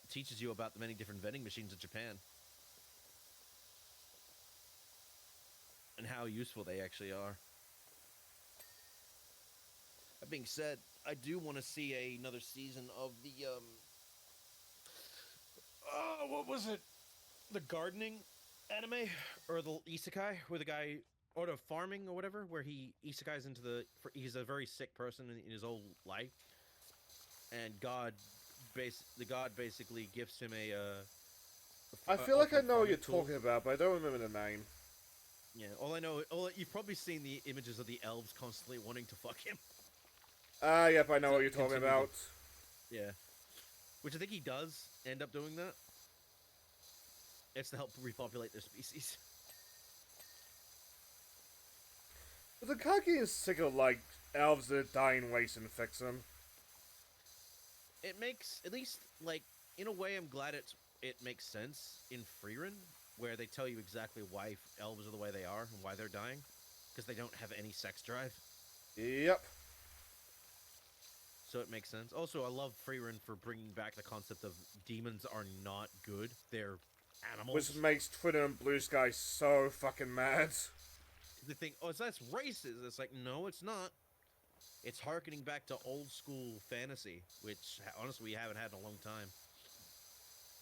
teaches you about the many different vending machines in Japan. And how useful they actually are. That being said, I do want to see another season of the, what was it? The gardening anime? Or the isekai? Where the guy, or the farming or whatever, where he isekais into he's a very sick person in his whole life. And the god basically gives him I feel like I know what you're talking about, but I don't remember the name. Yeah, you've probably seen the images of the elves constantly wanting to fuck him. Yep, I know what you're talking about. Yeah. Which I think he does end up doing that. It's to help repopulate their species. But the Kaki is sick of, like, elves that are dying waste and fix them. It makes, at least, like, in a way, I'm glad it makes sense in Freerun, where they tell you exactly why elves are the way they are and why they're dying. Because they don't have any sex drive. Yep. So it makes sense. Also, I love Freerun for bringing back the concept of demons are not good. They're animals. Which makes Twitter and Blue Sky so fucking mad. They think, oh, that's racist. It's like, no, it's not. It's harkening back to old school fantasy, which, honestly, we haven't had in a long time.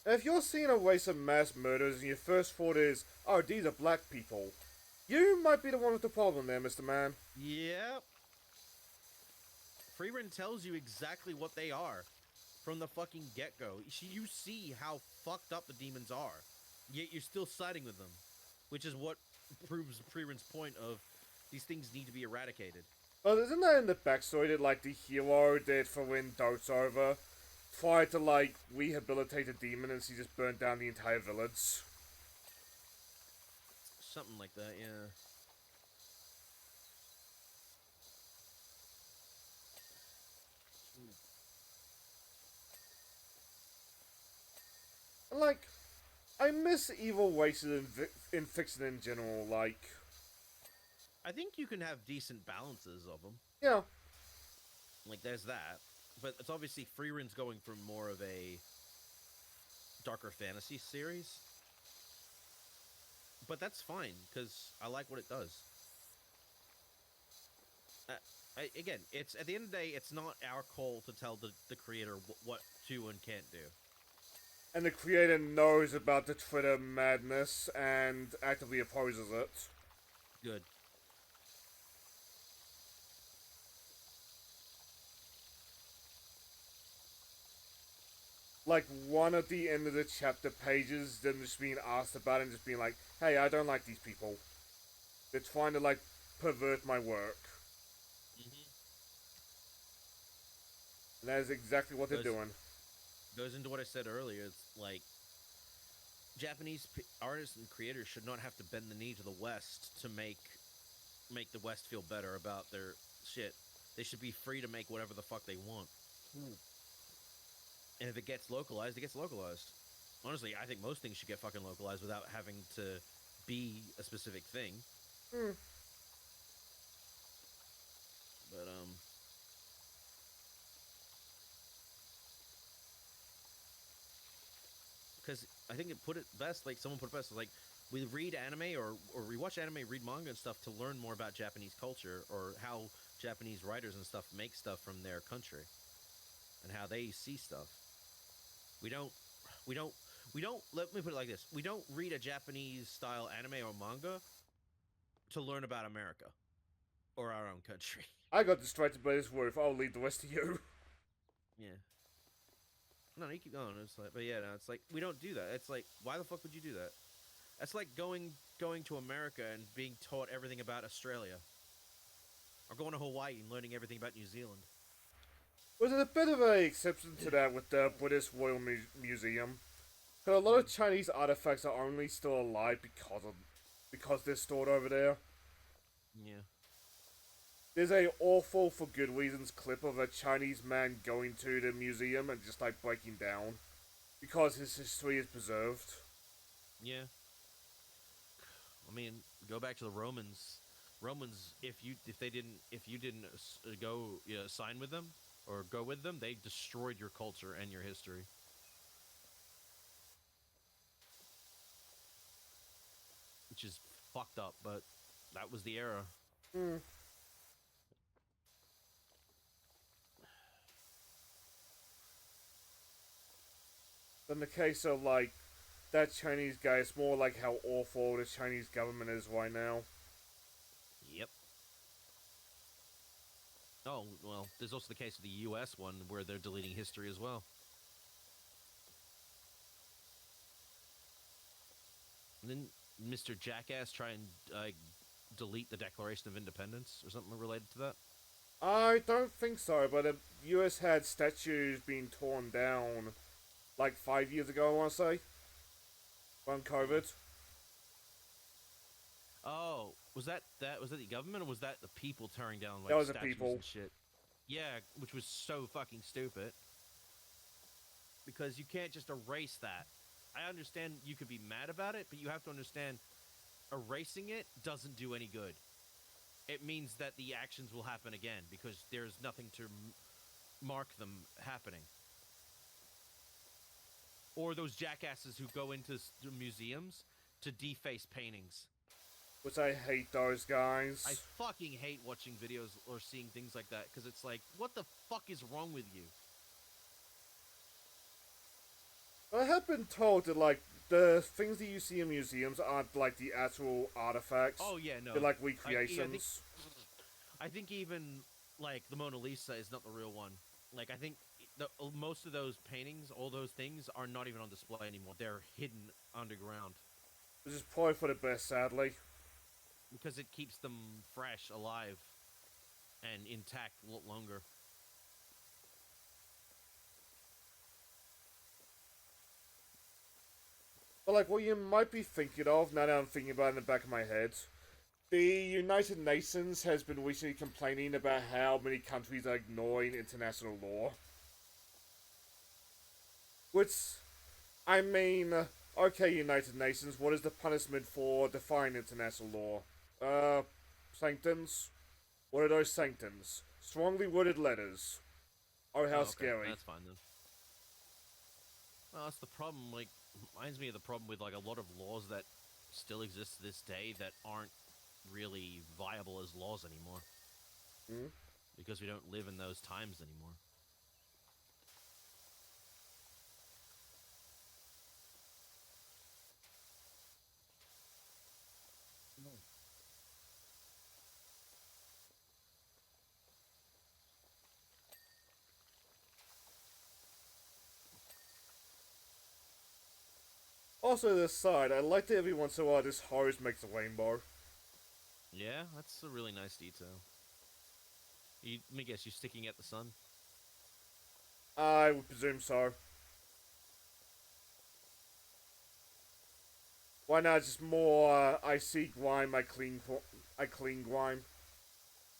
If you're seeing a race of mass murders and your first thought is, oh, these are black people, you might be the one with the problem there, Mr. Man. Yep. Freerun tells you exactly what they are from the fucking get-go. You see how fucked up the demons are, yet you're still siding with them, which is what proves Freerun's point of these things need to be eradicated. Well, isn't that in the backstory that, like, the hero that Farin dotes over tried to, like, rehabilitate a demon and she just burned down the entire village? Something like that, yeah. Like, I miss evil races in fiction in general, like... I think you can have decent balances of them. Yeah. Like, there's that. But it's obviously Freerun's going for more of a darker fantasy series. But that's fine, because I like what it does. Again, it's at the end of the day, it's not our call to tell the creator what to and can't do. And the creator knows about the Twitter madness and actively opposes it. Good. Like, one at the end of the chapter pages, them just being asked about it and just being like, hey, I don't like these people. They're trying to, like, pervert my work. Mm-hmm. And that is exactly what they're doing. Goes into what I said earlier. It's like, Japanese artists and creators should not have to bend the knee to the West to make the West feel better about their shit. They should be free to make whatever the fuck they want. And if it gets localized, it gets localized. Honestly, I think most things should get fucking localized without having to be a specific thing. But, because I think it put it best, like someone put it best, like we read anime or we watch anime, read manga and stuff to learn more about Japanese culture or how Japanese writers and stuff make stuff from their country and how they see stuff. We don't, let me put it like this. We don't read a Japanese style anime or manga to learn about America or our own country. I got distracted by this wolf. I'll leave the rest to you. Yeah. No, you keep going. It's like, but yeah, no, it's like we don't do that. It's like, why the fuck would you do that? That's like going to America and being taught everything about Australia, or going to Hawaii and learning everything about New Zealand. Was a bit of an exception to that with the British Royal Museum. Because a lot of Chinese artifacts are only still alive because they're stored over there. Yeah. There's a awful for good reasons clip of a Chinese man going to the museum and just like breaking down because his history is preserved. Yeah. I mean, go back to the Romans. Romans, if you didn't go sign with them or go with them, they destroyed your culture and your history. Which is fucked up, but that was the era. Hmm. In the case of like that Chinese guy, it's more like how awful the Chinese government is right now. Yep. Oh, well, there's also the case of the U.S. one where they're deleting history as well. And then Mr. Jackass try and delete the Declaration of Independence or something related to that? I don't think so, but the US had statues being torn down like 5 years ago, I want to say. On COVID. Oh, was that the government or was that the people tearing down like That was the statues people. and shit? Yeah, which was so fucking stupid. Because you can't just erase that. I understand you could be mad about it, but you have to understand erasing it doesn't do any good. It means that the actions will happen again because there's nothing to mark them happening. Or those jackasses who go into museums to deface paintings. Which I hate those guys. I fucking hate watching videos or seeing things like that because it's like, what the fuck is wrong with you? I have been told that like the things that you see in museums aren't like the actual artifacts. Oh yeah, no. They're like recreations. I think even like the Mona Lisa is not the real one. Like I think most of those paintings, all those things, are not even on display anymore. They're hidden underground. Which is probably for the best, sadly. Because it keeps them fresh, alive, and intact a lot longer. But like what you might be thinking of, now that I'm thinking about it in the back of my head, the United Nations has been recently complaining about how many countries are ignoring international law. Which, I mean, okay, United Nations, what is the punishment for defying international law? Sanctions? What are those sanctions? Strongly worded letters. Oh, how scary. That's fine then. Well, that's the problem. Like, reminds me of the problem with like a lot of laws that still exist to this day that aren't really viable as laws anymore. Hmm? Because we don't live in those times anymore. Also, this side, I like that every once in a while this hose makes a rainbow. Yeah, that's a really nice detail. Let me guess, you're sticking at the sun? I would presume so. Why not just more, I see grime, I clean grime.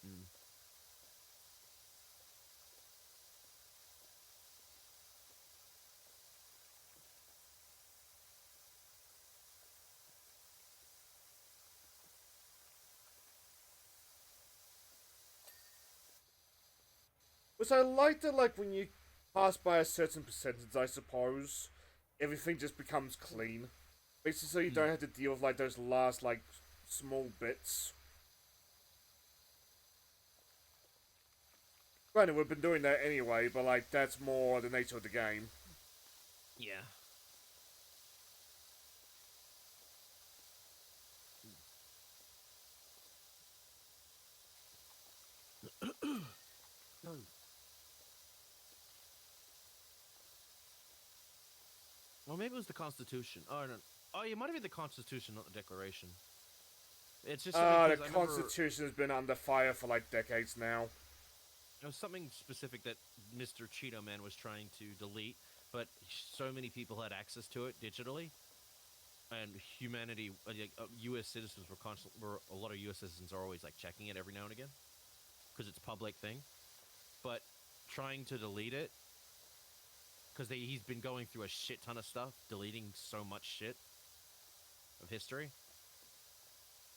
Mm. Which I like that, like, when you pass by a certain percentage, I suppose, everything just becomes clean. Basically, so you don't have to deal with, like, those last, like, small bits. Granted, we've been doing that anyway, but, like, that's more the nature of the game. Yeah. Well, maybe it was the Constitution. Oh, no. Oh, it might have been the Constitution, not the Declaration. It's just something The Constitution has been under fire for like decades now. It was something specific that Mr. Cheeto Man was trying to delete, but so many people had access to it digitally, and humanity, U.S. citizens a lot of U.S. citizens are always like checking it every now and again, because it's a public thing. But trying to delete it, because he's been going through a shit ton of stuff, deleting so much shit of history.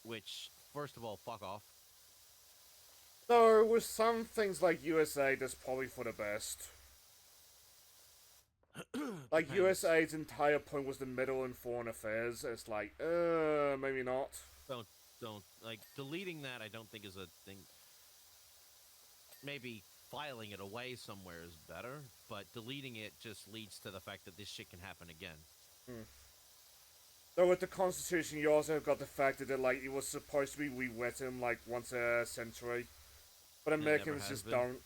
Which, first of all, fuck off. So, with some things like USA, that's probably for the best. Like, USA's entire point was the middle in foreign affairs. It's like, maybe not. Don't. Like, deleting that I don't think is a thing. Maybe filing it away somewhere is better, but deleting it just leads to the fact that this shit can happen again. Though with the Constitution, you also got the fact that it was supposed to be rewritten like once a century, but Americans just don't.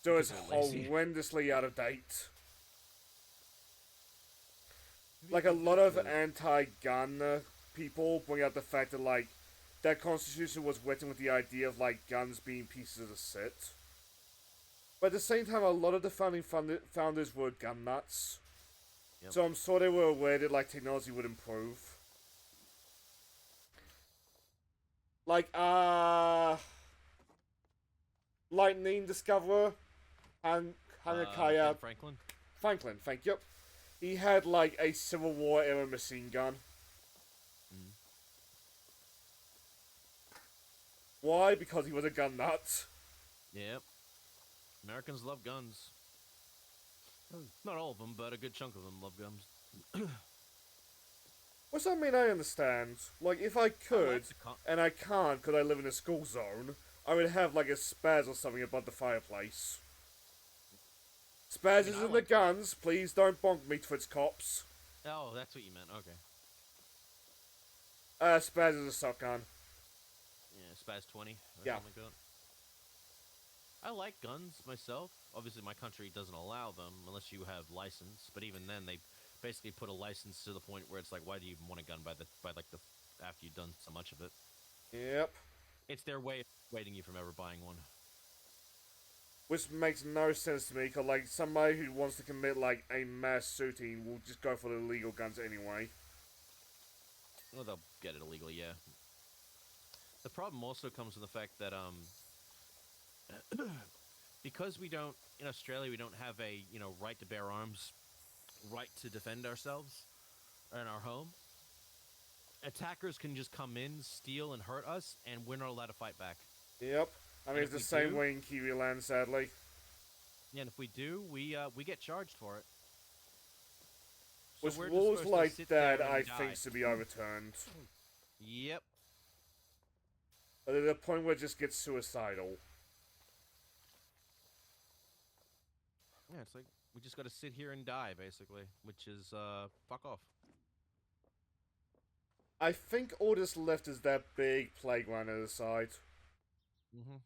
So it's horrendously out of date. Like a lot of anti-gun people bring out the fact that like that Constitution was written with the idea of like guns being pieces of shit. But at the same time, a lot of the founding founders were gun nuts. Yep. So I'm sure they were aware that like technology would improve. Like lightning discoverer and Hanakaya Franklin, thank you. He had like a Civil War era machine gun. Why? Because he was a gun nut. Yep. Americans love guns. Not all of them, but a good chunk of them love guns. Which I mean, I understand. Like, if I could, and I can't because I live in a school zone, I would have like a spaz or something above the fireplace. Spaz is in the guns, please don't bonk me, Twitch cops. Oh, that's what you meant, okay. Spaz is a shotgun. Yeah, Spaz 20 or yeah. Something like that. I like guns myself. Obviously, my country doesn't allow them unless you have license. But even then, they basically put a license to the point where it's like, why do you even want a gun after you've done so much of it? Yep. It's their way of dissuading you from ever buying one. Which makes no sense to me, because like somebody who wants to commit like a mass shooting will just go for the illegal guns anyway. Well, they'll get it illegally, yeah. The problem also comes from the fact that because we don't, in Australia, we don't have a, right to bear arms, right to defend ourselves in our home. Attackers can just come in, steal, and hurt us, and we're not allowed to fight back. Yep. I mean, it's the same way in Kiwi land, sadly. Yeah, and if we do, we get charged for it. So with rules like that, I think should be overturned. Yep. But at the point where it just gets suicidal. Yeah, it's like, we just gotta sit here and die, basically. Which is, fuck off. I think all that's left is that big playground at the side. Mm-hmm.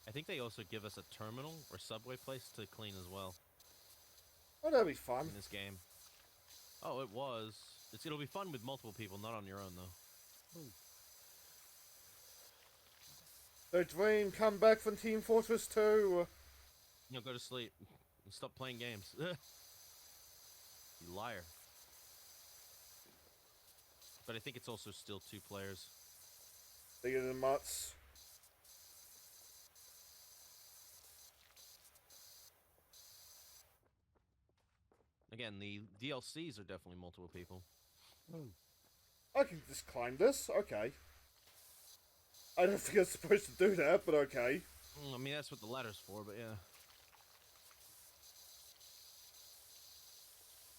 I think they also give us a terminal or subway place to clean as well. Oh, that'd be fun. In this game. Oh, it was. It'll be fun with multiple people, not on your own, though. The dream come back from Team Fortress 2. Go to sleep. And stop playing games. You liar. But I think it's also still 2 players. Bigger than mutts. Again, the DLCs are definitely multiple people. I can just climb this? Okay. I don't think I'm supposed to do that, but okay. I mean, that's what the ladder's for, but yeah.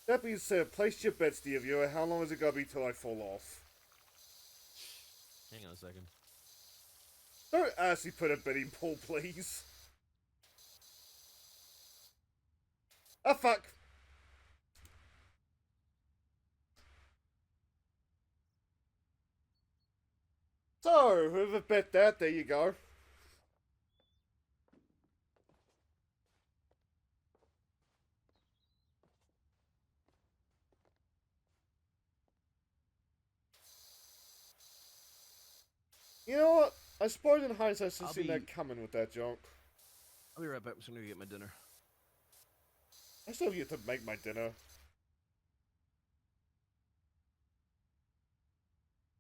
That being said, place your bets, dear viewer. How long is it gonna be till I fall off? Hang on a second. Don't actually put a betting pool, please. Ah, fuck. So, whoever bet that, there you go. You know what? I suppose in hindsight, I should have seen that coming with that junk. I'll be right back. I'm just gonna get my dinner. I still have yet to make my dinner.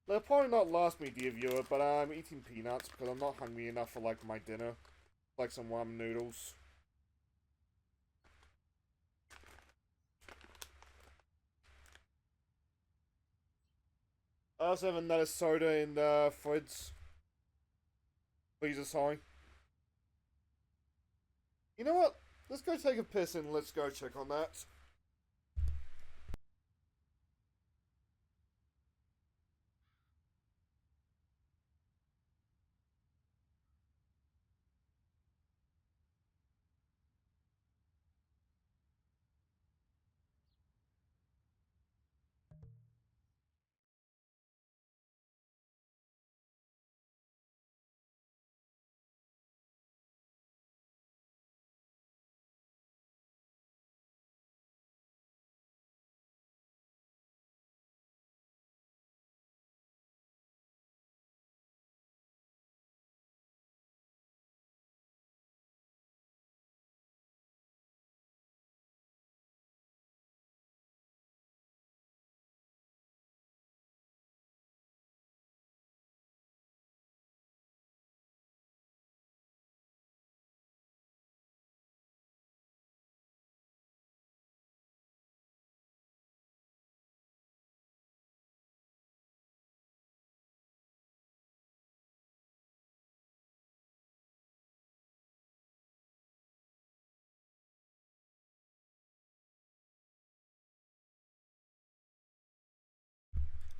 They'll probably not last me, dear viewer, but I'm eating peanuts because I'm not hungry enough for, like, my dinner. Like some ramen noodles. I also have another soda in the fridge. Please, sorry. You know what? Let's go take a piss and let's go check on that.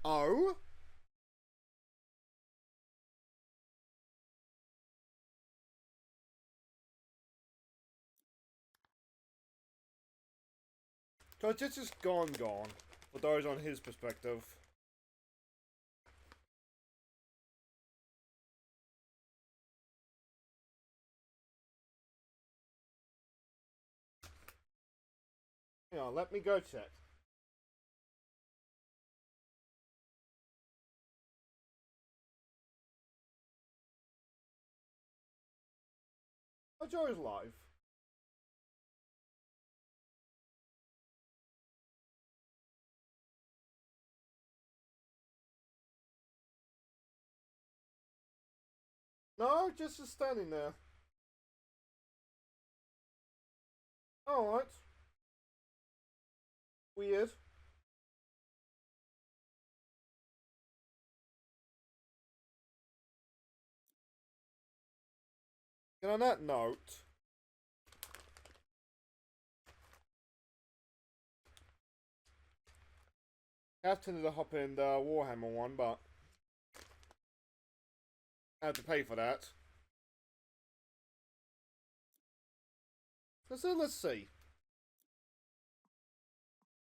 Oh? Cause it's just gone. For those on his perspective. Hang on, let me go check. Oh, Joe's live. No, just standing there. Alright. Weird. And on that note, I have tended to hop in the Warhammer one, but I have to pay for that. So let's see.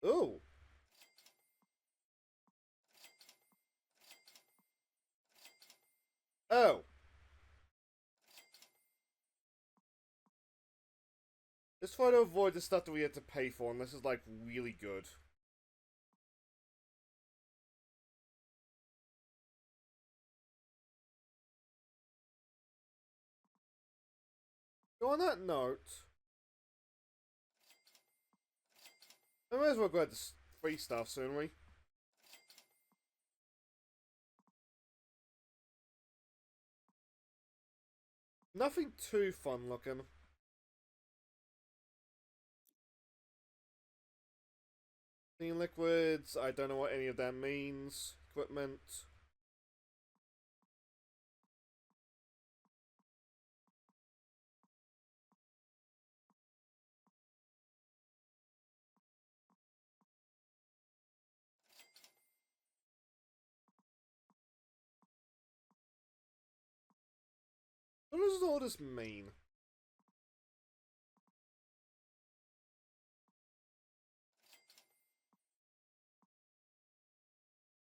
Ooh. Oh. Let's try to avoid the stuff that we had to pay for, and this is like really good. So on that note, I might as well go ahead to free stuff soon, we? Nothing too fun looking. Clean liquids, I don't know what any of that means. Equipment. does all this mean?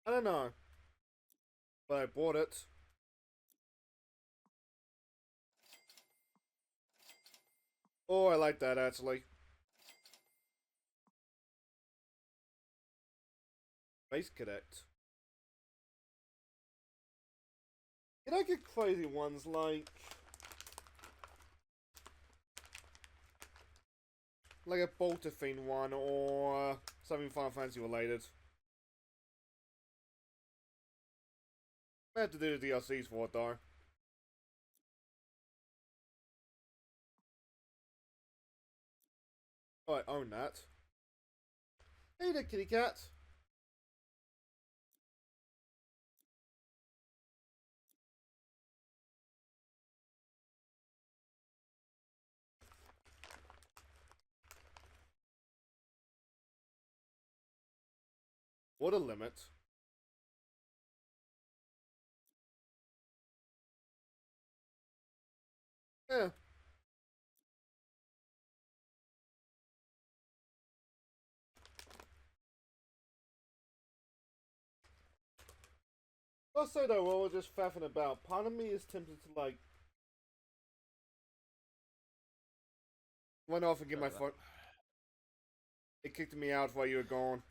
I don't know. But I bought it. Oh, I like that, actually. Space Cadet. Can I get crazy ones like a Boltafine one or something Final Fantasy related? I have to do the DLCs for it though. Oh, I own that. Hey there, kitty cat. What a limit. Yeah. I'll say though, while we're just faffing about, part of me is tempted to like run off and get my phone. It kicked me out while you were gone.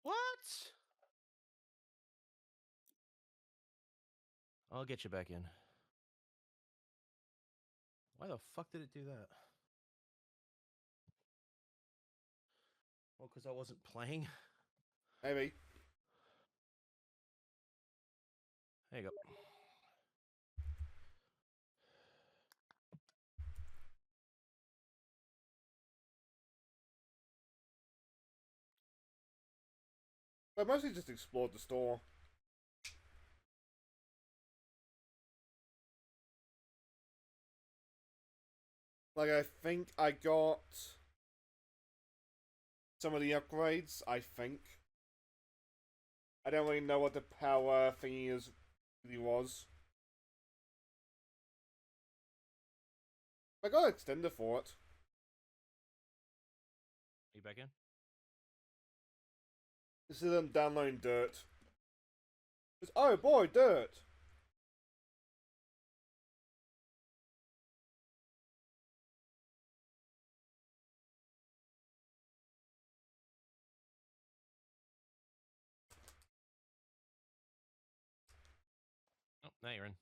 What? I'll get you back in. Why the fuck did it do that? Well, because I wasn't playing. Maybe. There you go. I mostly just explored the store. Like, I think I got some of the upgrades, I think. I don't really know what the power thingy really was. I got an extender for it. Are you back in? This is them downloading dirt. Just, oh boy, dirt! Oh, now you're in.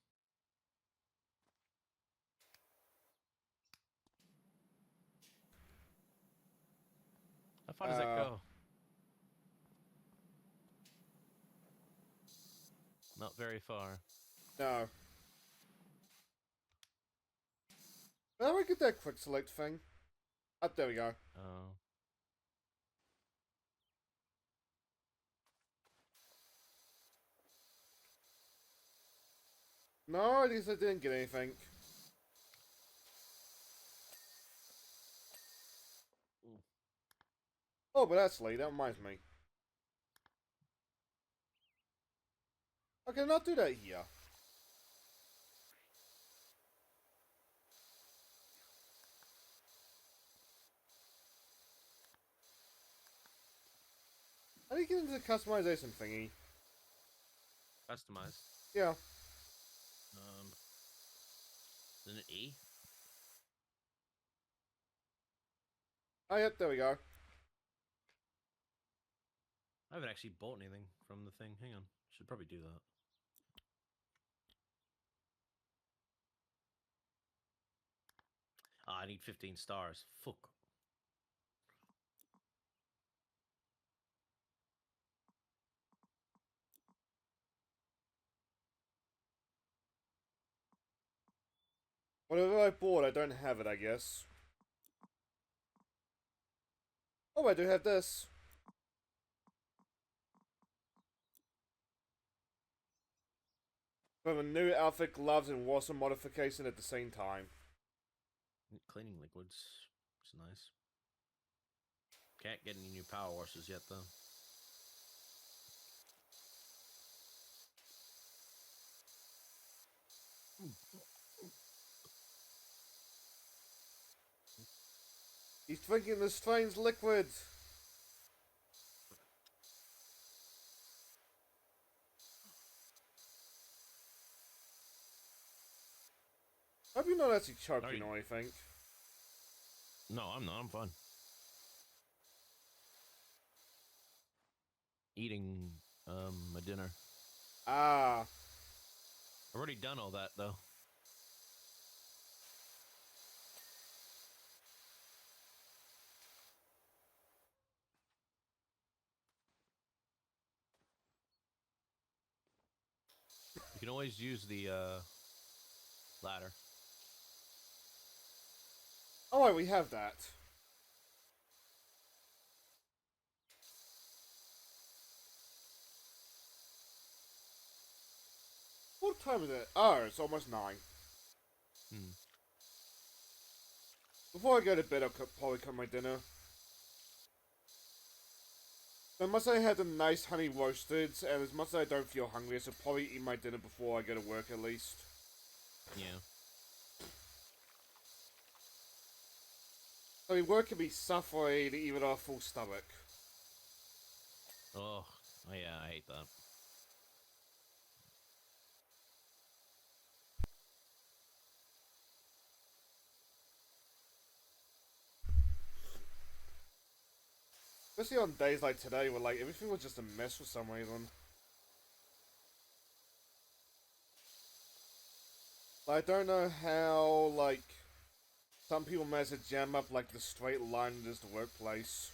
How far does that go? Not very far. No. How do I get that quick select thing? Up there we go. Oh. No, I guess I didn't get anything. Oh, but actually, that reminds me. I cannot do that here. How do you get into the customization thingy? Customized. Yeah. Isn't it E? Oh, yep, there we go. I haven't actually bought anything from the thing. Hang on. Should probably do that. I need 15 stars. Fuck. Whatever I bought, I don't have it, I guess. Oh, I do have this. From a new outfit, gloves, and water modification at the same time. Cleaning liquids. It's nice. Can't get any new power washes yet, though. He's drinking the strange liquid. Hope you're not actually choking or anything. No, I'm not. I'm fine. Eating my dinner. Ah. I've already done all that though. You can always use the ladder. Oh wait, we have that. What time is it? Oh, it's almost 9. Before I go to bed, I'll probably cook my dinner. As much as I had the nice honey roasted, and as much as I don't feel hungry, I should probably eat my dinner before I go to work at least. Yeah. I mean, work can be suffering even on a full stomach. Oh yeah, I hate that. Especially on days like today where like everything was just a mess for some reason. I don't know how, like, some people manage to jam up, like, the straight line in just the workplace.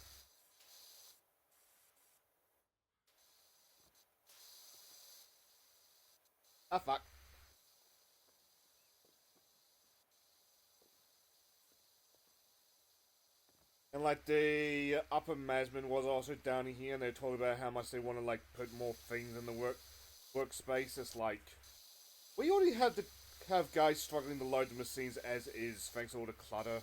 Ah, fuck. And, like, the upper management was also down here, and they talked about how much they want to, like, put more things in the workspace. It's like, we already had to have guys struggling to load the machines as is, thanks to all the clutter.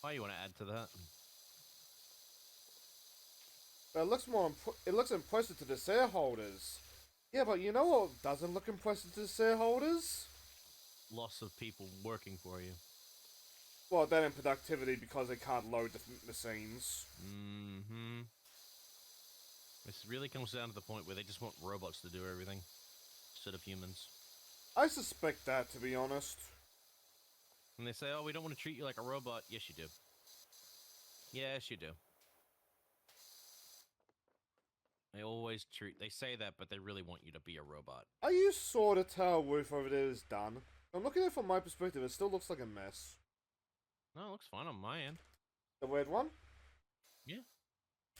Why you want to add to that? But it looks it looks impressive to the shareholders. Yeah, but you know what doesn't look impressive to the shareholders? Loss of people working for you. Well, then in productivity because they can't load the machines. Mm-hmm. This really comes down to the point where they just want robots to do everything instead of humans. I suspect that, to be honest. And they say, oh, we don't want to treat you like a robot. Yes, you do. Yes, you do. They say that, but they really want you to be a robot. Are you sure the tower roof over there is done? I'm looking at it from my perspective, it still looks like a mess. No, it looks fine on my end. The weird one? Yeah.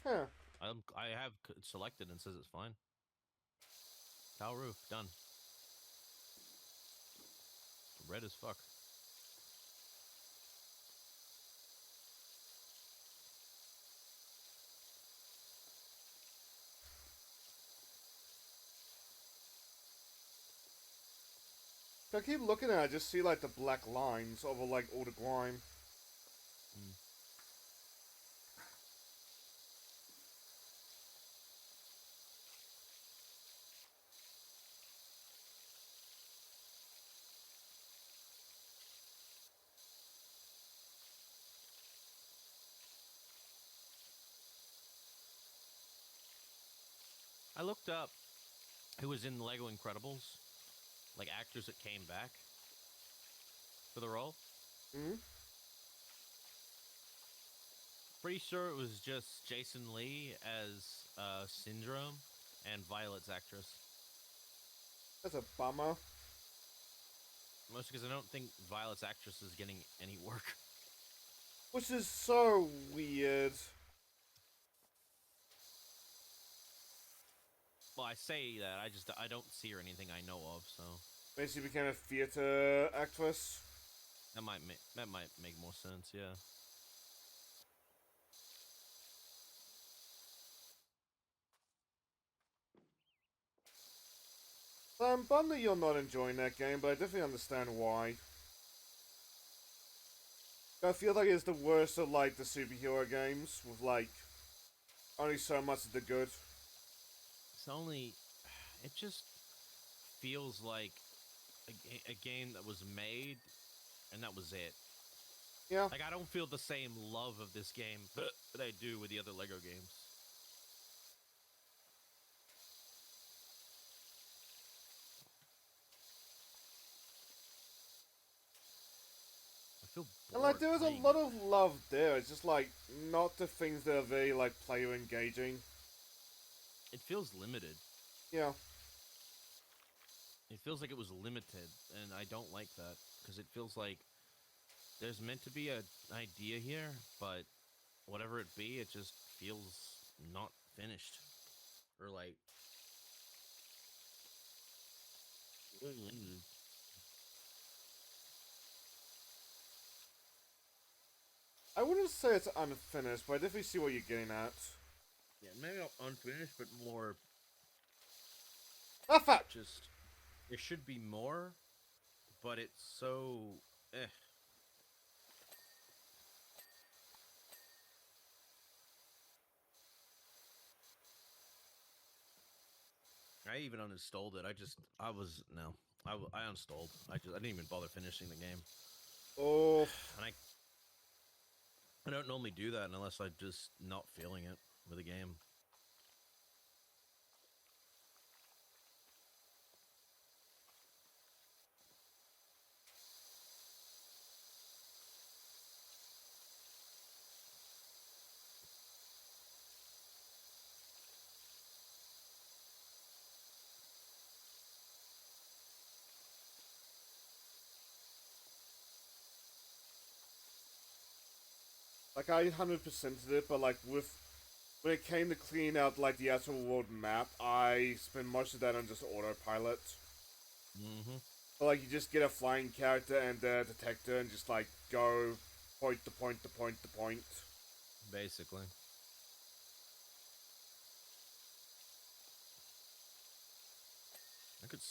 Huh. I have selected and says it's fine. Tower roof, done. Red as fuck. I keep looking at it, I just see like the black lines over like all the grime. I looked up who was in Lego Incredibles, like actors that came back for the role. Hmm? Pretty sure it was just Jason Lee as Syndrome and Violet's actress. That's a bummer. Mostly because I don't think Violet's actress is getting any work. Which is so weird. Well, I say that, I don't see her anything I know of, so Maybe she became a theater actress. that might make more sense, yeah. I'm bummed that you're not enjoying that game, but I definitely understand why. I feel like it's the worst of like the superhero games, with like only so much of the good. It's only, it just feels like a game that was made, and that was it. Yeah. Like, I don't feel the same love of this game that I do with the other Lego games. I feel And bored like, there is a playing lot it. of love there. It's just like not the things that are very like player engaging. It feels limited. Yeah. It feels like it was limited, and I don't like that because it feels like there's meant to be an idea here, but whatever it be, it just feels not finished or like. I wouldn't say it's unfinished, but I definitely see what you're getting at. Yeah, maybe not unfinished, but more Ah, fuck! just. There should be more, but it's so. Eh. I even uninstalled it. I was no, I uninstalled. I didn't even bother finishing the game. Oh. And I don't normally do that unless I'm just not feeling it with a game. Like, I 100%ed it, but like, when it came to cleaning out like the actual world map, I spent most of that on just autopilot. Mm-hmm. But like, you just get a flying character and a detector and just like go point to point to point to point. Basically.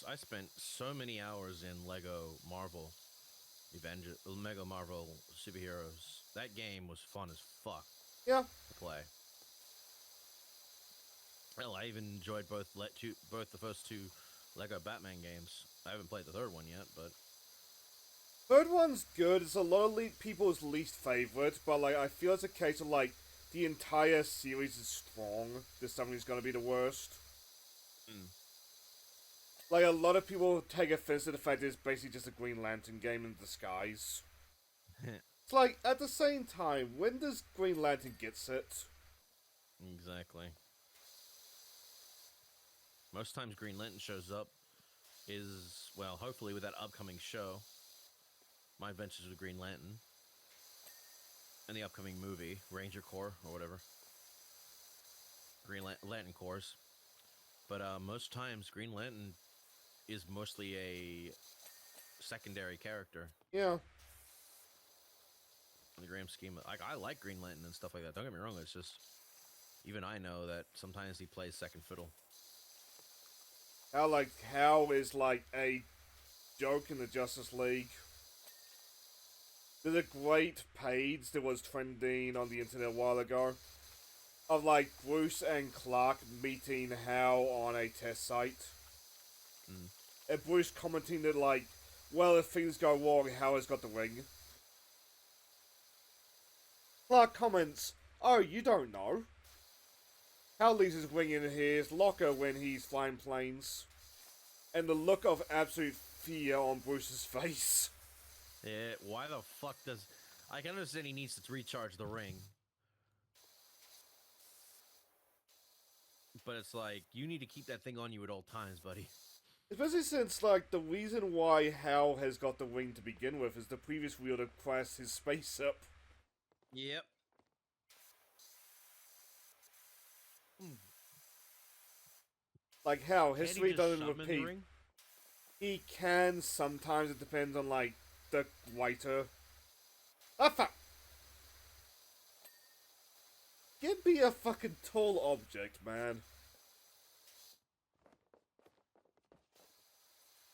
I spent so many hours in Lego Marvel Mega Marvel Superheroes. That game was fun as fuck Yeah. to play. Hell, I even enjoyed both the first two Lego Batman games. I haven't played the third one yet, but Third one's good. It's a lot of people's least favorite, but like, I feel it's a case of like the entire series is strong. This something's gonna be the worst. mm. Like, a lot of people take offense to the fact that it's basically just a Green Lantern game in disguise. It's like, at the same time, when does Green Lantern gets it? Exactly. Most times Green Lantern shows up is, well, hopefully with that upcoming show, My Adventures with Green Lantern, and the upcoming movie, Ranger Corps, or whatever. Lantern Corps. But most times, Green Lantern is mostly a secondary character Yeah. in the grand scheme of, like, I like Green Lantern and stuff like that. Don't get me wrong, it's just, even I know that sometimes he plays second fiddle. Hal is like a joke in the Justice League. There's a great page that was trending on the internet a while ago of like Bruce and Clark meeting Hal on a test site. Mm. And Bruce commenting that like, well, if things go wrong, Hal has got the ring. Clark comments, oh, you don't know. Hal leaves his ring in his locker when he's flying planes. And the look of absolute fear on Bruce's face. Yeah, why the fuck does... I can understand he needs to recharge the ring. But it's like, you need to keep that thing on you at all times, buddy. Especially since, like, the reason why Hal has got the ring to begin with is the previous wielder crashed his space up. Yep. Like, Hal, Can't he history just doesn't summon the repeat. ring? He can sometimes, it depends on, like, the writer. Ah, fuck! Give me a fucking tall object, man.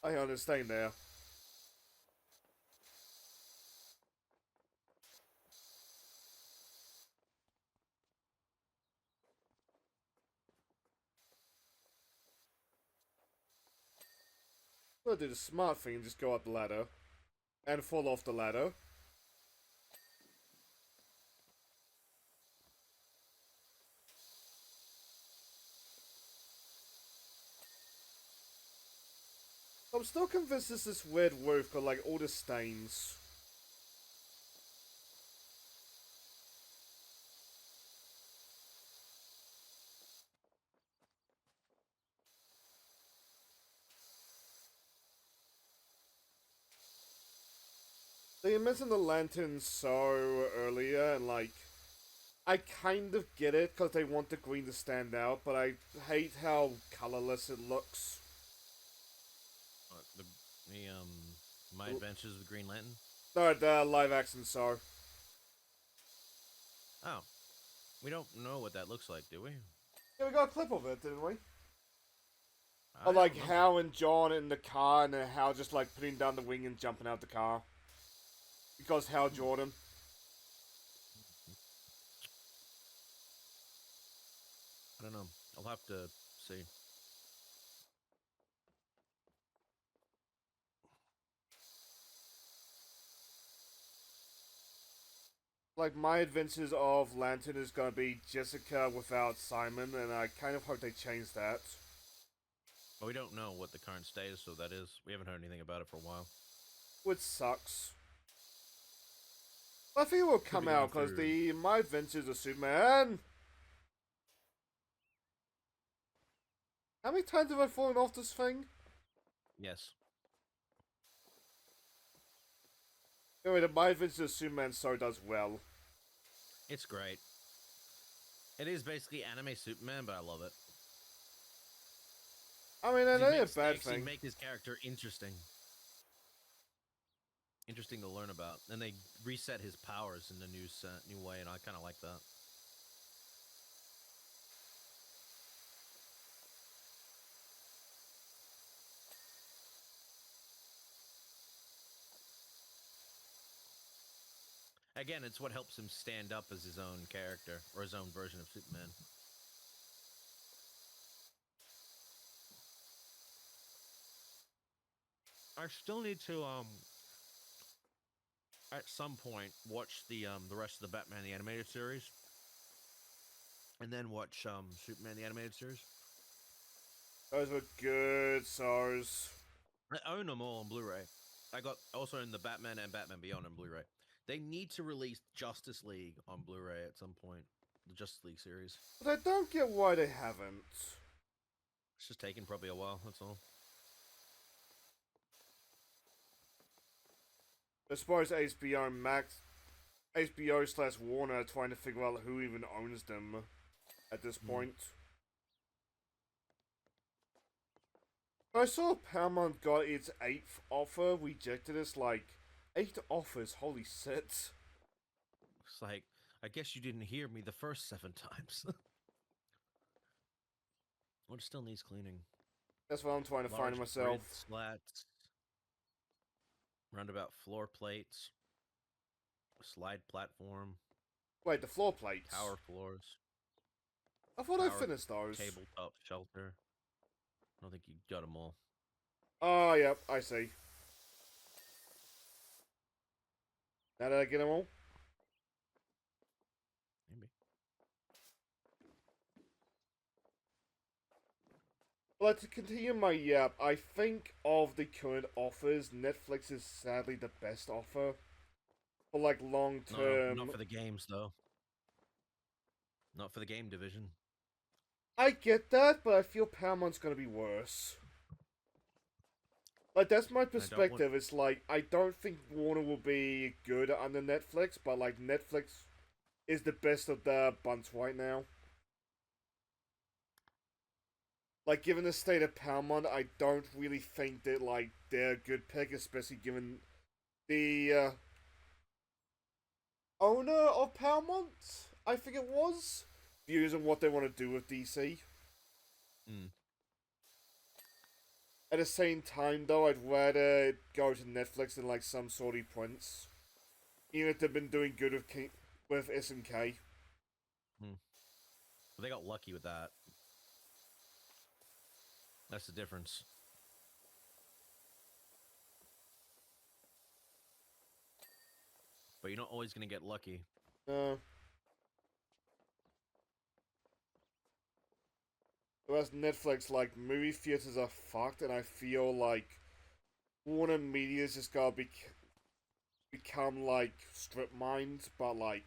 I understand there. I'm gonna do the smart thing and just go up the ladder. And fall off the ladder. I'm still convinced it's this weird roof got like all the stains. They mentioned the lanterns so earlier, and like, I kind of get it because they want the green to stand out, but I hate how colorless it looks. The My Adventures with Green Lantern. No, the live action, so. Oh, we don't know what that looks like, do we? Yeah, we got a clip of it, didn't we? I Of like don't Hal and John in the car, and then Hal just like putting down the wing and jumping out the car. Because Hal Jordan. I don't know. I'll have to see. Like, my Adventures of Lantern is gonna be Jessica without Simon, and I kind of hope they change that. But we don't know what the current status of that is. We haven't heard anything about it for a while. Which sucks. I think it will come out, because the My Adventures of Superman... How many times have I fallen off this thing? Yes. Anyway, the My Adventures of Superman so does well. It's great. It is basically anime Superman, but I love it. I mean, that ain't a bad Actually thing. make his character interesting. Interesting to learn about. And they reset his powers in a new way, and I kind of like that. Again, it's what helps him stand up as his own character, or his own version of Superman. I still need to, at some point, watch the rest of the Batman the Animated Series. And then watch, Superman the Animated Series. Those were good SARS. I own them all on Blu-ray. I got also in the Batman and Batman Beyond on Blu-ray. They need to release Justice League on Blu-ray at some point. The Justice League series. But I don't get why they haven't. It's just taking probably a while, that's all. As far as HBO Max, HBO/Warner are trying to figure out who even owns them at this point. I saw Paramount got its 8th offer rejected. It's like 8 offers, holy shit. It's like, I guess you didn't hear me the first 7 times. Well, it still needs cleaning. That's what I'm trying to find myself. Grid slats, roundabout floor plates, slide platform. Wait, the floor plates. Tower floors. I thought I finished those. Tabletop shelter. I don't think you got them all. Oh, yep, I see. Now did I get them all? Maybe. Well, to continue my yap, I think of the current offers, Netflix is sadly the best offer. For like long term. No, not for the games though. Not for the game division. I get that, but I feel Paramount's gonna be worse. Like, that's my perspective. It's like, I don't think Warner will be good under Netflix, but like, Netflix is the best of the bunch right now. Like, given the state of Paramount, I don't really think that, like, they're a good pick, especially given the owner of Paramount, I think it was, views on what they want to do with DC. At the same time, though, I'd rather go to Netflix than, like, some sorty Prince. Even if they've been doing good with SNK. Well, they got lucky with that. That's the difference. But you're not always going to get lucky. No. Whereas Netflix, like, movie theaters are fucked, and I feel like Warner Media's just gotta become like strip mines, but like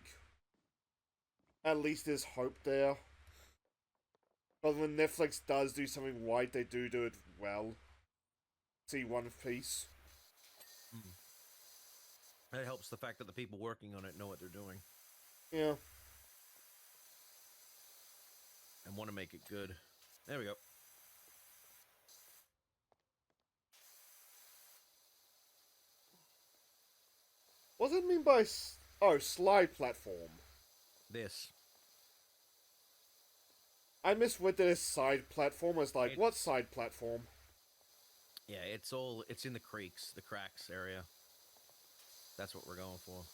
at least there's hope there. But when Netflix does do something right, they do it well. See One Piece. It helps the fact that the people working on it know what they're doing Yeah. and want to make it good. There we go. What does it mean by slide platform? This. I misread that as side platform. I was like, what side platform? Yeah, it's in the cracks area. That's what we're going for.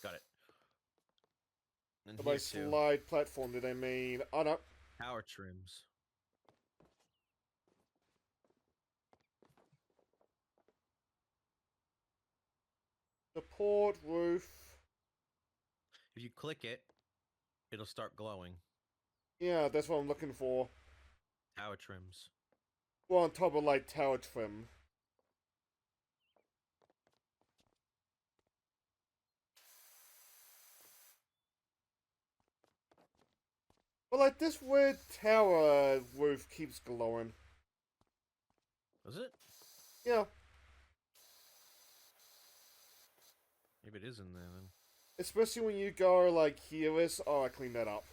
Got it. And By slide platform, did they mean... Oh, no. Power trims. Support roof. If you click it, it'll start glowing. Yeah, that's what I'm looking for. Tower trims. Well, on top of, like, tower trim. But, like, this weird tower roof keeps glowing. Does it? Yeah. Maybe it is in there, then. Especially when you go, like, here is... Oh, I cleaned that up.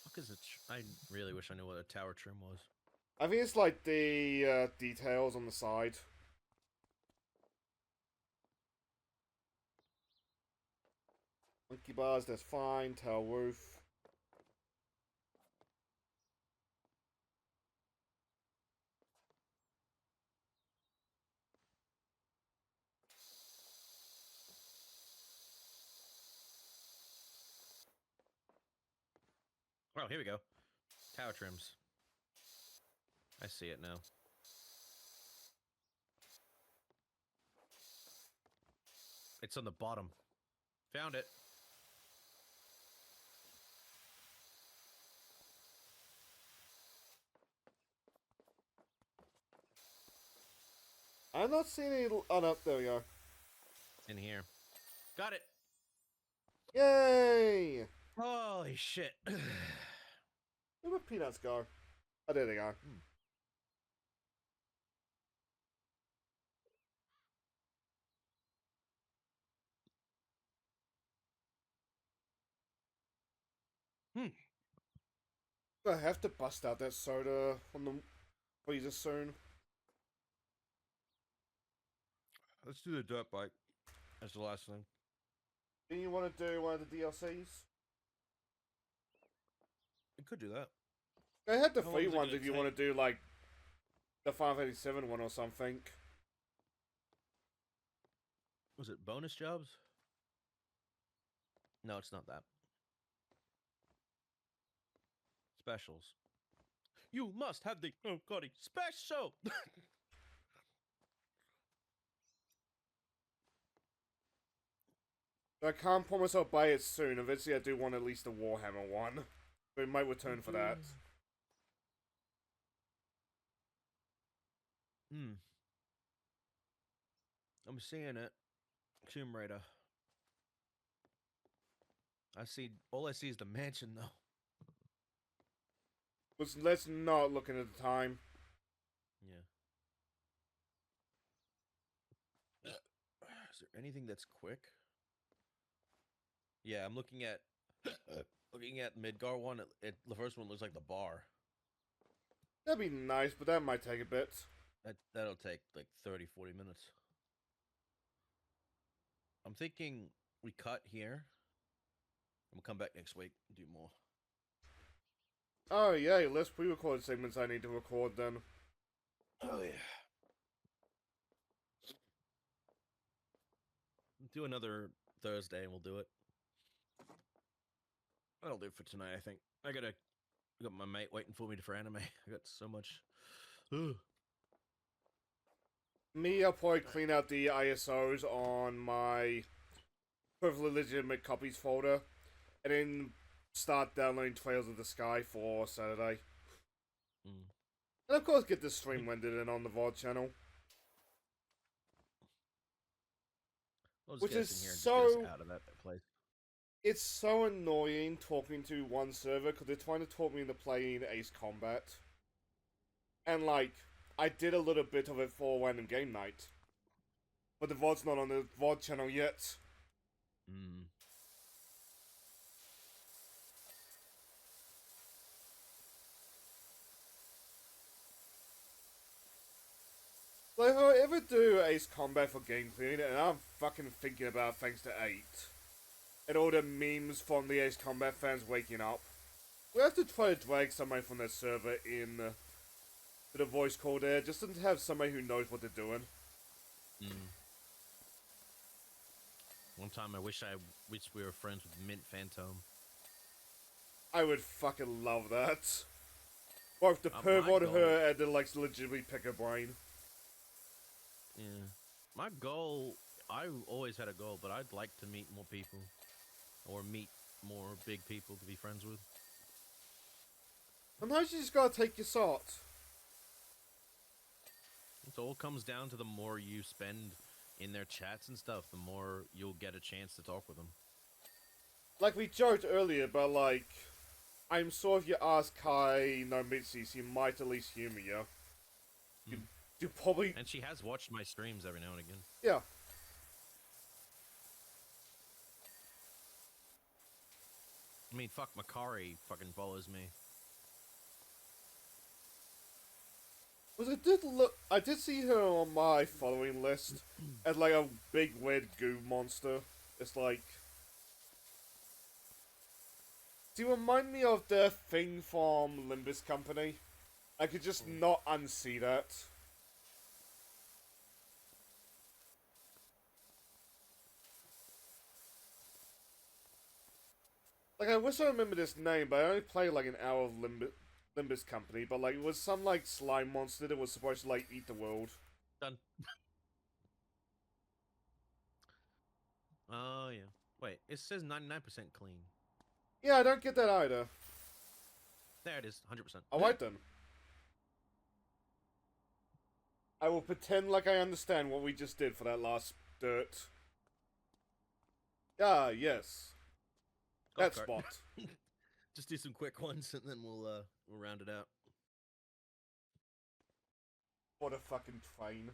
Fuck is it? I really wish I knew what a tower trim was. I think it's, like, the details on the side. Monkey bars, that's fine. Tower roof. Oh, here we go. Tower trims. I see it now. It's on the bottom. Found it. I'm not seeing any... Oh, no, there we go. It's in here. Got it. Yay! Holy shit. Where did peanuts go? Oh, there they go. I have to bust out that soda on the freezer soon. Let's do the dirt bike. That's the last thing. Do you want to do one of the DLCs? We could do that. I had the How free long is it ones gonna if you want to do like the 587 one or something. Was it bonus jobs? No, it's not that. Specials. You must have the Cody special. I can't promise I'll buy it soon. Eventually, I do want at least a Warhammer one. But it might return for that. I'm seeing it. Tomb Raider. All I see is the mansion, though. Let's not look at the time. Yeah. Is there anything that's quick? Yeah, I'm looking at Midgar one. The first one looks like the bar. That'd be nice, but that might take a bit. That'll take like 30, 40 minutes. I'm thinking we cut here. And we'll come back next week and do more. Oh yeah, less pre-recorded segments I need to record then. Oh yeah. Do another Thursday and we'll do it. That'll do it for tonight, I think. I gotta I got my mate waiting for me for anime. I got so much. Ugh. Me, I'll probably clean out the ISOs on my perfectly legitimate copies folder, and then start downloading Trails of the Sky for Saturday. Mm. And of course get the stream rendered in on the VOD channel. I'll just Which get is us in here and just so... get us out of that place. It's so annoying talking to one server, because they're trying to talk me into playing Ace Combat. And like, I did a little bit of it for random game night. But the VOD's not on the VOD channel yet. Mm. Like, if I ever do Ace Combat for game cleaning, and I'm fucking thinking about thanks to 8, and all the memes from the Ace Combat fans waking up, we have to try to drag somebody from their server in to the voice call there, just to have somebody who knows what they're doing. Mm. One time I wish we were friends with Mint Phantom. I would fucking love that. Both the My perv on goal- her and the like legitimately pick her brain. Yeah. My goal, I always had a goal, but I'd like to meet more people. Or meet more big people to be friends with. Sometimes you just gotta take your shot. It all comes down to the more you spend in their chats and stuff, the more you'll get a chance to talk with them. Like we joked earlier, but like, I'm sure if you ask Kai Nomitsu, he might at least humor you. You probably... And she has watched my streams every now and again. Yeah. I mean, fuck, Makari fucking follows me. I did see her on my following list as like a big red goo monster. It's like... Do you remind me of the thing from Limbus Company? I could just not unsee that. Like, I wish I remember this name, but I only played like an hour of Limbus Company, but like, it was some like slime monster that was supposed to like eat the world. Done. Oh, yeah. Wait, it says 99% clean. Yeah, I don't get that either. There it is, 100%. Alright then. I will pretend like I understand what we just did for that last dirt. Ah, yes. That Golf spot. cart. Just do some quick ones and then we'll round it out. What a fucking train.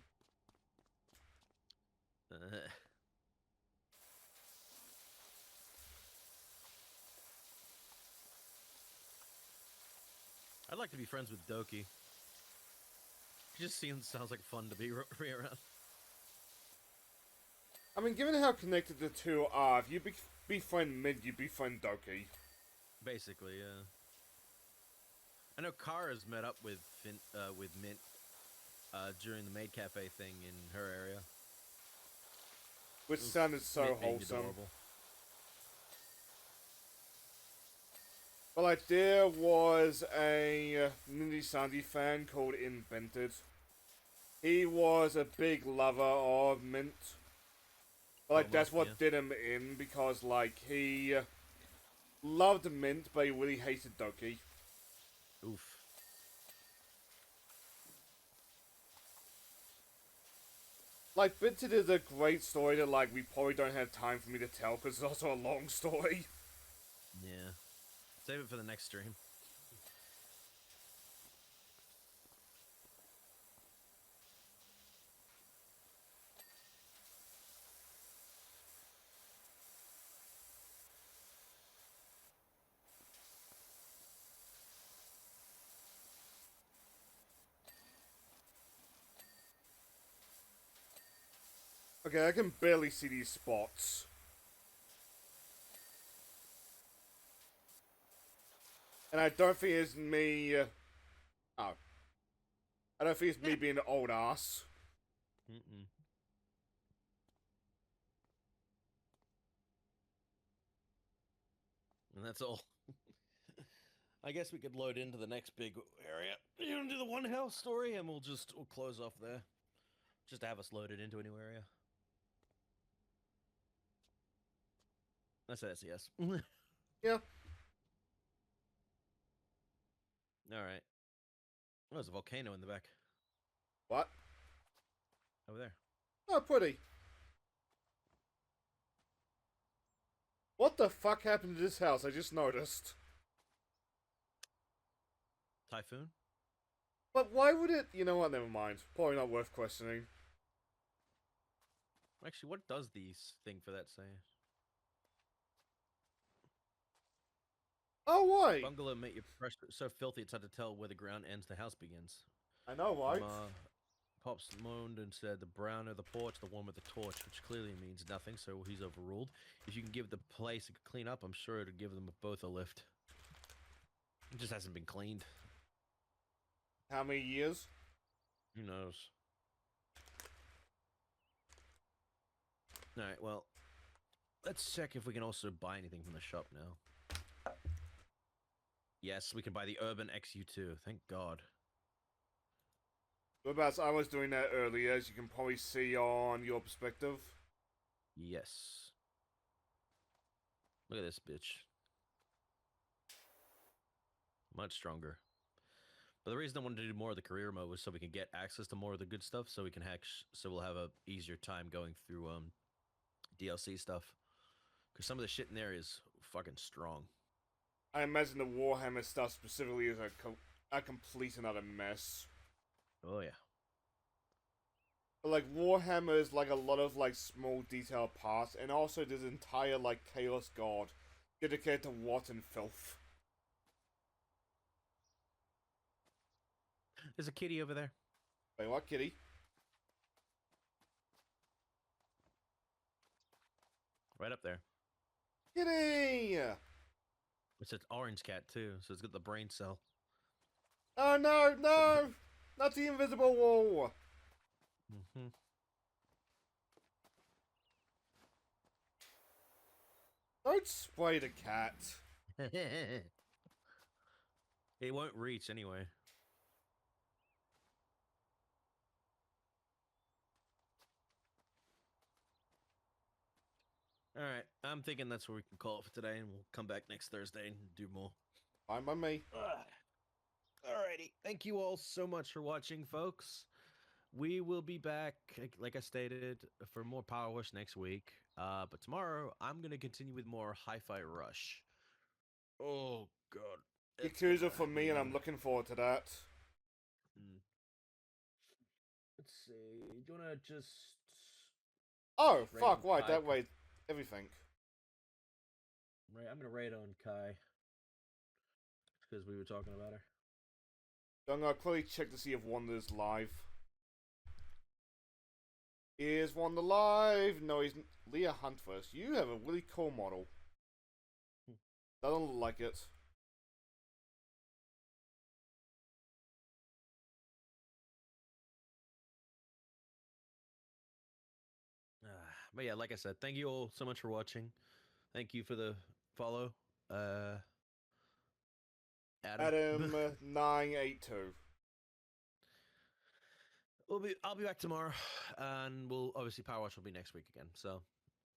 I'd like to be friends with Doki. It just sounds like fun to be around. I mean, given how connected the two are, if you befriend Mid, you befriend Doki. Basically, yeah. I know Kara's met up with Mint during the Maid Cafe thing in her area. Which sounded so Mint being wholesome. adorable. But like, there was a Nindy Sandy fan called Invented. He was a big lover of Mint. But like, that's what did him in, because like, he loved Mint, but he really hated Doki. Oof. Like, Binted is a great story that, like, we probably don't have time for me to tell, because it's also a long story. Yeah. Save it for the next stream. Okay, I can barely see these spots. And I don't think it's me... oh. I don't think it's me being an old ass. Mm-mm. And that's all. I guess we could load into the next big area. You want to do the one house story, and we'll close off there, just to have us loaded into a new area. That's yes. Yeah. All right. Oh, there's a volcano in the back. What? Over there. Oh, pretty. What the fuck happened to this house? I just noticed. Typhoon? But why would it... You know what, never mind. Probably not worth questioning. Actually, what does the thing for that say? Oh, why? Bungalow made your pressure so filthy it's hard to tell where the ground ends, the house begins. I know, right? Pops moaned and said, the browner the porch, the warmer the torch, which clearly means nothing, so he's overruled. If you can give the place a clean up, I'm sure it'll give them both a lift. It just hasn't been cleaned. How many years? Who knows? Alright, well, let's check if we can also buy anything from the shop now. Yes, we can buy the Urban XU2, thank God. Whereabouts, I was doing that earlier, as you can probably see on your perspective. Yes. Look at this bitch. Much stronger. But the reason I wanted to do more of the career mode was so we can get access to more of the good stuff, so we can so we'll have a easier time going through DLC stuff. Because some of the shit in there is fucking strong. I imagine the Warhammer stuff specifically is a complete another mess. Oh yeah. But, like, Warhammer is like a lot of like small detailed parts, and also this entire like Chaos God dedicated to rot and filth. There's a kitty over there. Wait, what, kitty? Right up there. Kitty! It's an orange cat too, so it's got the brain cell. Oh no, no! Not the invisible wall! Mm-hmm. Don't spray the cat. It won't reach anyway. Alright, I'm thinking that's where we can call it for today, and we'll come back next Thursday and do more. Fine by me. Alrighty, thank you all so much for watching, folks. We will be back, like I stated, for more Powerwash next week. But tomorrow, I'm going to continue with more Hi-Fi Rush. Oh, God. Yakuza for me, and I'm looking forward to that. Let's see. Do you want to just... Oh, fuck, right, that way, everything. Right, I'm going to raid on Kai. Because we were talking about her. I'm going to quickly check to see if Wanda's live. Is Wanda live? No, he's... Leah Hunt first. You have a really cool model. Doesn't look like it. But yeah, like I said, thank you all so much for watching. Thank you for the follow. Adam 982. I'll be back tomorrow, and we'll obviously Powerwash will be next week again. So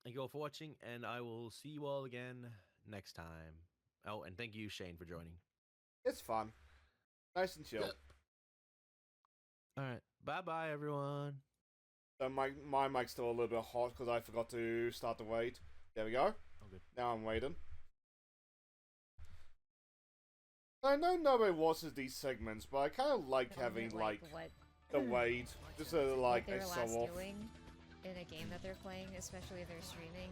thank you all for watching, and I will see you all again next time. Oh, and thank you, Shane, for joining. It's fun. Nice and chill. All right. Bye-bye, everyone. So my mic's still a little bit hot because I forgot to start the wait. There we go. Oh, good. Now I'm waiting. I know nobody watches these segments, but I kind of like having, like the wait. Just like, what they were so last off. doing in a game that they're playing, especially if they're streaming.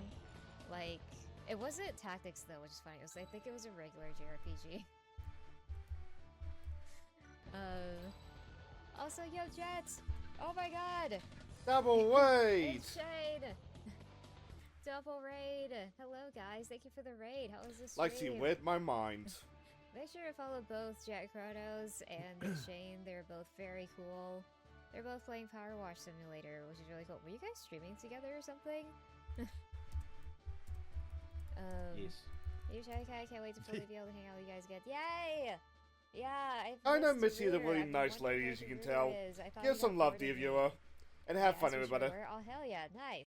Like, it wasn't tactics though, which is funny. I think it was a regular JRPG. Also, yo, Jets! Oh my god! Double wait! It's Shade! Double raid! Hello, guys. Thank you for the raid. How was this Like to stream? read my mind. Make sure to follow both Jack Chronos and Shane. They're both very cool. They're both playing Powerwash Simulator, which is really cool. Were you guys streaming together or something? Yes. You too, okay? I can't wait to fully be able to hang out with you guys again. Yay! Yeah, I know missed Missy is a Rooter. really I've been nice wondering lady, where as you the can Rooter tell. is. I thought Give he some got love, bored dear of me. viewer. And have Yeah, fun, switch everybody. over. Oh, hell yeah, nice.